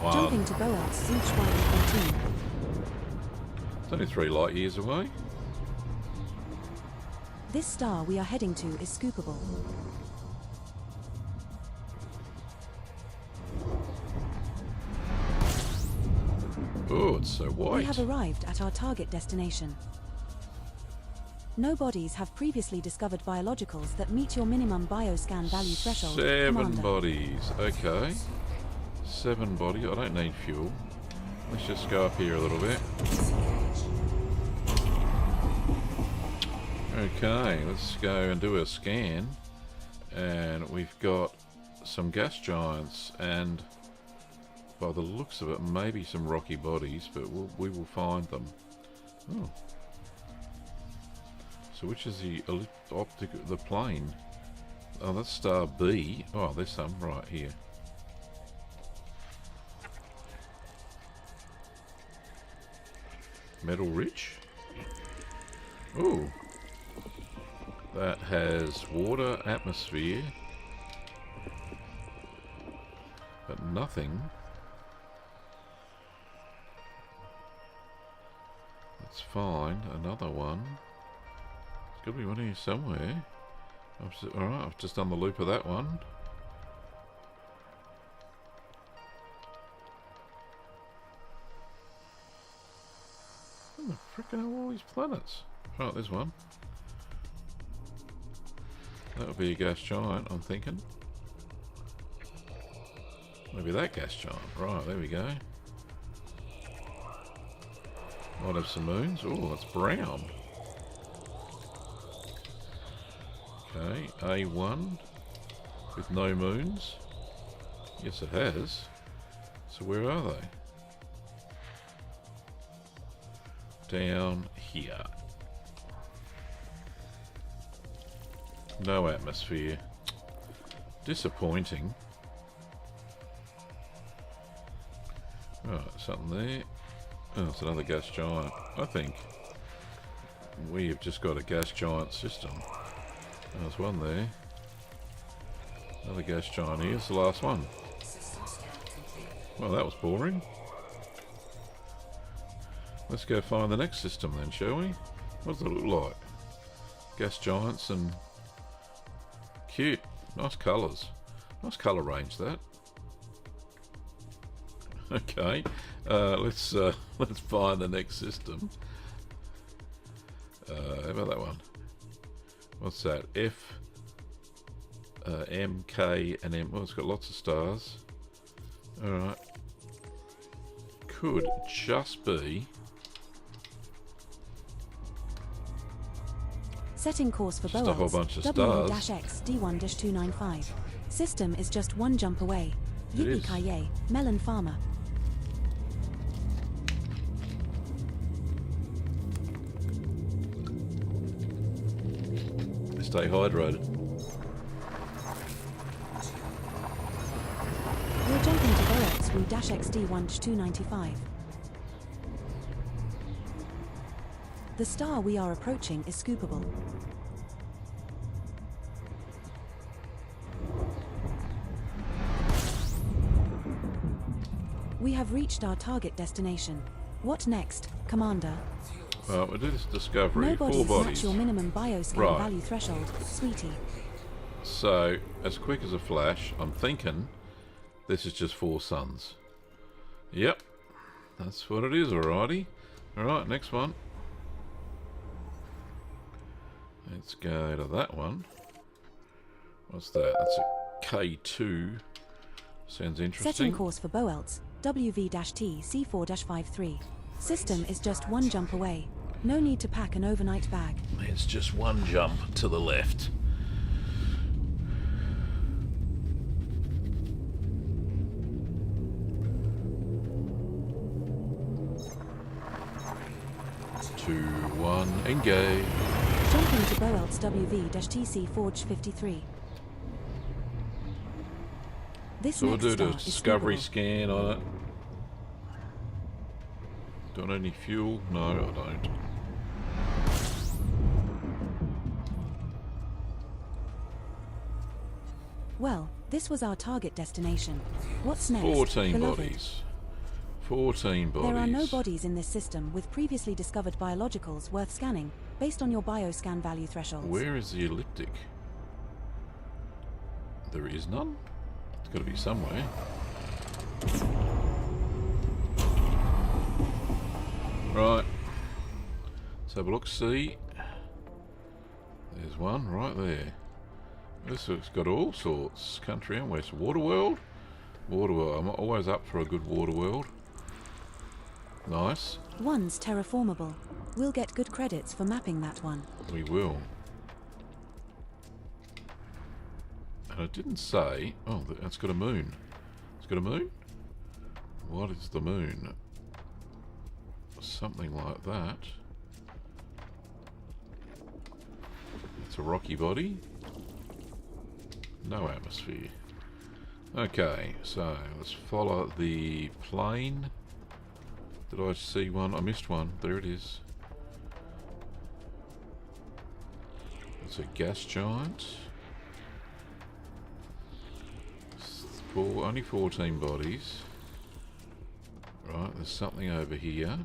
One. Jumping to Boelts, ZU-14. It's only 3 light years away. This star we are heading to is scoopable. Oh, it's so white. We have arrived at our target destination. No bodies have previously discovered biologicals that meet your minimum bioscan value threshold. 7 Commander. bodies. Okay. 7 bodies. I don't need fuel. Let's just go up here a little bit. Okay, let's go and do a scan. And we've got some gas giants and, by the looks of it, maybe some rocky bodies, but we will find them. Oh. So which is the the plane? Oh, that's star B. Oh, there's some right here. Metal rich? Ooh. That has water, atmosphere, but nothing. Let's find another one. There's got to be one here somewhere. Alright, I've just done the loop of that one. What the frickin' are all these planets? Right, there's one. That would be a gas giant, I'm thinking. Maybe that gas giant. Right, there we go. Might have some moons. Oh, it's brown. Okay, A1 with no moons. Yes, it has. So where are they? Down here. No atmosphere. Disappointing. Right, something there. Oh, it's another gas giant. I think we have just got a gas giant system. There's one there. Another gas giant here. It's the last one. Well, that was boring. Let's go find the next system then, shall we? What does it look like? Gas giants and... Cute. Nice colours. Nice colour range, that. Okay. Let's find the next system. How about that one? What's that? F, M, K, and M. Oh, it's got lots of stars. Alright. Could just be... Setting course for Just a whole bunch of Boelts, stars. W-X D1-295. System is just one jump away. It is. Yippee-ki-yay, melon farmer. Stay hydrated. We're jumping to Boelts through -X D1-295. The star we are approaching is scoopable. We have reached our target destination. What next, Commander? Well, we did this discovery. No 4 bodies bodies. match your minimum bioscan Right. value threshold, sweetie. So, as quick as a flash, I'm thinking this is just 4 suns. Yep. That's what it is, alrighty. Alright, next one. Let's go to that one. What's that? That's a K2. Sounds interesting. Setting course for Boelts, WV-T C4-53. System is just one jump away. No need to pack an overnight bag. It's just one jump to the left. 2, 1, engage. Jumping to Boelts WV-TC Forge 53. This So we'll next do the star is discovery scoopable. scan on it. Do I need any fuel? No, I don't. Well, this was our target destination. What's next, 14 beloved? bodies. 14 bodies. There are no bodies in this system with previously discovered biologicals worth scanning, based on your bioscan value thresholds. Where is the elliptic? There is none? It's got to be somewhere. Right. Let's have a look, see. There's one right there. This has got all sorts. Country and West. Waterworld? Waterworld. I'm always up for a good Waterworld. Nice. One's terraformable. We'll get good credits for mapping that one. We will. And it didn't say... Oh, that's got a moon. It's got a moon? What is the moon? Something like that. It's a rocky body. No atmosphere. Okay, so let's follow the plane. Did I see one? I missed one. There it is. It's a gas giant. Only 14 bodies. Right, there's something over here.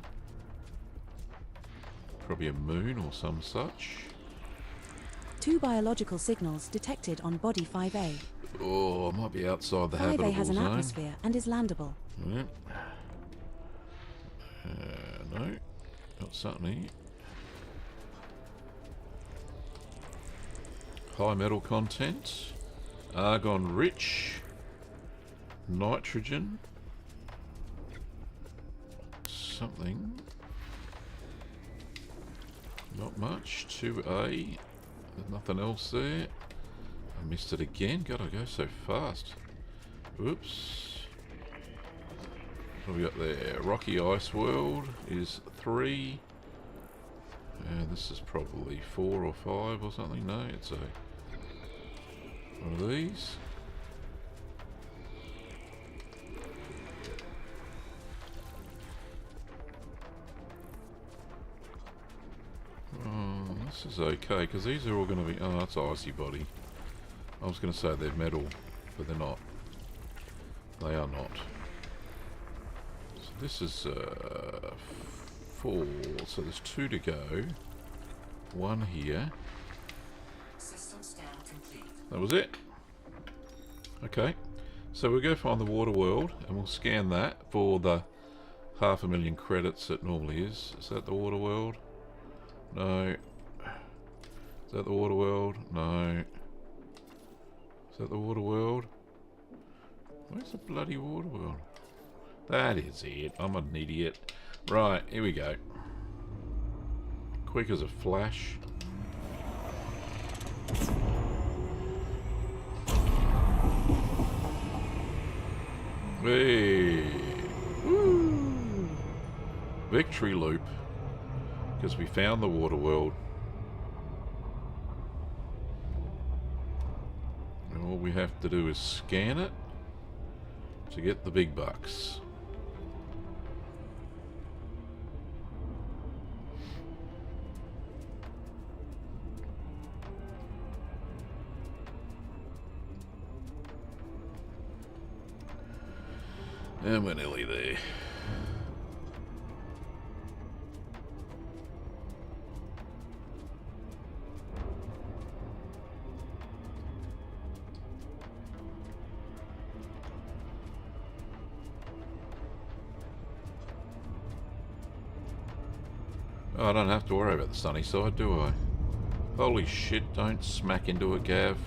Probably a moon or some such. 2 biological signals detected on body 5A. Oh, I might be outside the 5A habitable has an zone. atmosphere and is landable. Yep. No, not something. High metal content. Argon rich. Nitrogen. Something. Not much. 2A. There's nothing else there. I missed it again. God, I go so fast. Oops. What have we got there? Rocky Ice World is 3. And this is probably 4 or 5 or something. No, it's a one of these. Oh, this is okay because these are all going to be. Oh, that's icy body. I was going to say they're metal, but they're not. They are not. So this is 4. So there's 2 to go. 1 here. System scan complete. That was it. Okay. So we'll go find the water world and we'll scan that for the 500,000 credits it normally is. Is that the water world? No. Is that the water world? No. Is that the water world? Where's the bloody water world? That is it. I'm an idiot. Right, here we go. Quick as a flash. Hey. Woo. Victory loop. Because we found the water world. And all we have to do is scan it to get the big bucks. And we're nearly there. Oh, I don't have to worry about the sunny side, do I? Holy shit, don't smack into it, Gav.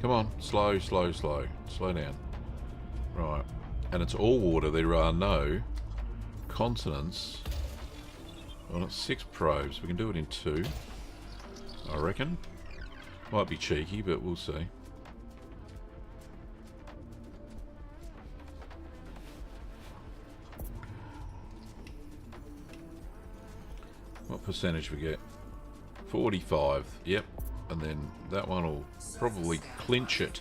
Come on, slow, slow, slow. Slow down. Right. And it's all water. There are no continents. Well, it's 6 probes. We can do it in 2, I reckon. Might be cheeky, but we'll see. What percentage we get? 45. Yep. And then that one will probably clinch it.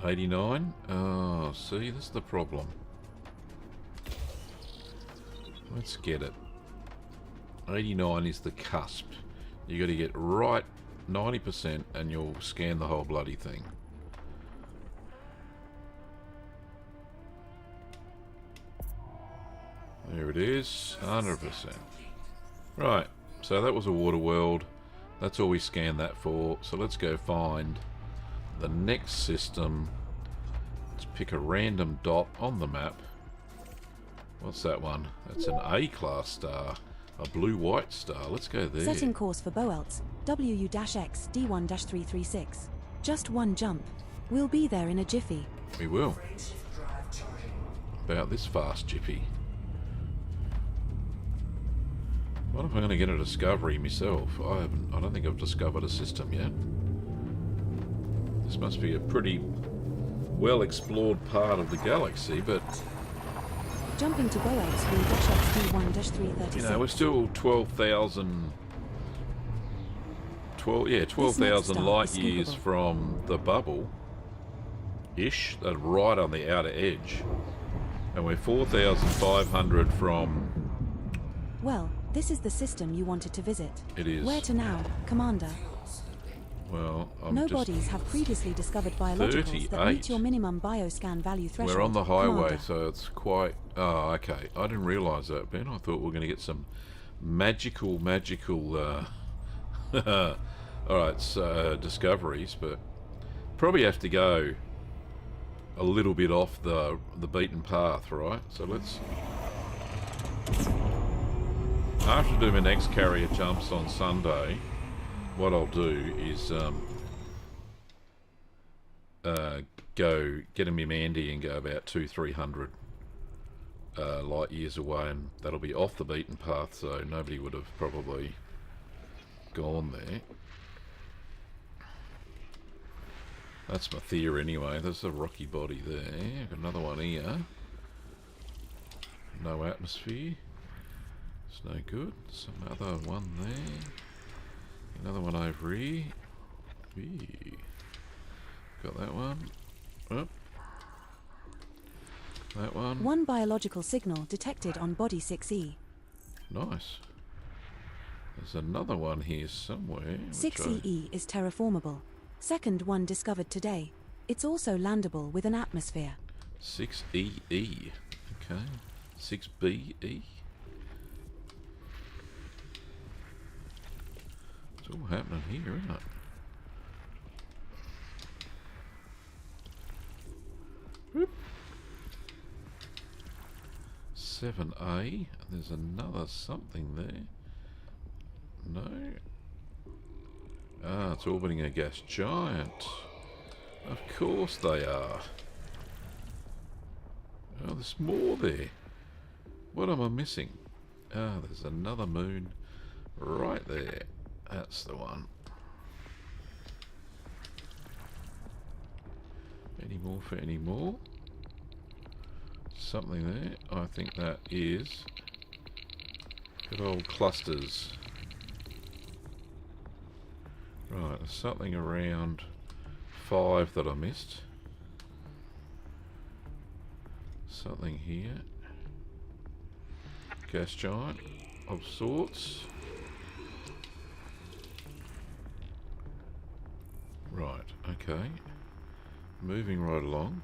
89. Oh, see, this is the problem. Let's get it. 89 is the cusp. You got to get right 90% and you'll scan the whole bloody thing. There it is, 100%. Right, so that was a water world. That's all we scanned that for. So let's go find the next system. Let's pick a random dot on the map. What's that one? That's an A-class star. A blue-white star. Let's go there. Setting course for Boelts, WU-X D1-336. Just one jump. We'll be there in a jiffy. We will. About this fast jiffy. What if I'm going to get a discovery myself? I don't think I've discovered a system yet. This must be a pretty well explored part of the galaxy, but Jumping to Boelts U-X D1-336. you know, we're still 12,000 light years from the bubble ish, right on the outer edge. And we're 4,500 from... Well, this is the system you wanted to visit. It is. Where to now, Commander? Well, No bodies have previously discovered biologicals that 38. meet your minimum bioscan value threshold. We're on the highway, Commander. so it's quite... Oh, okay. I didn't realise that, Ben. I thought we were going to get some magical... Alright, so discoveries, but probably have to go a little bit off the beaten path, right? So let's... After doing my next carrier jumps on Sunday, what I'll do is go get a Mandy and go about 200-300 light years away, and that'll be off the beaten path, so nobody would have probably gone there. That's my theory anyway. There's a rocky body there. Got another one here. No atmosphere. It's no good. Some other one there. Another one over here. Eee. Got that one. Oh. That one. One biological signal detected on body 6E. Nice. There's another one here somewhere. 6EE is terraformable. Second one discovered today. It's also landable with an atmosphere. 6EE. Okay. 6BE. It's all happening here, isn't it? Whoop. 7A. There's another something there. No. Ah, it's orbiting a gas giant. Of course they are. Oh, there's more there. What am I missing? Ah, there's another moon right there. That's the one. Any more for any more? Something there. I think that is good old clusters. Right, there's something around 5 that I missed. Something here. Gas giant of sorts. Right, okay. Moving right along.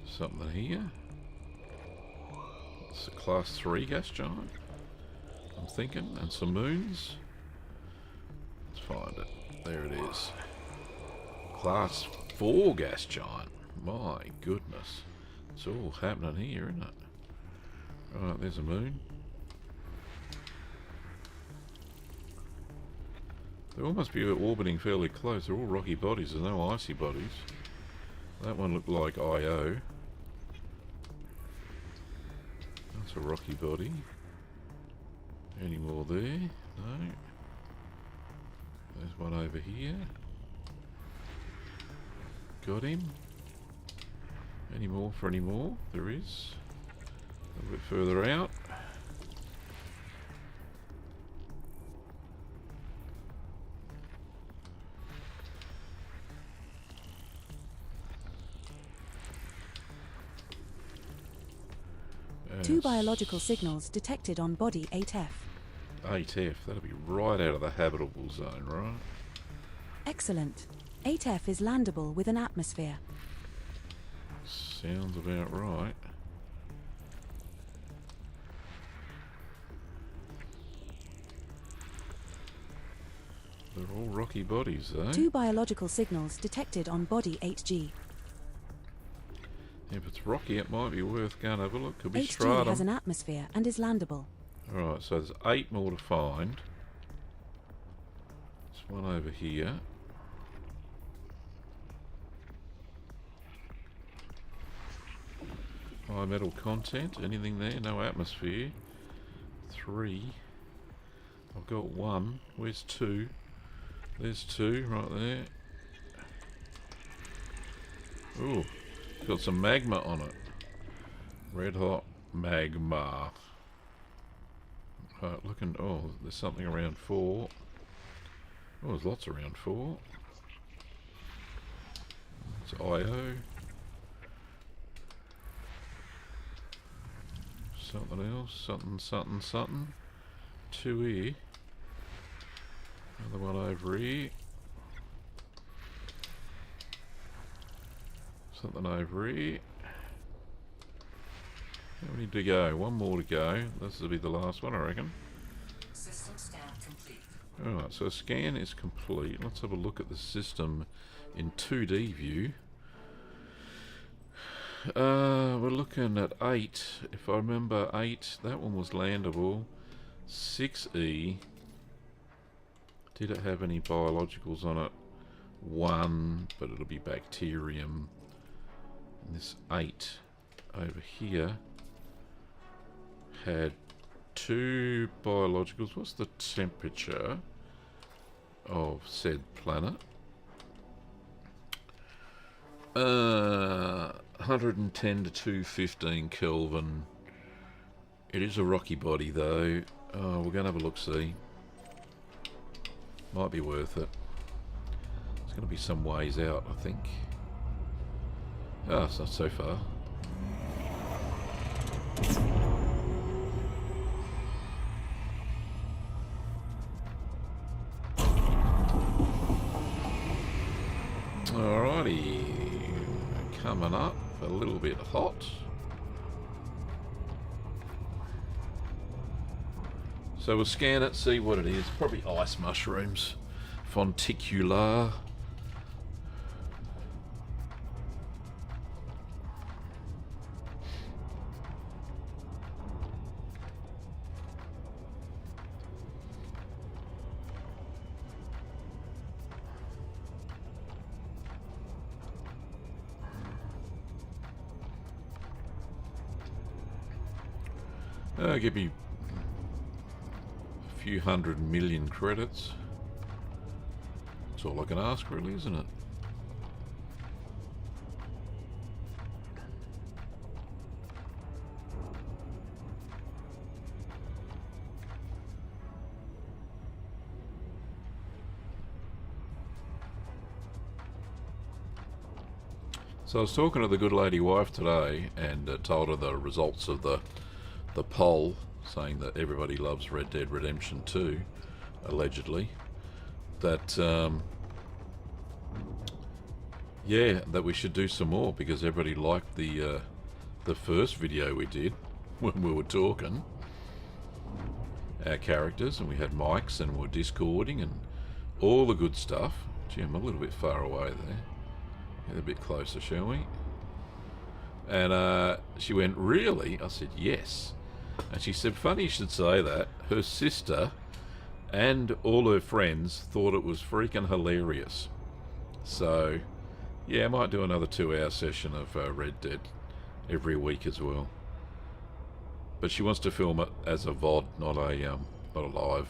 Something here. It's a class 3 gas giant, I'm thinking, and some moons. Let's find it. There it is. Class 4 gas giant. My goodness. It's all happening here, isn't it? Right, there's a moon. They all must be orbiting fairly close. They're all rocky bodies. There's no icy bodies. That one looked like Io. That's a rocky body. Any more there? No. There's one over here. Got him. Any more for any more? There is. A little bit further out. Two biological signals detected on body 8F. 8F, that'll be right out of the habitable zone, right? Excellent. 8F is landable with an atmosphere. Sounds about right. They're all rocky bodies, though. Two biological signals detected on body 8G. If it's rocky, it might be worth going to have a look. Could be 8G stratum. has an atmosphere and is landable. Alright, so there's 8 more to find. There's one over here. High metal content. Anything there? No atmosphere. 3. I've got 1. Where's 2? There's 2 right there. Ooh, it's got some magma on it. Red hot magma. Right, looking. Oh, there's something around 4. Oh, there's lots around 4. It's IO. Something else. Something. 2 here. Another one over here. Something over here. How many to go? 1 more to go. This will be the last one, I reckon. System scan complete. Alright, so scan is complete. Let's have a look at the system in 2D view. We're looking at 8. If I remember 8, that one was landable. 6E. Did it have any biologicals on it? 1, but it'll be bacterium. And this 8 over here had 2 biologicals. What's the temperature of said planet? 110 to 215 Kelvin. It is a rocky body though. We're going to have a look-see. Might be worth it. There's going to be some ways out, I think. It's not so far. Alrighty. Coming up a little bit hot. So we'll scan it, see what it is. Probably ice mushrooms. Fonticular. Give me a few 100 million credits. That's all I can ask, really, isn't it? So I was talking to the good lady wife today and told her the results of the poll, saying that everybody loves Red Dead Redemption 2, allegedly. That yeah, that we should do some more because everybody liked the first video we did when we were talking our characters, and we had mics and we were discording and all the good stuff. Gee, I'm a little bit far away there. Get a bit closer, shall we? And she went, "Really?" I said, "Yes." And she said, "Funny you should say that. Her sister and all her friends thought it was freaking hilarious." So, yeah, I might do another 2-hour session of Red Dead every week as well. But she wants to film it as a VOD, not a live.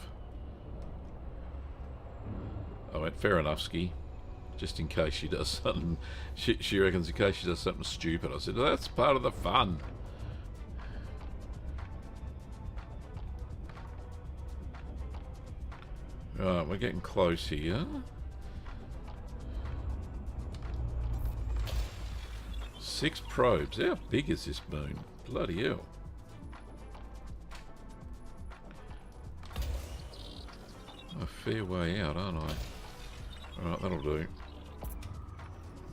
I went, "Fair enough, Ski." Just in case she does something. She reckons in case she does something stupid. I said, that's part of the fun. Right, we're getting close here. 6 probes. How big is this moon? Bloody hell. A fair way out, aren't I? Alright, that'll do.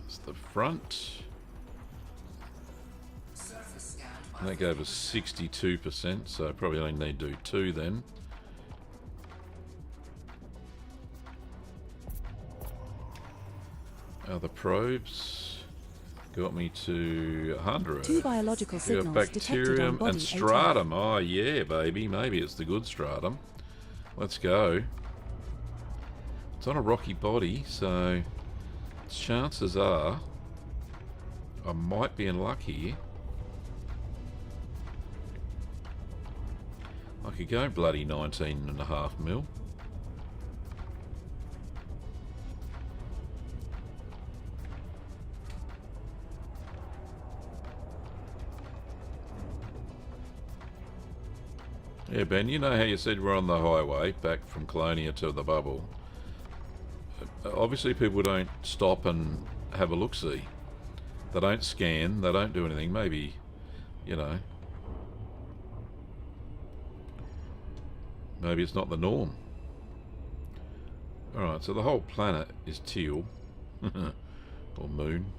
It's the front. Surface scanned And that gave us 62%, so probably only need to do 2 then. Other probes got me to 100. 2 biological We got signals detected on bacterium body and ATF. stratum. Oh yeah, baby. Maybe it's the good stratum. Let's go. It's on a rocky body, so chances are I might be in luck here. I could go bloody 19.5 mil. Yeah, Ben, you know how you said we're on the highway back from Colonia to the bubble? Obviously people don't stop and have a look-see. They don't scan, they don't do anything. Maybe, you know, maybe it's not the norm. Alright, so the whole planet is teal. Or moon.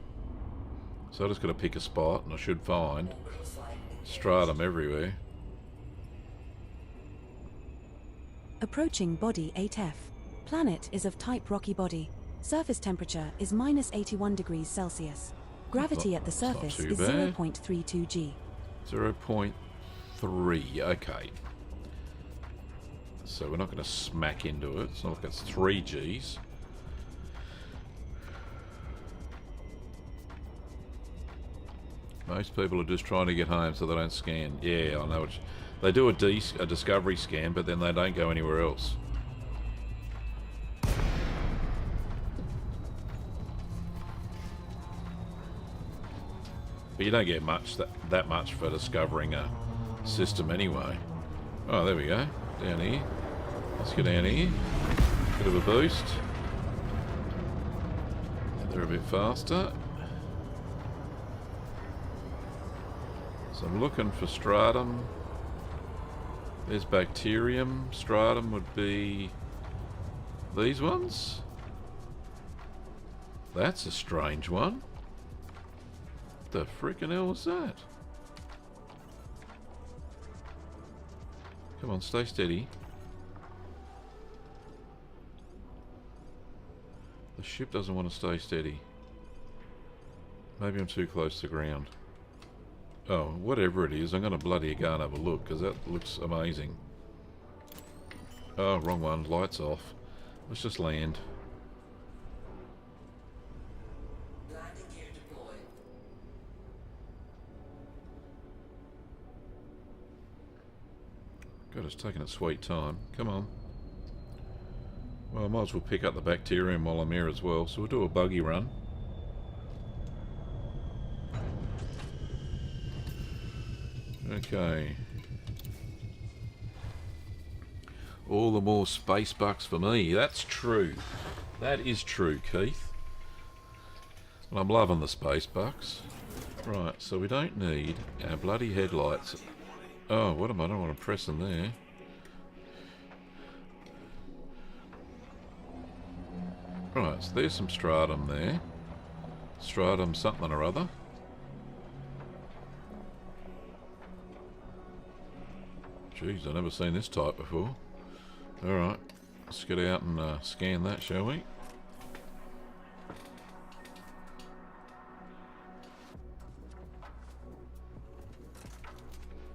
So I just got to pick a spot and I should find stratum everywhere. Approaching body 8F. Planet is of type rocky body. Surface temperature is minus 81 degrees Celsius. Gravity at the That's not surface too is bad. 0.32 g. 0.3, okay. So we're not going to smack into it. It's not like it's 3 Gs. Most people are just trying to get home so they don't scan. Yeah, I know. They do a discovery scan, but then they don't go anywhere else. But you don't get much that much for discovering a system anyway. Oh, there we go. Down here. Let's go down here. Bit of a boost. They're a bit faster. So I'm looking for stratum. There's bacterium. Stratum would be these ones. That's a strange one. What the frickin' hell was that? Come on, stay steady. The ship doesn't want to stay steady. Maybe I'm too close to ground. Oh, whatever it is, I'm going to bloody go and have a look, because that looks amazing. Oh, wrong one. Lights off. Let's just land. landing gear deployed. God, it's taking its sweet time. Come on. Well, I might as well pick up the bacterium while I'm here as well, so we'll do a buggy run. Okay. All the more space bucks for me. That's true. That is true, Keith. And I'm loving the space bucks. Right, so we don't need our bloody headlights. Oh, what am I? I don't want to press them there. Right, so there's some stratum there. Stratum something or other. Jeez, I've never seen this type before. Alright, let's get out and scan that, shall we?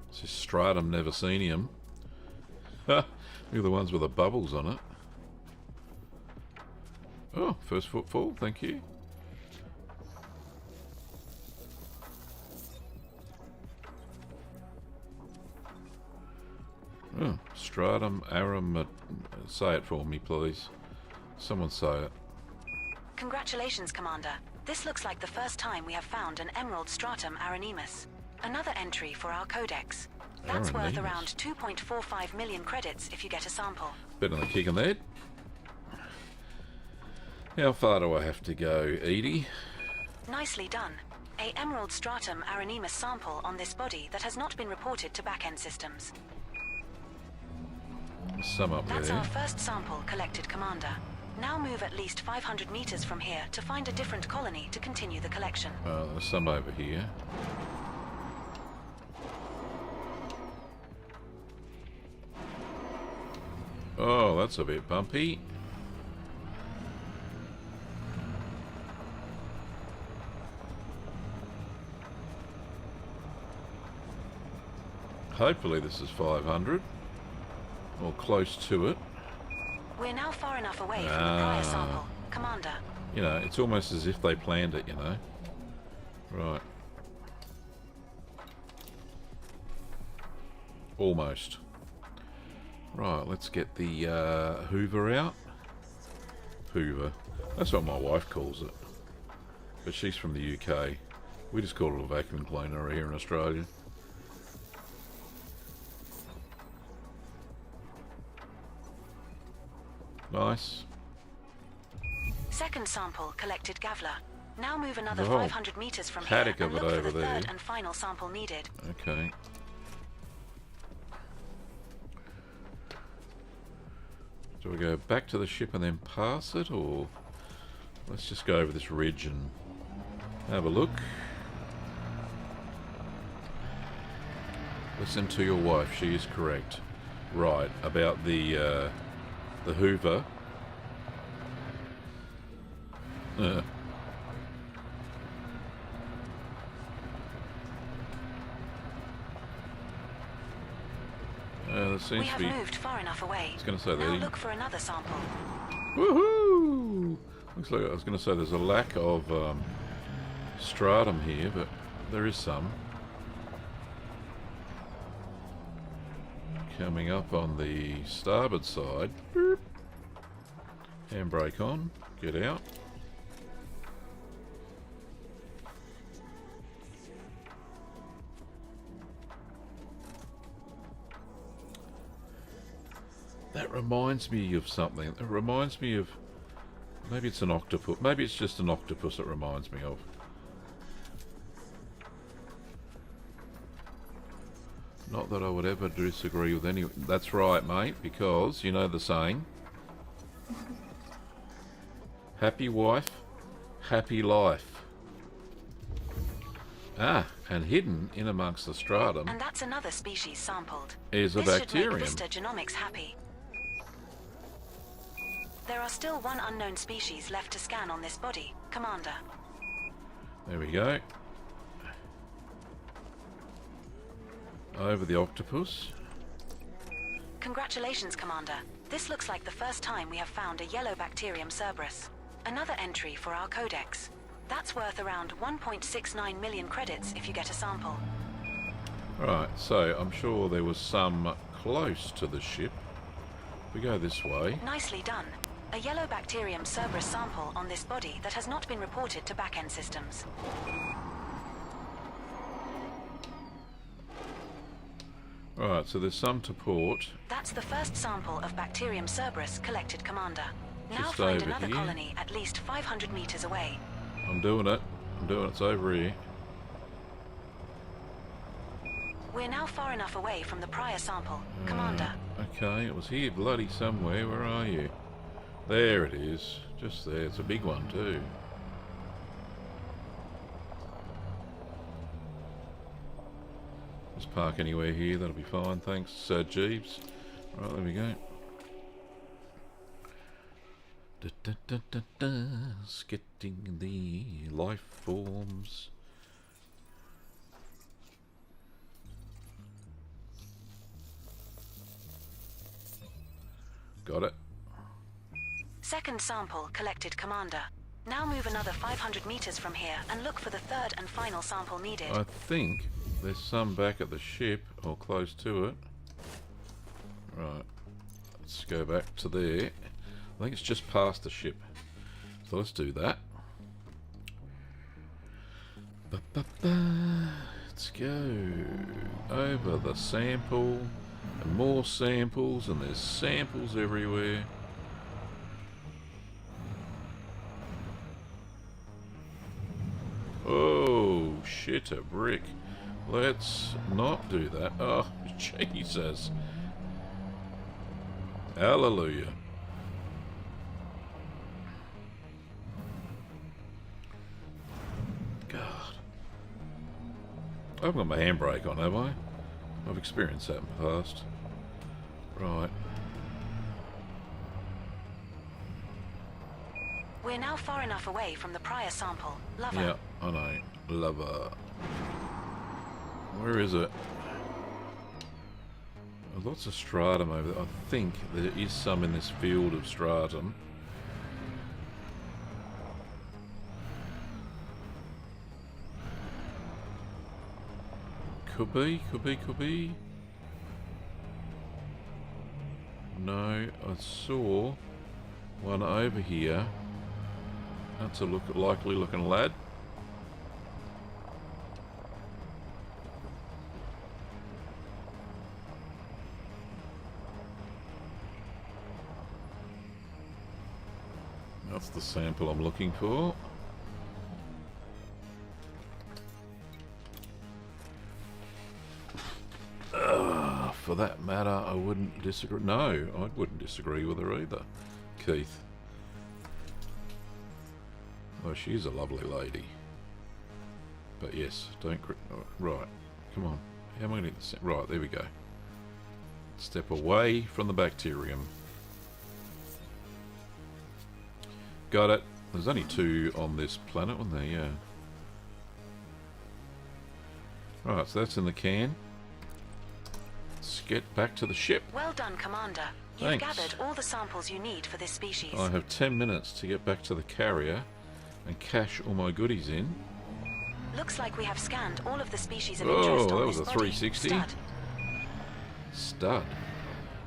This is stratum neversinium. Look at the ones with the bubbles on it. Oh, first footfall, thank you. Oh, stratum arum. Say it for me, please. Someone say it. Congratulations, Commander. This looks like the first time we have found an emerald stratum aranemus. Another entry for our codex. That's worth Aranemus. around 2.45 million credits if you get a sample. Bit on the kick on that. How far do I have to go, Edie? Nicely done. A emerald stratum aranemus sample on this body that has not been reported to back-end systems. Some up That's there. our first sample collected, Commander. Now move at least 500 meters from here to find a different colony to continue the collection. There's some over here. Oh, that's a bit bumpy. Hopefully this is 500. Or close to it. We're now far enough away from the prior sample. Commander, You know, it's almost as if they planned it, you know. Right. Almost. Right, let's get the Hoover out. Hoover. That's what my wife calls it. But she's from the UK. We just call it a vacuum cleaner here in Australia. Nice. second sample collected Gavler. Now move another Oh, 500 meters from here paddock and of it look for over the there. third and final sample needed. Okay. Do we go back to the ship and then pass it, or let's just go over this ridge and have a look? Listen to your wife, she is correct. Right, about the Hoover. There We seems to have be... moved far enough away. I was going to say Now that. look for another sample. Woohoo! Looks like I was going to say there's a lack of stratum here, but there is some. Coming up on the starboard side. Boop. Handbrake on. Get out. That reminds me of something. It reminds me of... Maybe it's an octopus. Maybe it's just an octopus it reminds me of. Not that I would ever disagree with any... That's right, mate, because you know the saying. Happy wife, happy life. Ah, and hidden in amongst the stratum And that's another species sampled. is a This should bacterium. make Vista Genomics happy. There are still one unknown species left to scan on this body, Commander. There we go. Over the octopus. Congratulations, Commander. This looks like the first time we have found a yellow bacterium Cerberus. Another entry for our codex. That's worth around 1.69 million credits if you get a sample. Right, so I'm sure there was some close to the ship. We go this way. Nicely done. A yellow bacterium Cerberus sample on this body that has not been reported to back-end systems. Right, so there's some to port. That's the first sample of bacterium Cerberus collected, Commander. Now Just find over another here. colony at least 500 meters away. I'm doing it. I'm doing it. It's over here. We're now far enough away from the prior sample, Commander. Okay, it was here bloody somewhere. Where are you? There it is. Just there. It's a big one too. Just park anywhere here. That'll be fine. Thanks, Jeeves. Right, there we go. Da, da, da, da, da. Getting the life forms. Got it. Second sample collected, Commander. Now move another 500 meters from here and look for the third and final sample needed. I think there's some back at the ship, or close to it. Right, let's go back to there. I think it's just past the ship. So let's do that. Let's go over the sample and more samples, and there's samples everywhere. Oh shit, a brick. Let's not do that. Oh Jesus. Hallelujah. God. I haven't got my handbrake on, have I? I've experienced that in the past. Right. We're now far enough away from the prior sample. Lover. Yeah, I know. Lover. Where is it? Lots of stratum over there. I think there is some in this field of stratum. Could be, could be, could be. No, I saw one over here. That's a likely looking lad. That's the sample I'm looking for. For that matter, I wouldn't disagree. No, I wouldn't disagree with her either, Keith. Oh, she's a lovely lady. But yes, don't... Right, come on. How am I going to... Right, there we go. Step away from the bacterium. Got it. There's only 2 on this planet, wasn't there? Yeah. Right, so that's in the can. Let's get back to the ship. Well done, Commander. You've Thanks. gathered all the samples you need for this species. I have 10 minutes to get back to the carrier and cash all my goodies in. Looks like we have scanned all of the species of Oh, interest on that this was a body. 360. Stud. Stud.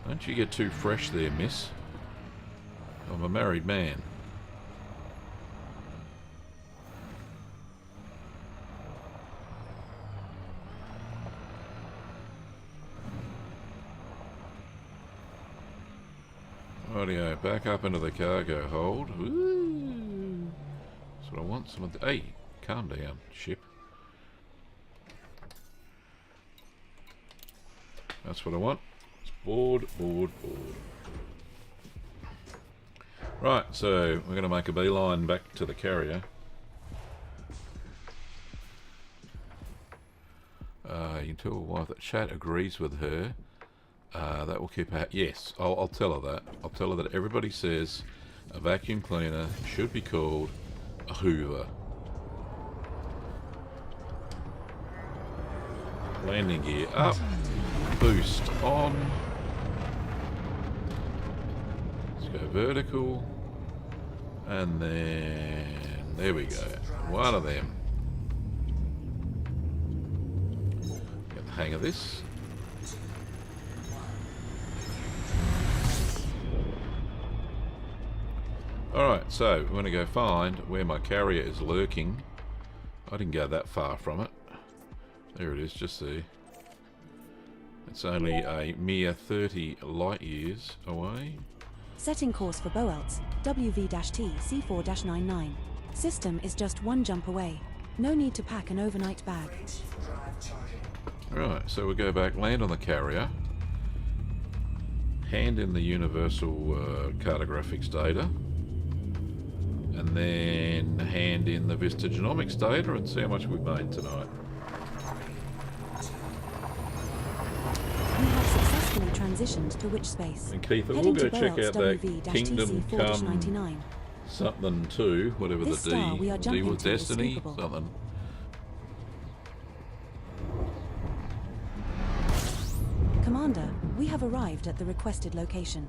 Don't you get too fresh there, miss. I'm a married man. Rightio, back up into the cargo hold. Woo! That's what I want. Some of the... Hey, calm down, ship. That's what I want. It's board, board, board. Right, so we're going to make a beeline back to the carrier. You can tell wife that chat agrees with her. That will keep her... Yes, I'll tell her that. I'll tell her that everybody says a vacuum cleaner should be called a hoover. Landing gear up. Boost on. Let's go vertical. And then... There we go. One of them. Get the hang of this. Alright, so we're going to go find where my carrier is lurking. I didn't go that far from it. There it is, just there. It's only a mere 30 light years away. Setting course for Boelts, WV-T C4-99. System is just 1 jump away. No need to pack an overnight bag. Right, so we'll go back, land on the carrier, hand in the universal cartographics data, and then hand in the Vista Genomics data and see how much we've made tonight. We have successfully transitioned to witch space. And Keith, we'll Heading go to check Boelts out that WV-TC Kingdom Come 4-99. something 2, whatever This the star we are D jumping was, to is Destiny, sweepable. something. Commander, we have arrived at the requested location.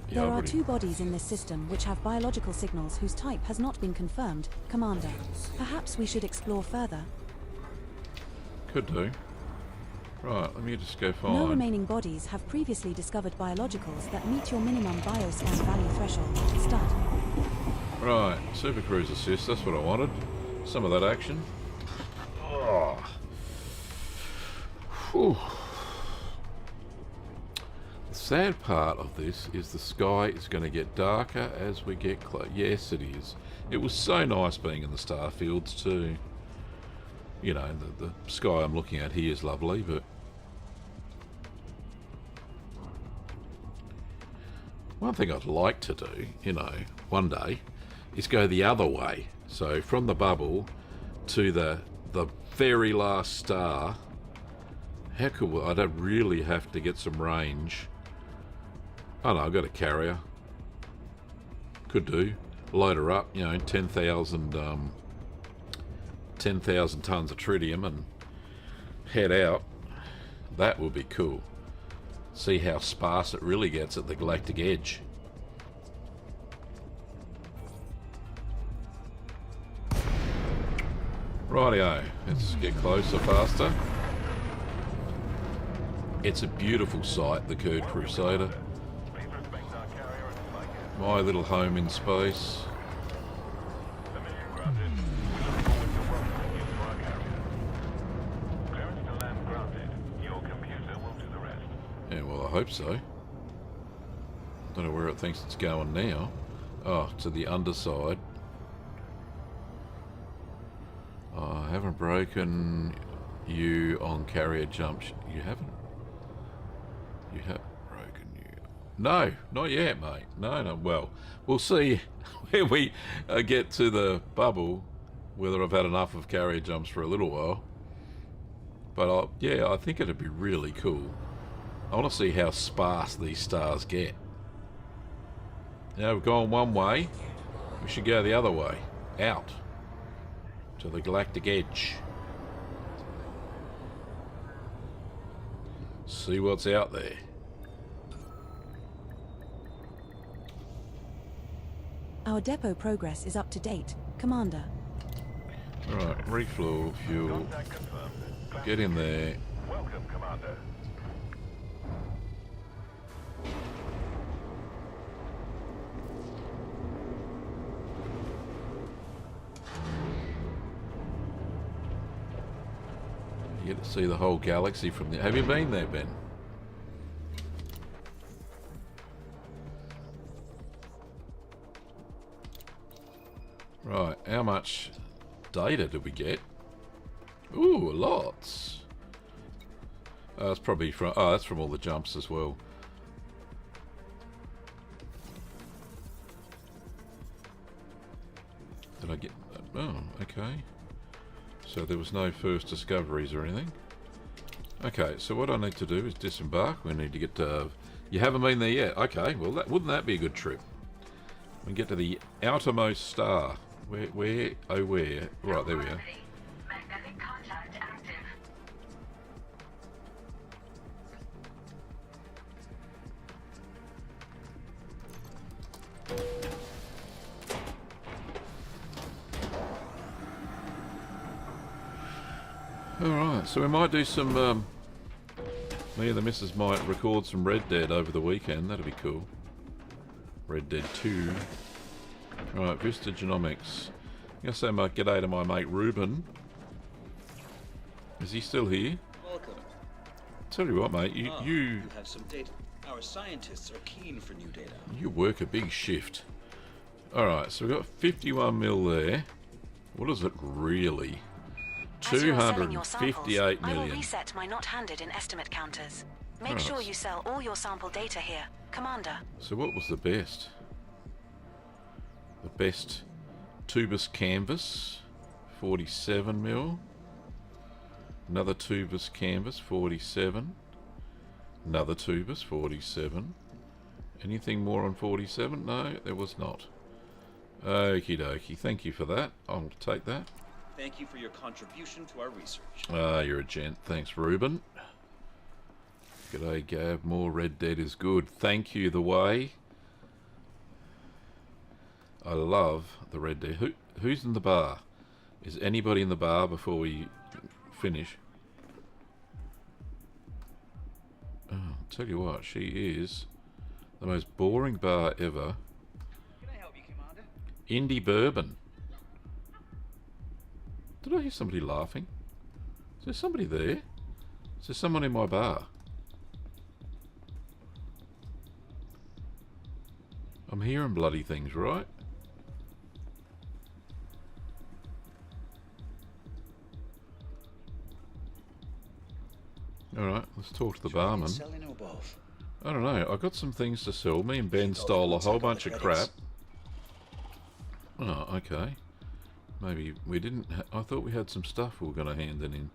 Yeah, There I've are already- 2 bodies in this system which have biological signals whose type has not been confirmed, Commander. Perhaps we should explore further. Could do. Right, let me just go No find. remaining bodies have previously discovered biologicals that meet your minimum bioscan value threshold. Stud. Right, Super Cruise Assist, that's what I wanted. Some of that action. Oh. Whew. The sad part of this is the sky is going to get darker as we get close. Yes, it is. It was so nice being in the star fields too. You know, the sky I'm looking at here is lovely, but one thing I'd like to do, you know, one day, is go the other way. So from the bubble to the very last star. How cool! I don't really have to get some range. Oh no, I've got a carrier. Could do. Load her up, you know, 10,000 tons of tritium and head out. That would be cool. See how sparse it really gets at the galactic edge. Rightio, let's get closer, faster. It's a beautiful sight, the Kurd Crusader. My little home in space. Yeah, well, I hope so. Don't know where it thinks it's going now. Oh, to the underside. I haven't broken you on carrier jumps. You haven't? You have broken you. No, not yet, mate. No. Well, we'll see when we get to the bubble whether I've had enough of carrier jumps for a little while. But yeah, I think it'd be really cool. I want to see how sparse these stars get. Now we've gone one way. We should go the other way. Out. To the galactic edge. See what's out there. Our depot progress is up to date, Commander. Alright, refuel, fuel. Get in there. Welcome, Commander. You get to see the whole galaxy from there. Have you been there, Ben? Right, how much data did we get? Ooh, lots. That's probably from... Oh, that's from all the jumps as well. Did I get... Oh, okay. So there was no first discoveries or anything. Okay, so what I need to do is disembark. We need to get to... You haven't been there yet? Okay, well, wouldn't that be a good trip? We can get to the outermost star. Where? Oh, where? Right, there we are. Magnetic contact active. Alright, so we might do some... me and the missus might record some Red Dead over the weekend. That'd be cool. Red Dead 2. Right, Vista Genomics. I'm gonna say my g'day to my mate Ruben. Is he still here? Welcome. Tell you what, mate, you You have some data. Our scientists are keen for new data. you work a big shift. Alright, so we've got 51 mil there. What is it really? As you are selling your samples, 258 I will million. reset my not handed in estimate counters. Make Right. sure you sell all your sample data here, Commander. So what was the best? The best tubus canvas, 47 mil. Another tubus canvas, 47. Another tubus, 47. Anything more on 47? No, there was not. Okie dokie, thank you for that. I'll take that. Thank you for your contribution to our research. Ah, you're a gent. Thanks, Ruben. G'day, Gav. More Red Dead is good. Thank you, The Way. I love the Red Dead. Who's in the bar? Is anybody in the bar before we finish? Oh, I'll tell you what, she is the most boring bar ever. Can I help you, Commander? Indie bourbon. Did I hear somebody laughing? Is there somebody there? Is there someone in my bar? I'm hearing bloody things, right? Alright, let's talk to the barman. Selling or both? I don't know, I got some things to sell. Me and Ben stole a whole bunch of crap. Oh, okay. Maybe we didn't... I thought we had some stuff we were going to hand it in.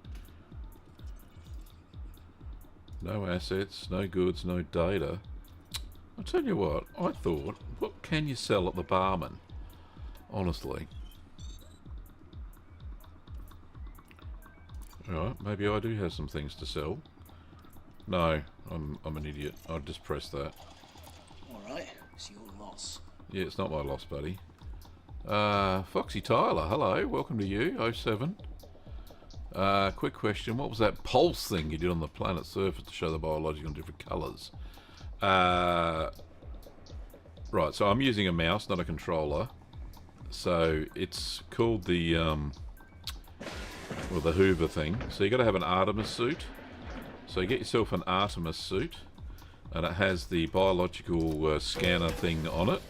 No assets, no goods, no data. I'll tell you what, I thought, what can you sell at the barman? Honestly. Alright, maybe I do have some things to sell. No, I'm an idiot. I'll just press that. Alright, it's your loss. Yeah, it's not my loss, buddy. Foxy Tyler, hello, welcome to you, 07. Quick question, what was that pulse thing you did on the planet's surface to show the biology on different colours? Right, so I'm using a mouse, not a controller. So it's called the, well, the Hoover thing. So you got to have an Artemis suit. So you get yourself an Artemis suit, and it has the biological scanner thing on it.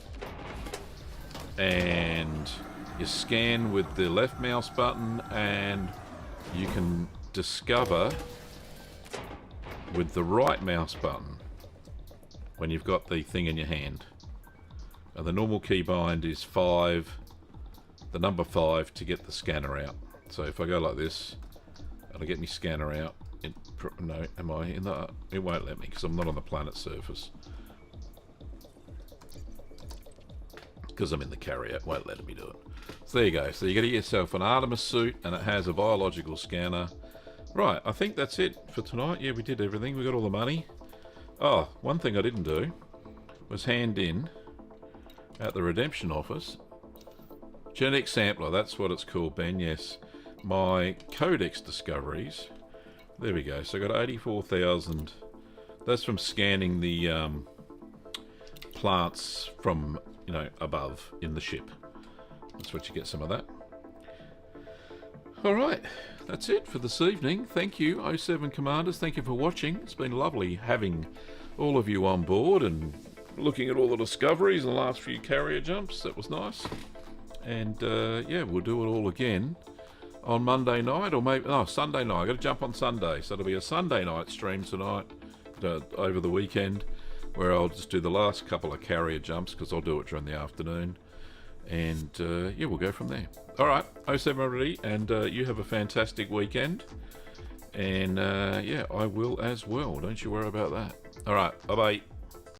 And you scan with the left mouse button, and you can discover with the right mouse button when you've got the thing in your hand. And the normal keybind is 5, the number 5 to get the scanner out. So if I go like this, and I get my scanner out, no, am I in the... It won't let me because I'm not on the planet's surface. Because I'm in the carrier, it won't let me do it. So there you go. So you got to get yourself an Artemis suit, and it has a biological scanner. Right, I think that's it for tonight. Yeah, we did everything. We got all the money. Oh, one thing I didn't do was hand in at the redemption office genetic sampler. That's what it's called, Ben. Yes, my codex discoveries. There we go. So I got 84,000. That's from scanning the plants from, you know, above in the ship. That's what you get, some of that. Alright, that's it for this evening. Thank you, 07 Commanders. Thank you for watching. It's been lovely having all of you on board and looking at all the discoveries and the last few carrier jumps. That was nice. And yeah, we'll do it all again on Monday night, or maybe Sunday night. I got to jump on Sunday, so it'll be a Sunday night stream tonight, over the weekend, where I'll just do the last couple of carrier jumps because I'll do it during the afternoon, and yeah, we'll go from there. All right, 07 everybody, and you have a fantastic weekend, and yeah, I will as well. Don't you worry about that. All right, bye bye.